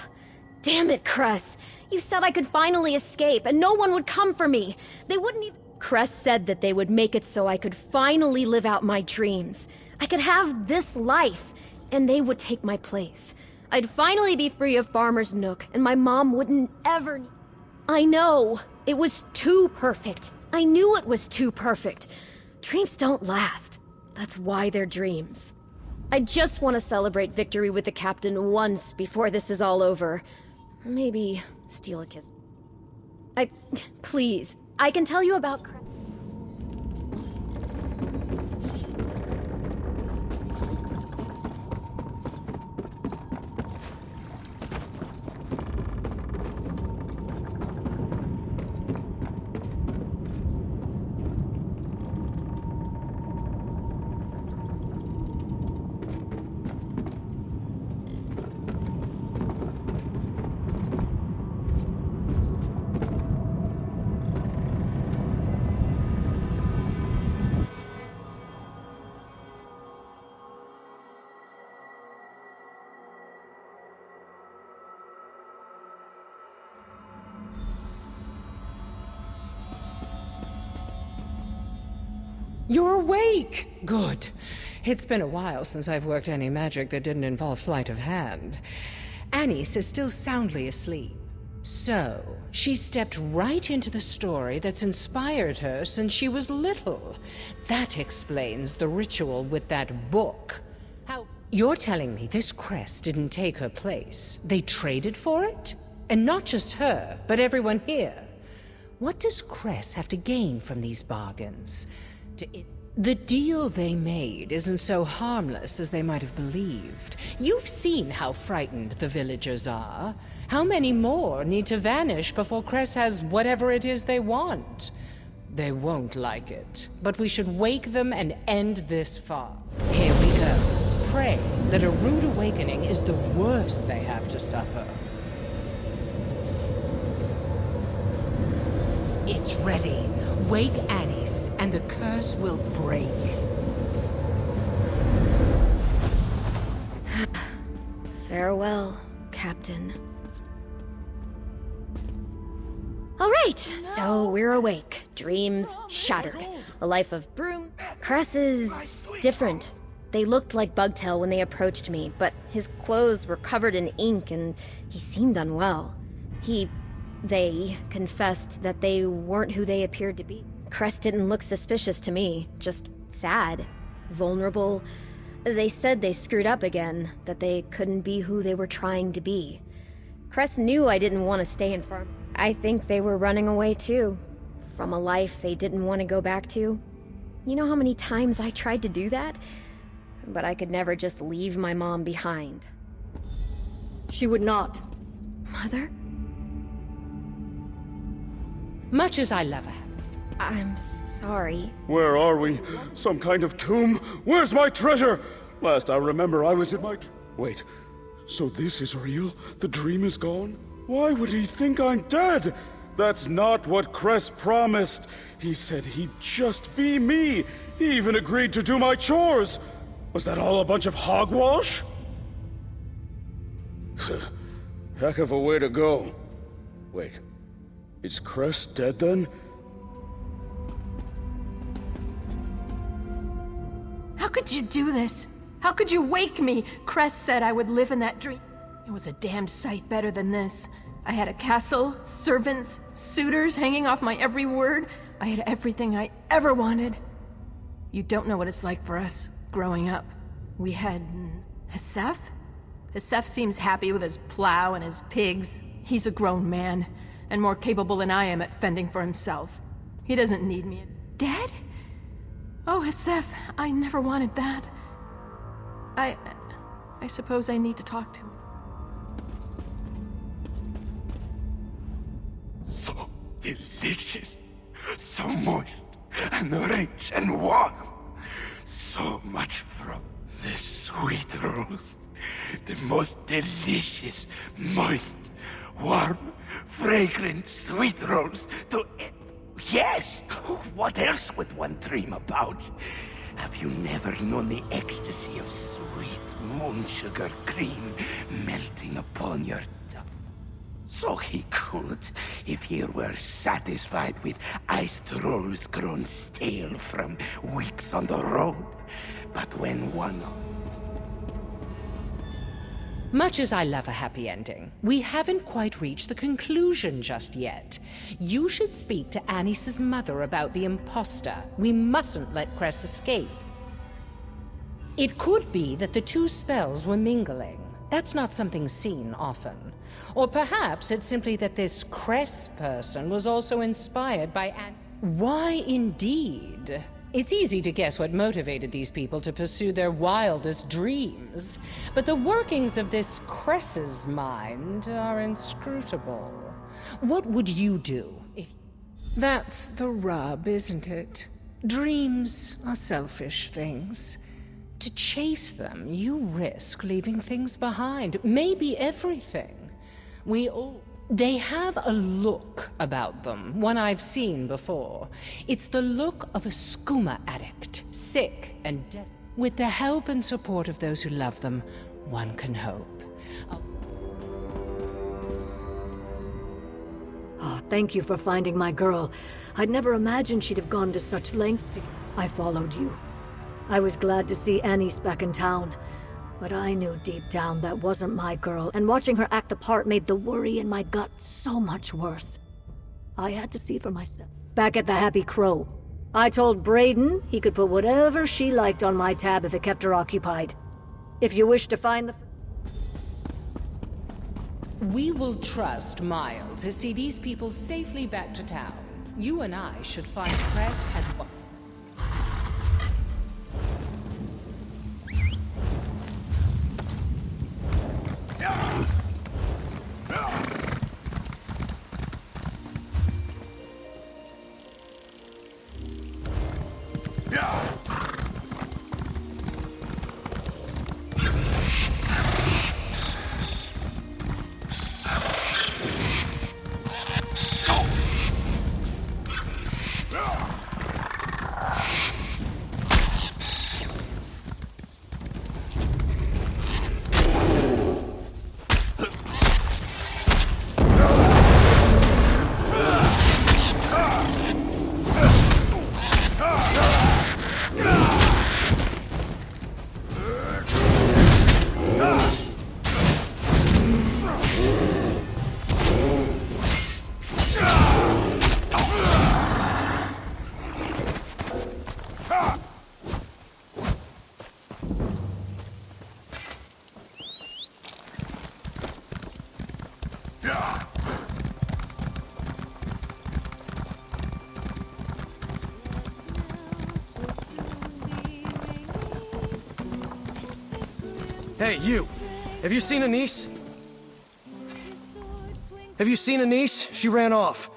Damn it, Cress. You said I could finally escape, and no one would come for me. They wouldn't even... Cress said that they would make it so I could finally live out my dreams. I could have this life, and they would take my place. I'd finally be free of Farmer's Nook, and my mom wouldn't ever... I know. It was too perfect. I knew it was too perfect. Dreams don't last. That's why they're dreams. I just want to celebrate victory with the captain once before this is all over. Maybe steal a kiss. Please, I can tell you about... You're awake! Good. It's been a while since I've worked any magic that didn't involve sleight of hand. Anise is still soundly asleep. So, she stepped right into the story that's inspired her since she was little. That explains the ritual with that book. How... You're telling me this crest didn't take her place? They traded for it? And not just her, but everyone here. What does Cress have to gain from these bargains? The deal they made isn't so harmless as they might have believed. You've seen how frightened the villagers are. How many more need to vanish before Cress has whatever it is they want? They won't like it, but we should wake them and end this far. Here we go. Pray that a rude awakening is the worst they have to suffer. It's ready. Wake Anise, and the curse will break. Farewell, Captain. All right, so we're awake. Dreams shattered. A life of broom. Cress is different. They looked like Bugtail when they approached me, but his clothes were covered in ink and he seemed unwell. They confessed that they weren't who they appeared to be. Cress didn't look suspicious to me, just sad, vulnerable. They said they screwed up again, that they couldn't be who they were trying to be. Cress knew I didn't want to stay in farm. I think they were running away too, from a life they didn't want to go back to. You know how many times I tried to do that? But I could never just leave my mom behind. She would not. Mother? Much as I love her. I'm Sorry. Where are we? Some kind of tomb? Where's my treasure? Last I remember, I was in my... Wait, so this is real? The dream is gone? Why would he think I'm dead? That's not what Cress promised. He said he'd just be me. He even agreed to do my chores. Was that all a bunch of hogwash? Heck of a way to go. Wait, is Cress dead then? How could you do this? How could you wake me? Cress said I would live in that dream. It was a damned sight better than this. I had a castle, servants, suitors hanging off my every word. I had everything I ever wanted. You don't know what it's like for us, growing up. We had... Hesef? Hesef seems happy with his plow and his pigs. He's a grown man, and more capable than I am at fending for himself. He doesn't need me. Dead? Oh, Hesef, I never wanted that. I suppose I need to talk to him. So delicious, so moist, and rich and warm. So much from the sweet rose. The most delicious, moist, warm, fragrant sweet rose to... Yes! What else would one dream about? Have you never known the ecstasy of sweet moon sugar cream melting upon your tongue? So he could, if he were satisfied with iced rose grown stale from weeks on the road. But when one... Much as I love a happy ending, we haven't quite reached the conclusion just yet. You should speak to Anis's mother about the imposter. We mustn't let Cress escape. It could be that the two spells were mingling. That's not something seen often. Or perhaps it's simply that this Cress person was also inspired by Why indeed? It's easy to guess what motivated these people to pursue their wildest dreams, but the workings of this Cress's mind are inscrutable. What would you do if... That's the rub, isn't it? Dreams are selfish things. To chase them, you risk leaving things behind, maybe everything. They have a look about them, one I've seen before. It's the look of a skooma addict, sick and dead. With the help and support of those who love them, one can hope. Oh, thank you for finding my girl. I'd never imagined she'd have gone to such lengths. I followed you. I was glad to see Anis back in town. But I knew deep down that wasn't my girl, and watching her act the part made the worry in my gut so much worse. I had to see for myself. Back at the Happy Crow, I told Brayden he could put whatever she liked on my tab if it kept her occupied. If you wish to find the... We will trust Mile to see these people safely back to town. You and I should find Cress and... Hey, you! Have you seen Anis? Have you seen Anis? She ran off.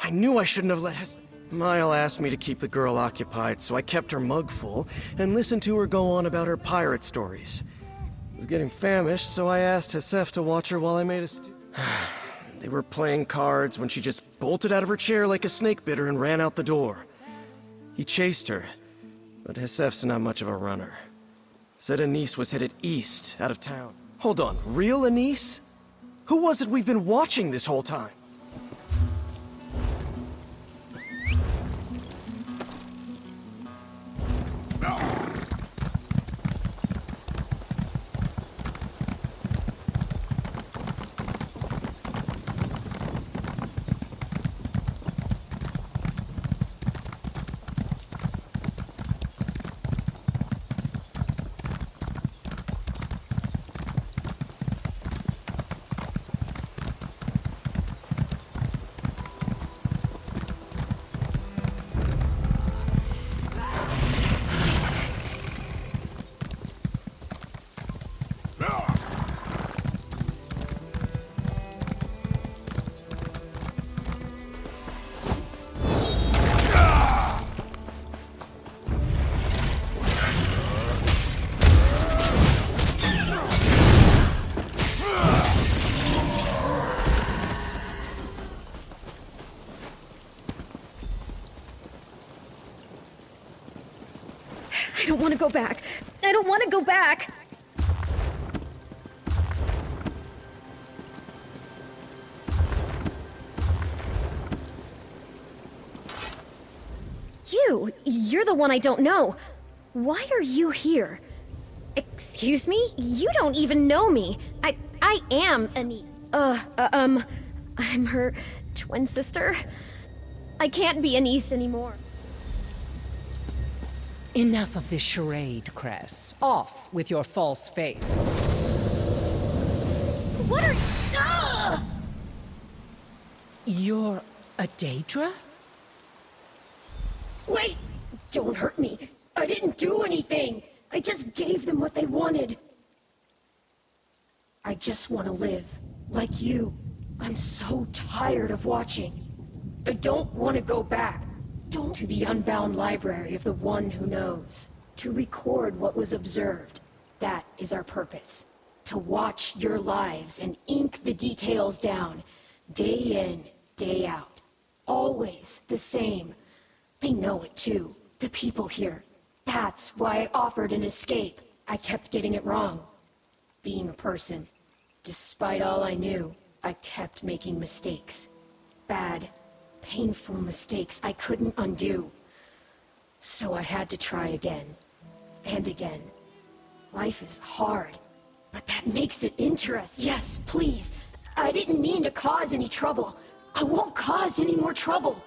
I knew I shouldn't have let her... Mile asked me to keep the girl occupied, so I kept her mug full and listened to her go on about her pirate stories. I was getting famished, so I asked Hesef to watch her while I made a stew. They were playing cards when she just bolted out of her chair like a snake bit her and ran out the door. He chased her, but Hesef's not much of a runner. Said Anise was headed east, out of town. Hold on, real Anise? Who was it we've been watching this whole time? I don't want to go back. I don't want to go back. You're the one I don't know. Why are you here? Excuse me? You don't even know me. I am Anise. I'm her twin sister. I can't be Anise anymore. Enough of this charade, Cress. Off with your false face. What are you? Ah! You're a Daedra? Wait! Don't hurt me! I didn't do anything! I just gave them what they wanted! I just want to live, like you. I'm so tired of watching. I don't want to go back. Don't to the unbound library of the one who knows. To record what was observed. That is our purpose. To watch your lives and ink the details down. Day in, day out. Always the same. They know it too. The people here. That's why I offered an escape. I kept getting it wrong. Being a person. Despite all I knew, I kept making mistakes. Bad, painful mistakes I couldn't undo. So I had to try again. And again. Life is hard, but that makes it interesting. Yes, please. I didn't mean to cause any trouble. I won't cause any more trouble.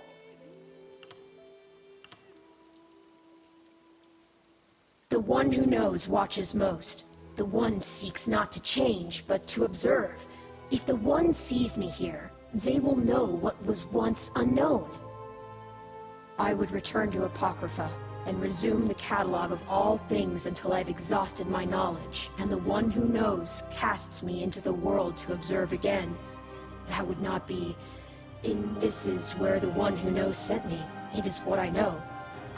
The one who knows watches most. The one seeks not to change, but to observe. If the one sees me here, they will know what was once unknown. I would return to Apocrypha and resume the catalog of all things until I've exhausted my knowledge, and the one who knows casts me into the world to observe again. That would not be this is where the one who knows sent me. It is what I know.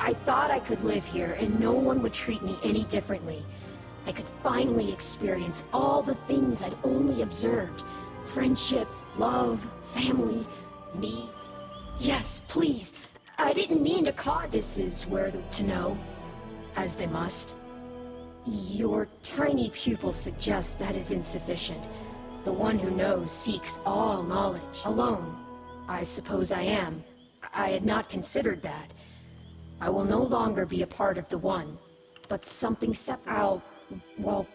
I thought I could live here and no one would treat me any differently. I could finally experience all the things I'd only observed. Friendship, love, family, me. Yes, please. I didn't mean to cause this is where to know, as they must. Your tiny pupil suggests that is insufficient. The one who knows seeks all knowledge. Alone, I suppose I am. I had not considered that. I will no longer be a part of the one, but something well,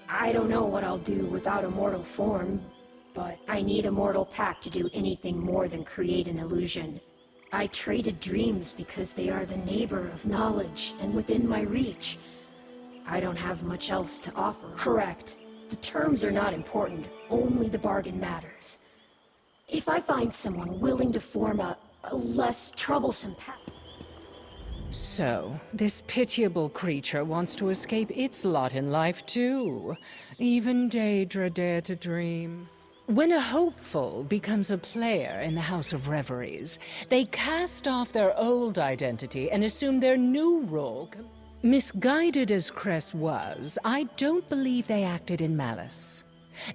I don't know what I'll do without a mortal form, but I need a mortal pack to do anything more than create an illusion. I traded dreams because they are the neighbor of knowledge and within my reach. I don't have much else to offer. Correct. The terms are not important, only the bargain matters. If I find someone willing to form a less troublesome path. So, this pitiable creature wants to escape its lot in life too. Even Daedra dare to dream. When a hopeful becomes a player in the House of Reveries, they cast off their old identity and assume their new role. Misguided as Cress was, I don't believe they acted in malice.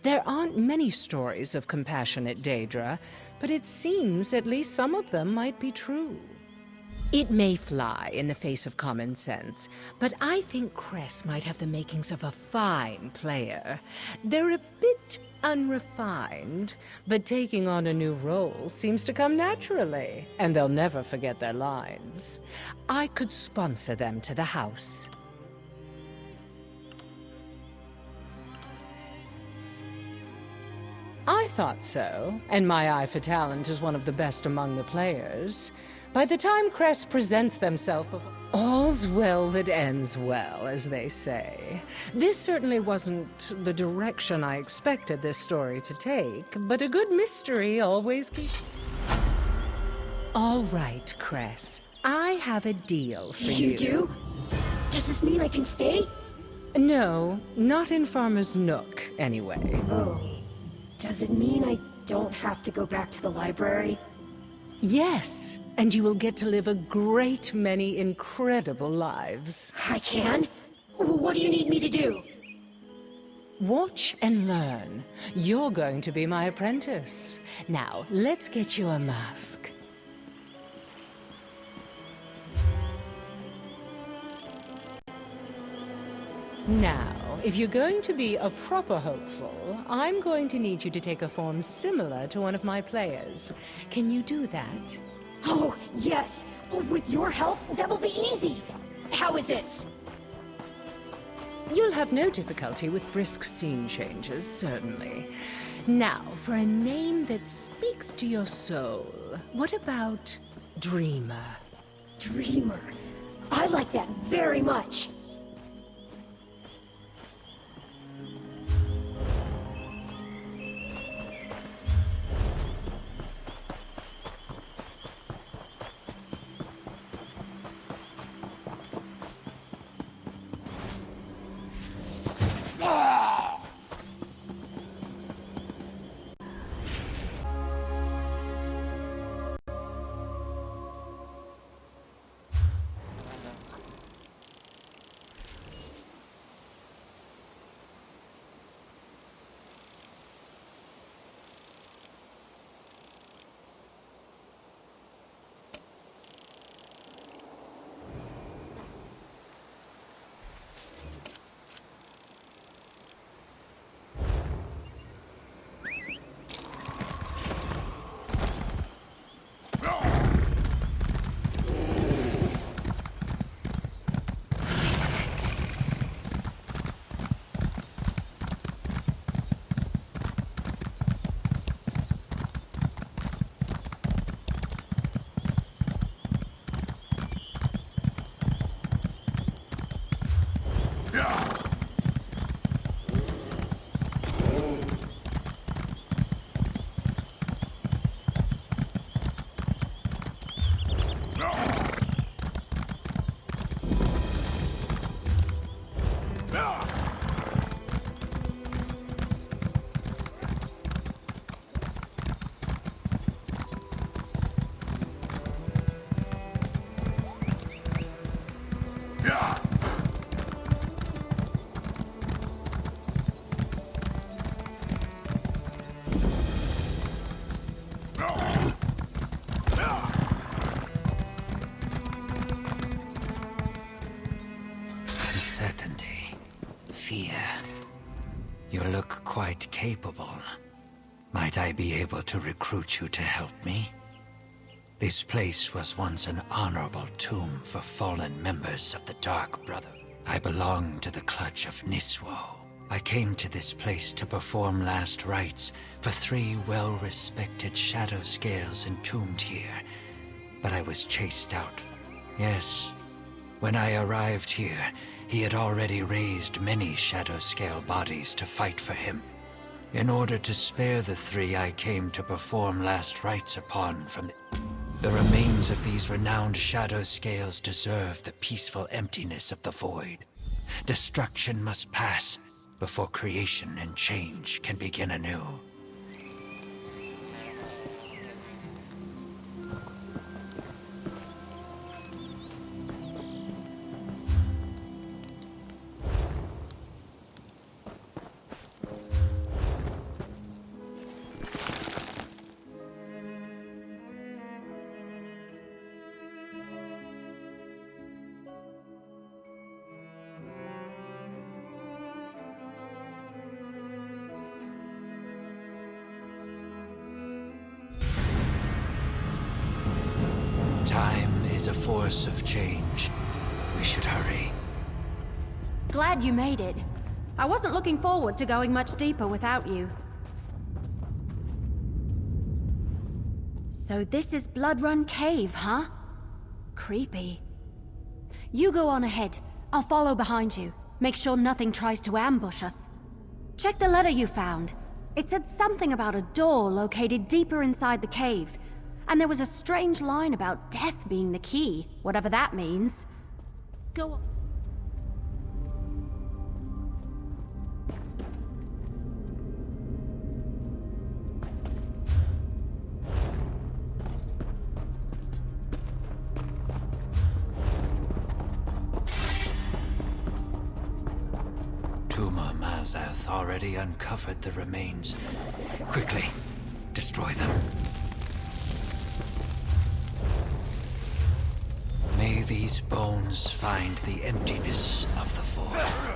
There aren't many stories of compassionate Daedra, but it seems at least some of them might be true. It may fly in the face of common sense, but I think Cress might have the makings of a fine player. They're a bit unrefined, but taking on a new role seems to come naturally, and they'll never forget their lines. I could sponsor them to the house. I thought so, and my eye for talent is one of the best among the players. By the time Cress presents themselves before... All's well that ends well, as they say. This certainly wasn't the direction I expected this story to take, but a good mystery always keeps... All right, Cress. I have a deal for you. You do? Does this mean I can stay? No, not in Farmer's Nook, anyway. Oh. Does it mean I don't have to go back to the library? Yes, and you will get to live a great many incredible lives. I can? What do you need me to do? Watch and learn. You're going to be my apprentice. Now, let's get you a mask. Now, if you're going to be a proper hopeful, I'm going to need you to take a form similar to one of my players. Can you do that? Oh, yes! With your help, that will be easy! How is this? You'll have no difficulty with brisk scene changes, certainly. Now, for a name that speaks to your soul, what about Dreamer? Dreamer. I like that very much. Uncertainty. Fear. You look quite capable. Might I be able to recruit you to help me? This place was once an honorable tomb for fallen members of the Dark Brotherhood. I belong to the clutch of Niswo. I came to this place to perform last rites for 3 well-respected shadow scales entombed here, but I was chased out. Yes, when I arrived here, he had already raised many shadow scale bodies to fight for him. In order to spare the 3 I came to perform last rites upon from the remains of these renowned shadow scales deserve the peaceful emptiness of the void. Destruction must pass before creation and change can begin anew. is a force of change. We should hurry. Glad you made it. I wasn't looking forward to going much deeper without you. So this is Blood Run Cave, huh? Creepy. You go on ahead. I'll follow behind you. Make sure nothing tries to ambush us. Check the letter you found. It said something about a door located deeper inside the cave. And there was a strange line about death being the key, whatever that means. Go on. Mazath already uncovered the remains. Quickly, destroy them. May these bones find the emptiness of the void.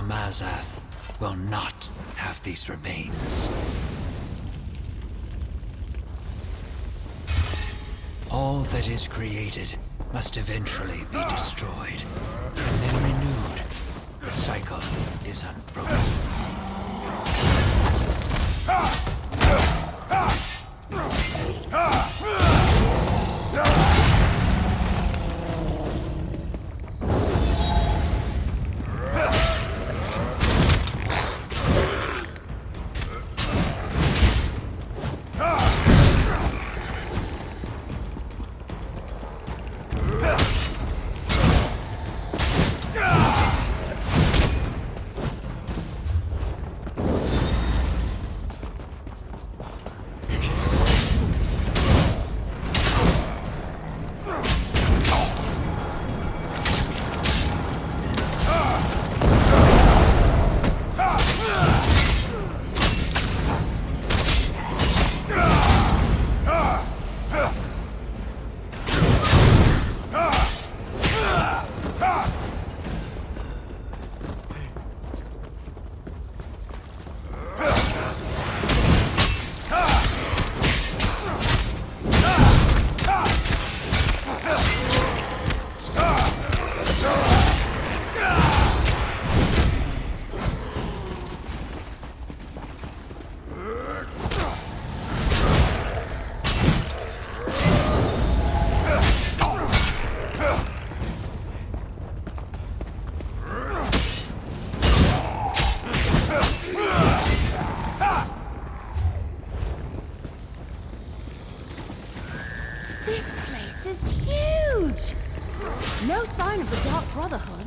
Mazath will not have these remains. All that is created must eventually be destroyed, and then renewed. The cycle is unbroken. This place is huge! No sign of the Dark Brotherhood.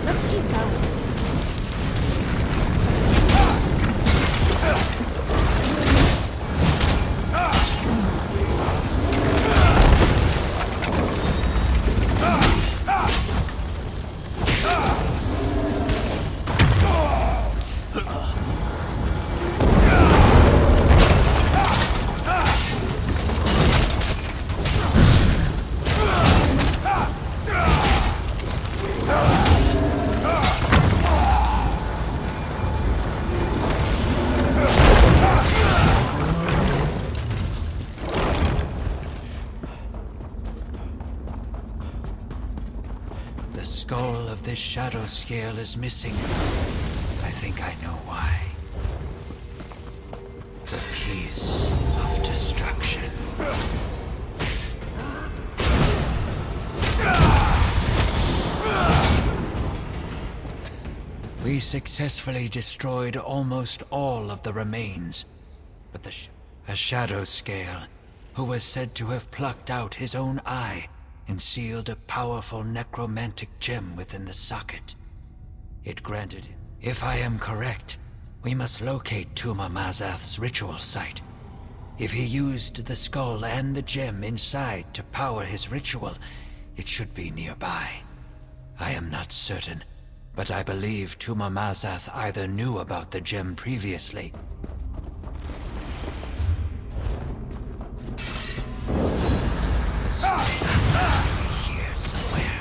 Let's keep going. This shadow scale is missing. I think I know why. The piece of destruction. We successfully destroyed almost all of the remains, but a shadow scale who was said to have plucked out his own eye and sealed a powerful necromantic gem within the socket. It granted him. If I am correct, we must locate Tuma Mazath's ritual site. If he used the skull and the gem inside to power his ritual, it should be nearby. I am not certain, but I believe Tuma Mazath either knew about the gem previously here somewhere.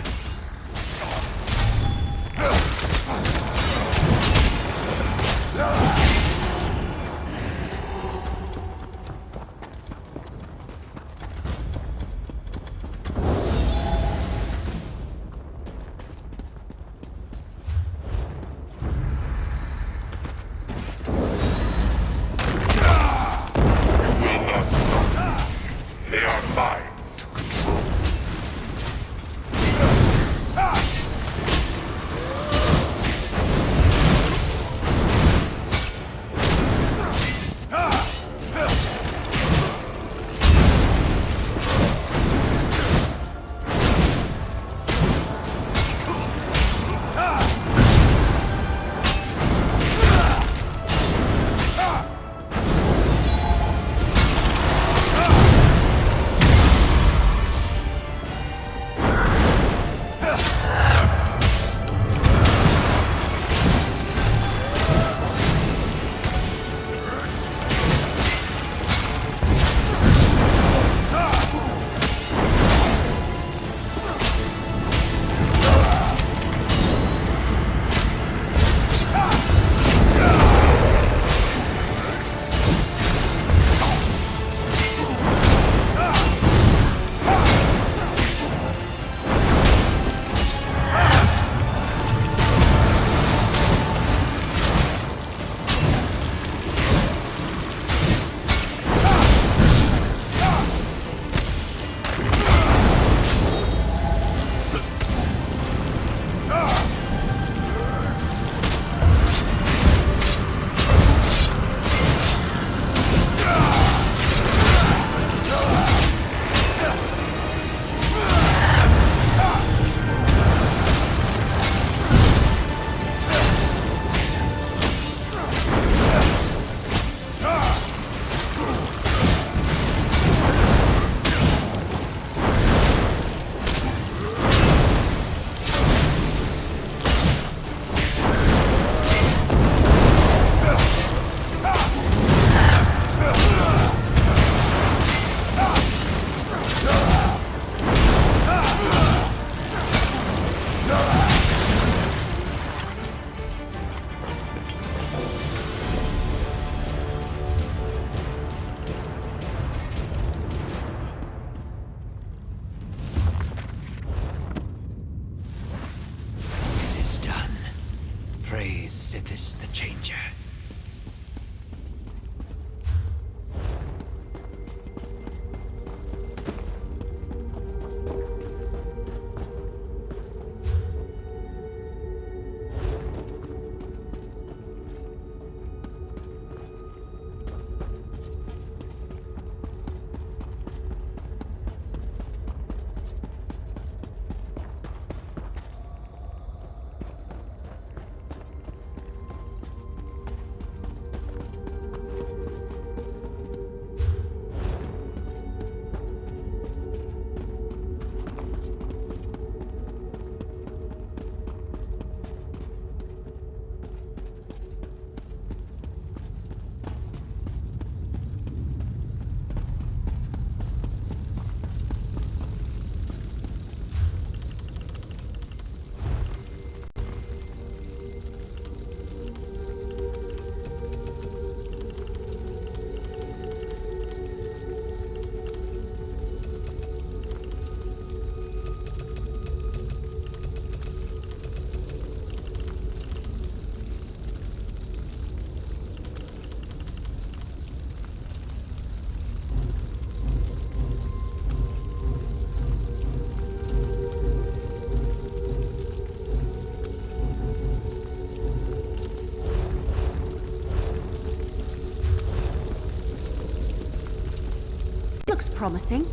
looks promising.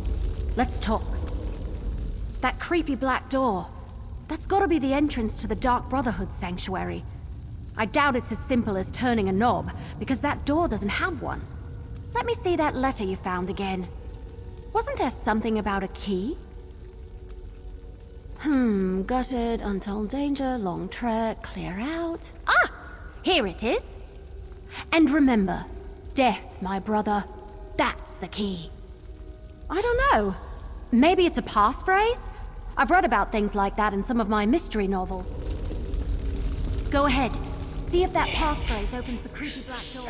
Let's talk. That creepy black door. That's gotta be the entrance to the Dark Brotherhood sanctuary. I doubt it's as simple as turning a knob, because that door doesn't have one. Let me see that letter you found again. Wasn't there something about a key? Gutted, untold danger, long trek, clear out. Ah! Here it is. And remember, death, my brother, that's the key. I don't know. Maybe it's a passphrase? I've read about things like that in some of my mystery novels. Go ahead. See if that passphrase opens the creepy black door.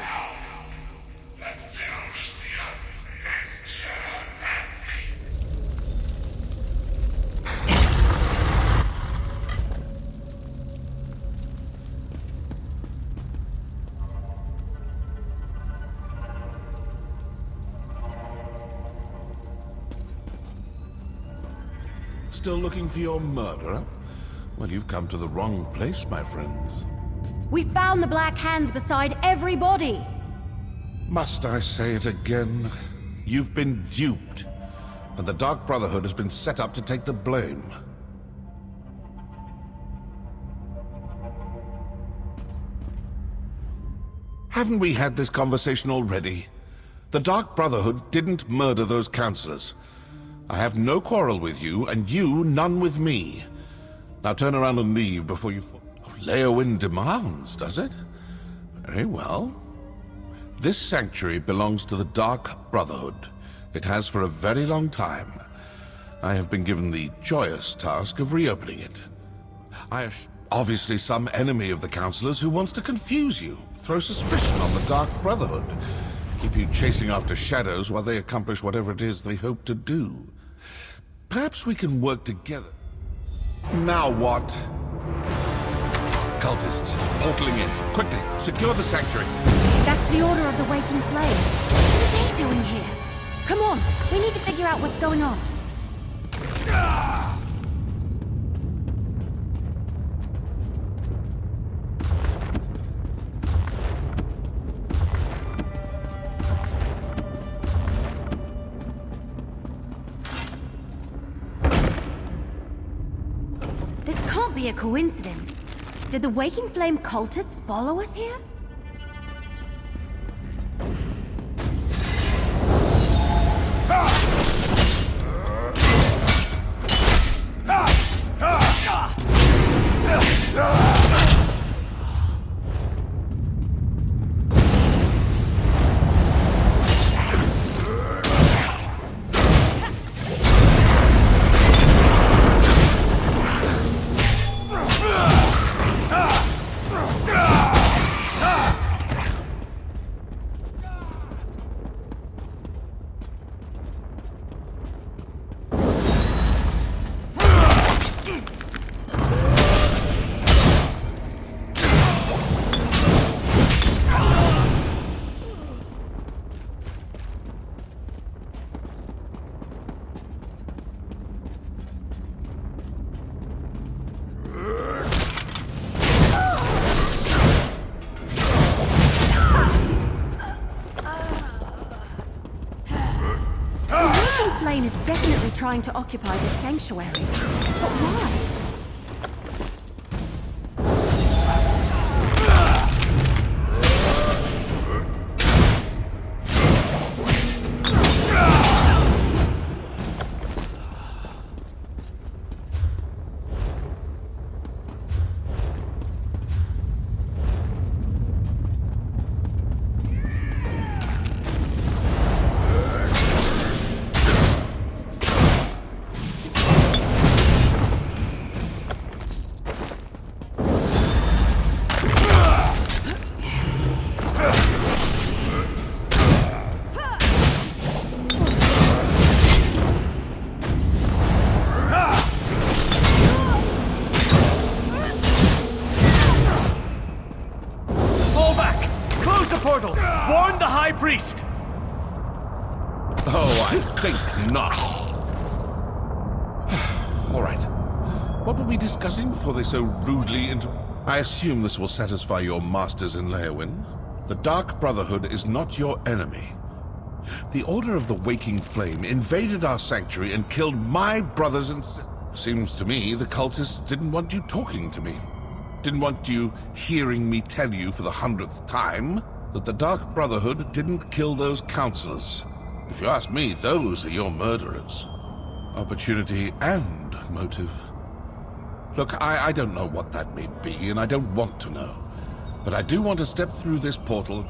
Still looking for your murderer? Well, you've come to the wrong place, my friends. We found the Black Hands beside every body! Must I say it again? You've been duped, and the Dark Brotherhood has been set up to take the blame. Haven't we had this conversation already? The Dark Brotherhood didn't murder those counselors. I have no quarrel with you, and you none with me. Now turn around and leave before you... Leowyn demands, does it? Very well. This sanctuary belongs to the Dark Brotherhood. It has for a very long time. I have been given the joyous task of reopening it. Obviously some enemy of the Councilors who wants to confuse you, throw suspicion on the Dark Brotherhood, keep you chasing after shadows while they accomplish whatever it is they hope to do. Perhaps we can work together. Now what? Cultists, portaling in. Quickly, secure the sanctuary. That's the Order of the Waking Flame. What are they doing here? Come on, we need to figure out what's going on. This can't be a coincidence. Did the Waking Flame cultists follow us here? Is definitely trying to occupy this sanctuary. But why? Warn the High Priest! Oh, I think not. All right. What were we discussing before they so rudely I assume this will satisfy your masters in Leowyn. The Dark Brotherhood is not your enemy. The Order of the Waking Flame invaded our sanctuary and killed my brothers and sisters. Seems to me the cultists didn't want you talking to me. Didn't want you hearing me tell you for the 100th time that the Dark Brotherhood didn't kill those counselors. If you ask me, those are your murderers. Opportunity and motive. Look, I don't know what that may be, and I don't want to know. But I do want to step through this portal.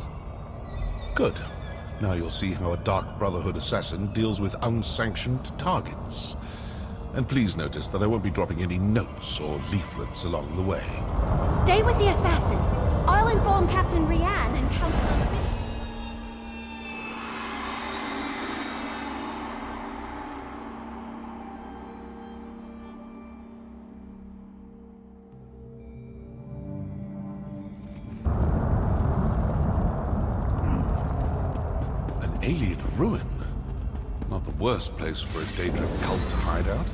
Good. Now you'll see how a Dark Brotherhood assassin deals with unsanctioned targets. And please notice that I won't be dropping any notes or leaflets along the way. Stay with the assassin. I'll inform Captain Rianne and Counselor. Alien ruin. Not the worst place for a Daedric cult to hide out.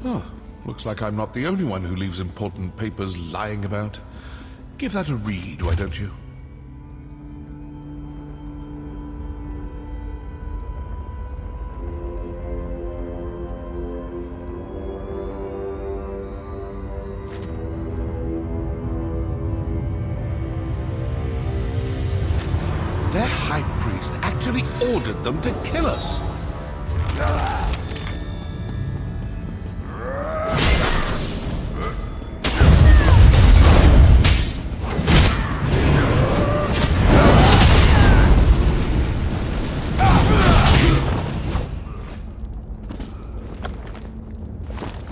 Oh, looks like I'm not the only one who leaves important papers lying about. Give that a read, why don't you? Their high priest actually ordered them to kill us.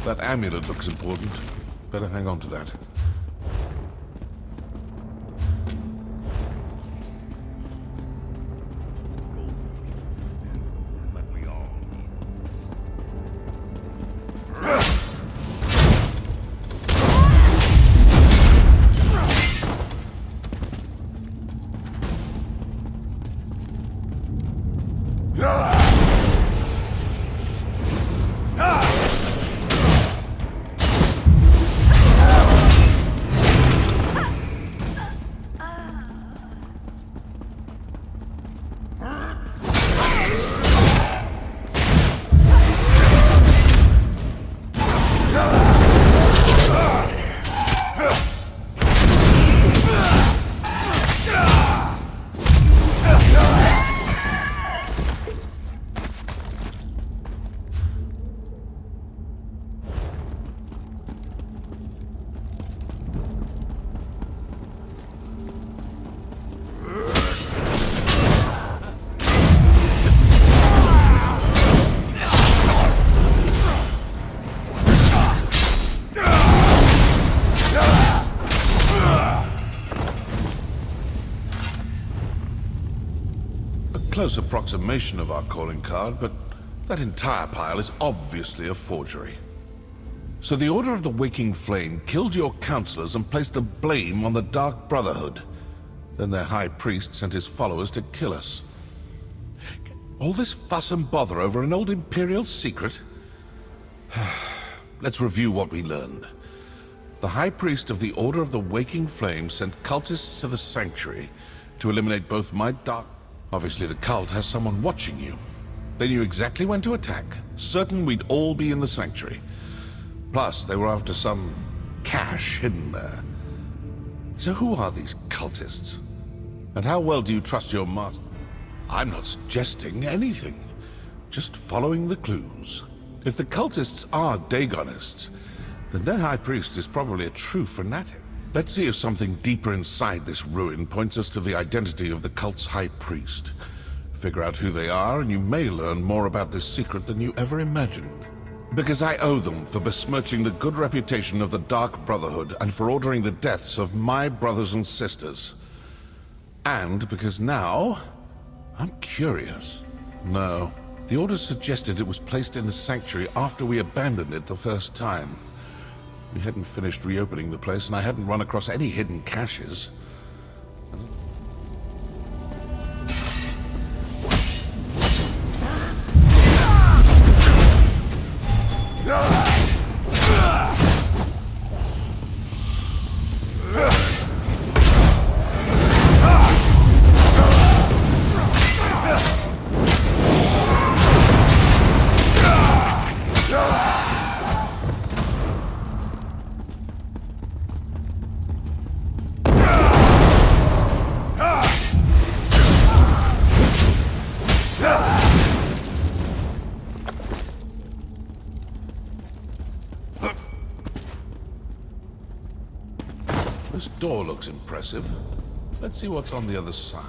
That amulet looks important. Better hang on to that. Close approximation of our calling card, but that entire pile is obviously a forgery. So the Order of the Waking Flame killed your counselors and placed the blame on the Dark Brotherhood. Then their high priest sent his followers to kill us. All this fuss and bother over an old Imperial secret? Let's review what we learned. The high priest of the Order of the Waking Flame sent cultists to the Sanctuary to eliminate both my dark... Obviously the cult has someone watching you. They knew exactly when to attack, certain we'd all be in the Sanctuary. Plus, they were after some cache hidden there. So who are these cultists? And how well do you trust your master? I'm not suggesting anything, just following the clues. If the cultists are Dagonists, then their high priest is probably a true fanatic. Let's see if something deeper inside this ruin points us to the identity of the cult's high priest. Figure out who they are, and you may learn more about this secret than you ever imagined. Because I owe them for besmirching the good reputation of the Dark Brotherhood and for ordering the deaths of my brothers and sisters. And because now, I'm curious. No, the Order suggested it was placed in the Sanctuary after we abandoned it the first time. We hadn't finished reopening the place, and I hadn't run across any hidden caches. This door looks impressive. Let's see what's on the other side.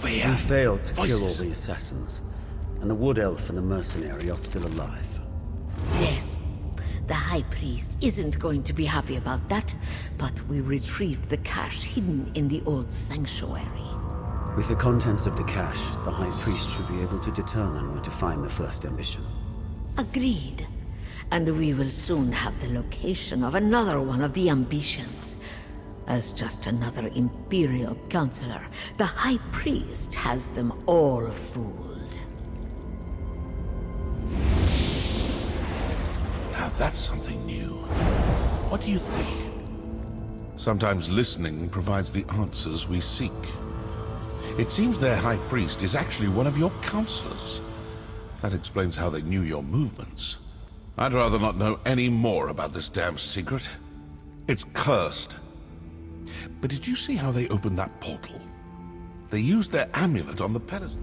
We failed to kill all the assassins, and the Wood Elf and the mercenary are still alive. Yes. The High Priest isn't going to be happy about that, but we retrieved the cache hidden in the old sanctuary. With the contents of the cache, the High Priest should be able to determine where to find the first ambition. Agreed. And we will soon have the location of another one of the ambitions. As just another Imperial counselor, the High Priest has them all fooled. Now that's something new. What do you think? Sometimes listening provides the answers we seek. It seems their High Priest is actually one of your counselors. That explains how they knew your movements. I'd rather not know any more about this damn secret. It's cursed. But did you see how they opened that portal? They used their amulet on the pedestal.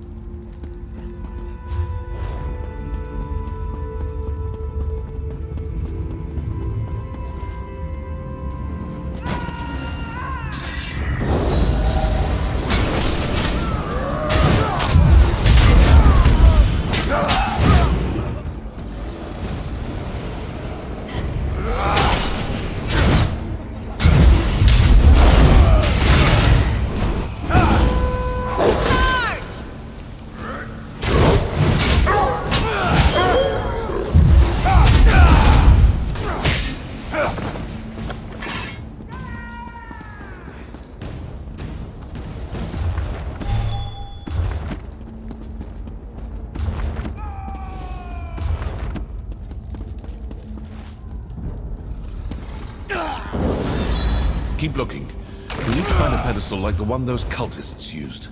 Keep looking. We need to find a pedestal like the one those cultists used.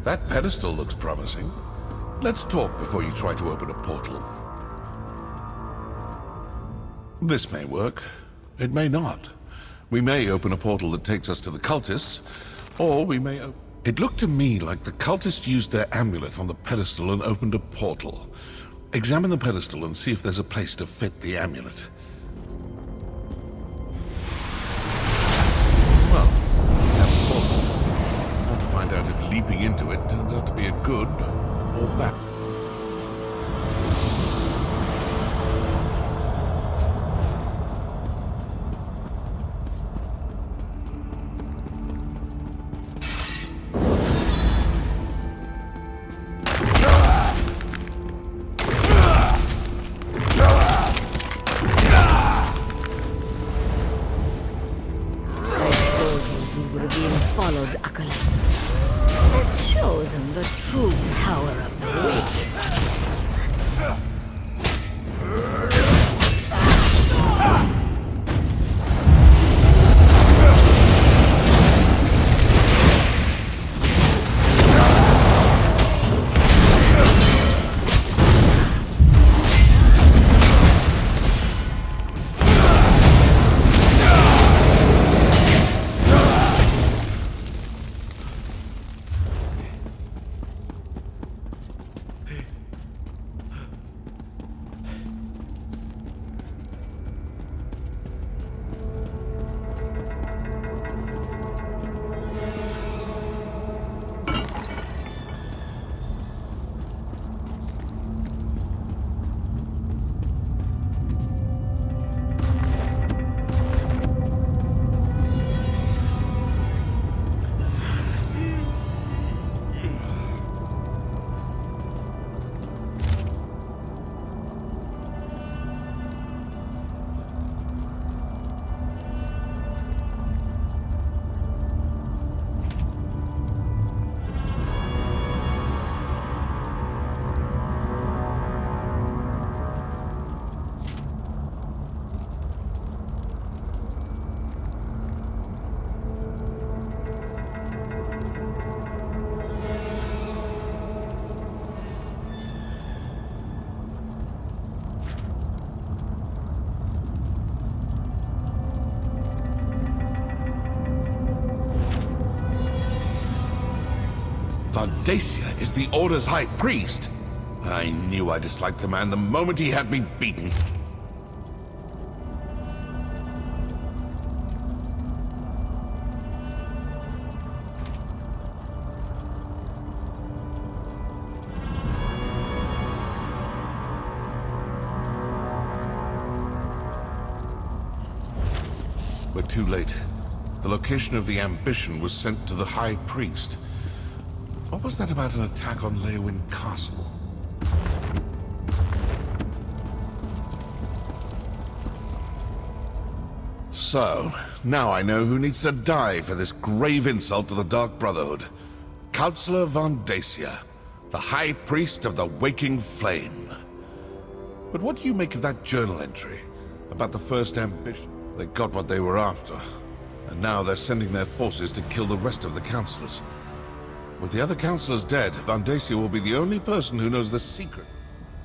That pedestal looks promising. Let's talk before you try to open a portal. This may work. It may not. We may open a portal that takes us to the cultists, or we may It looked to me like the cultists used their amulet on the pedestal and opened a portal. Examine the pedestal and see if there's a place to fit the amulet. Well, we have a portal. Now to find out if leaping into it turns out to be a good or bad. Vandacia is the Order's High Priest. I knew I disliked the man the moment he had me beaten. We're too late. The location of the ambition was sent to the High Priest. What was that about an attack on Leywin Castle? So, now I know who needs to die for this grave insult to the Dark Brotherhood. Councillor Vandacia, the High Priest of the Waking Flame. But what do you make of that journal entry about the first ambition? They got what they were after, and now they're sending their forces to kill the rest of the councillors. With the other councillors dead, Vandacia will be the only person who knows the secret.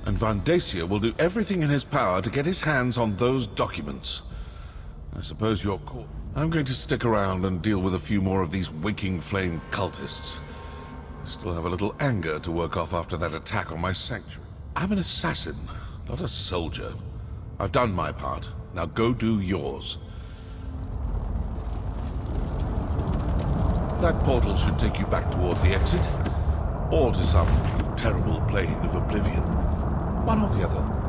And Vandacia will do everything in his power to get his hands on those documents. I suppose you're caught. I'm going to stick around and deal with a few more of these Waking Flame cultists. I still have a little anger to work off after that attack on my sanctuary. I'm an assassin, not a soldier. I've done my part. Now go do yours. That portal should take you back toward the exit, or to some terrible plane of oblivion. One or the other.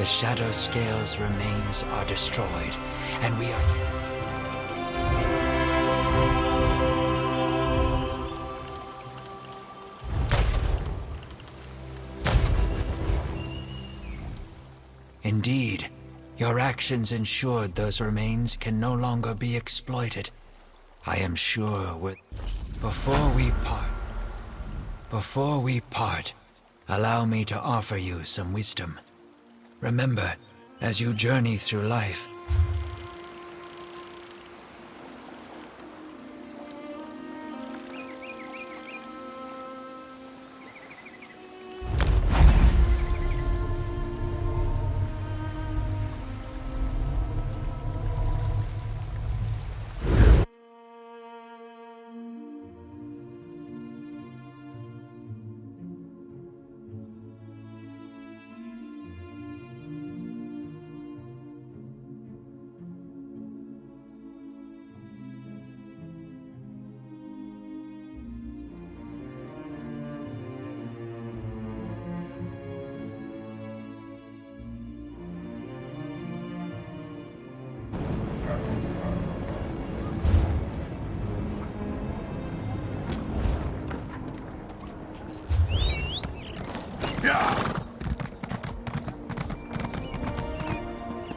the Shadow Scale's remains are destroyed, and we are... Indeed, your actions ensured those remains can no longer be exploited. I am sure with... Before we part, allow me to offer you some wisdom. Remember, as you journey through life,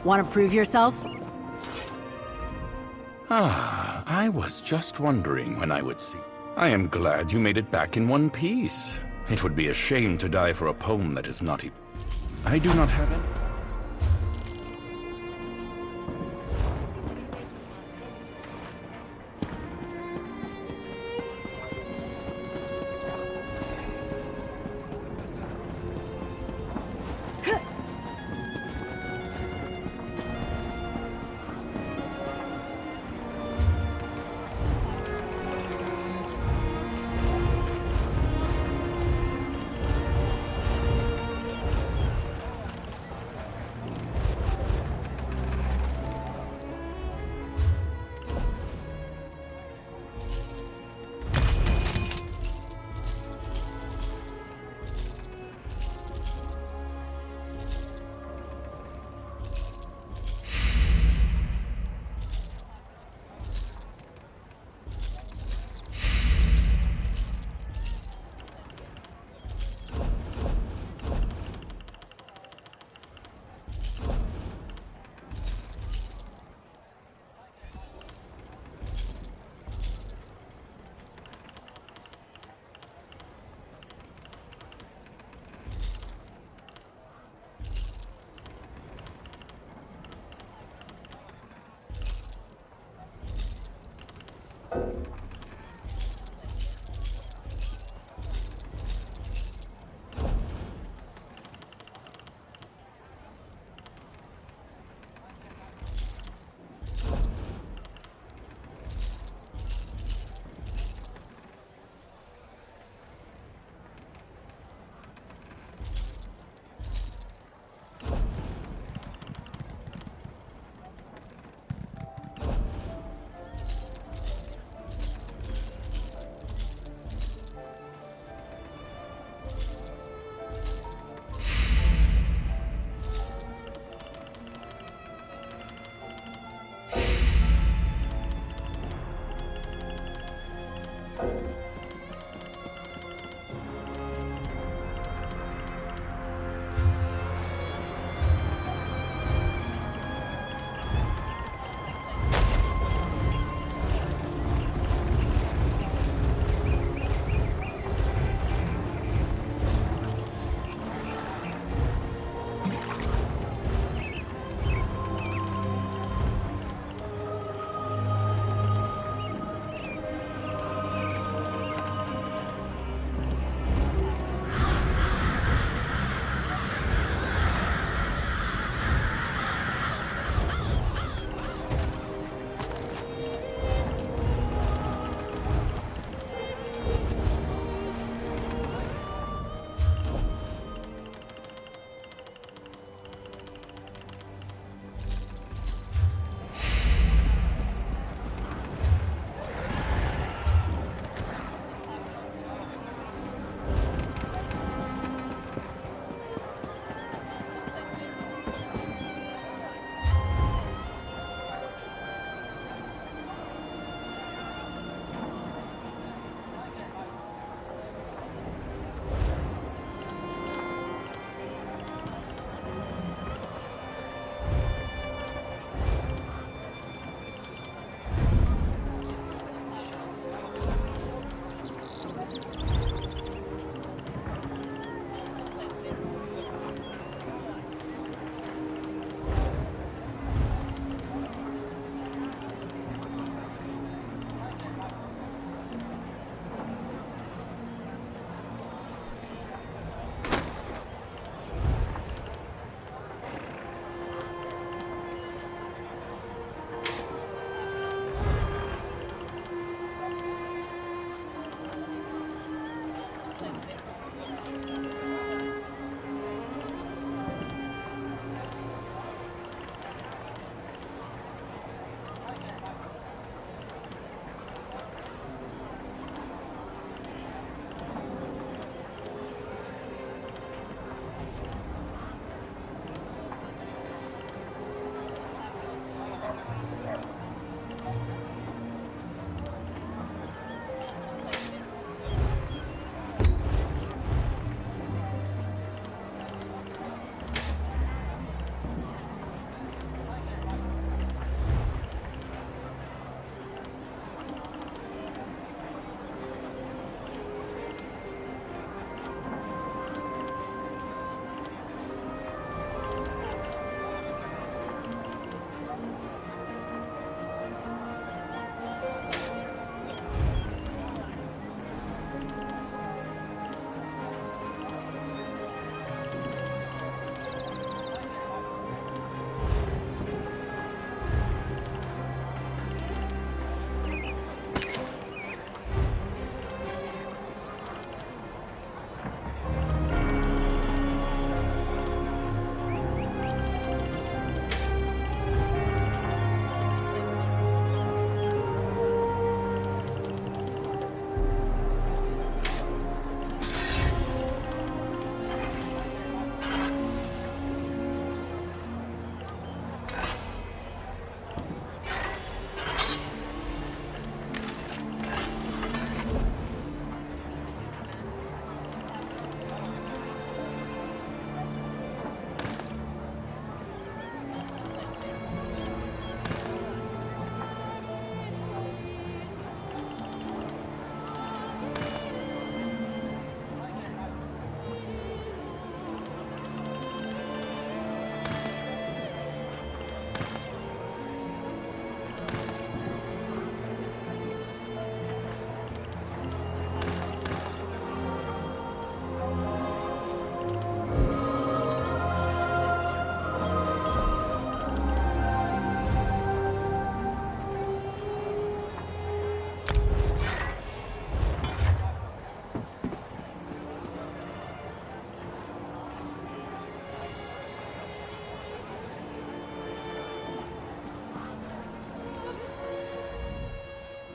Want to prove yourself? Ah, I was just wondering when I would see. I am glad you made it back in one piece. It would be a shame to die for a poem that is not even... I do not have any...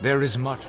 There is much.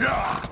Yeah!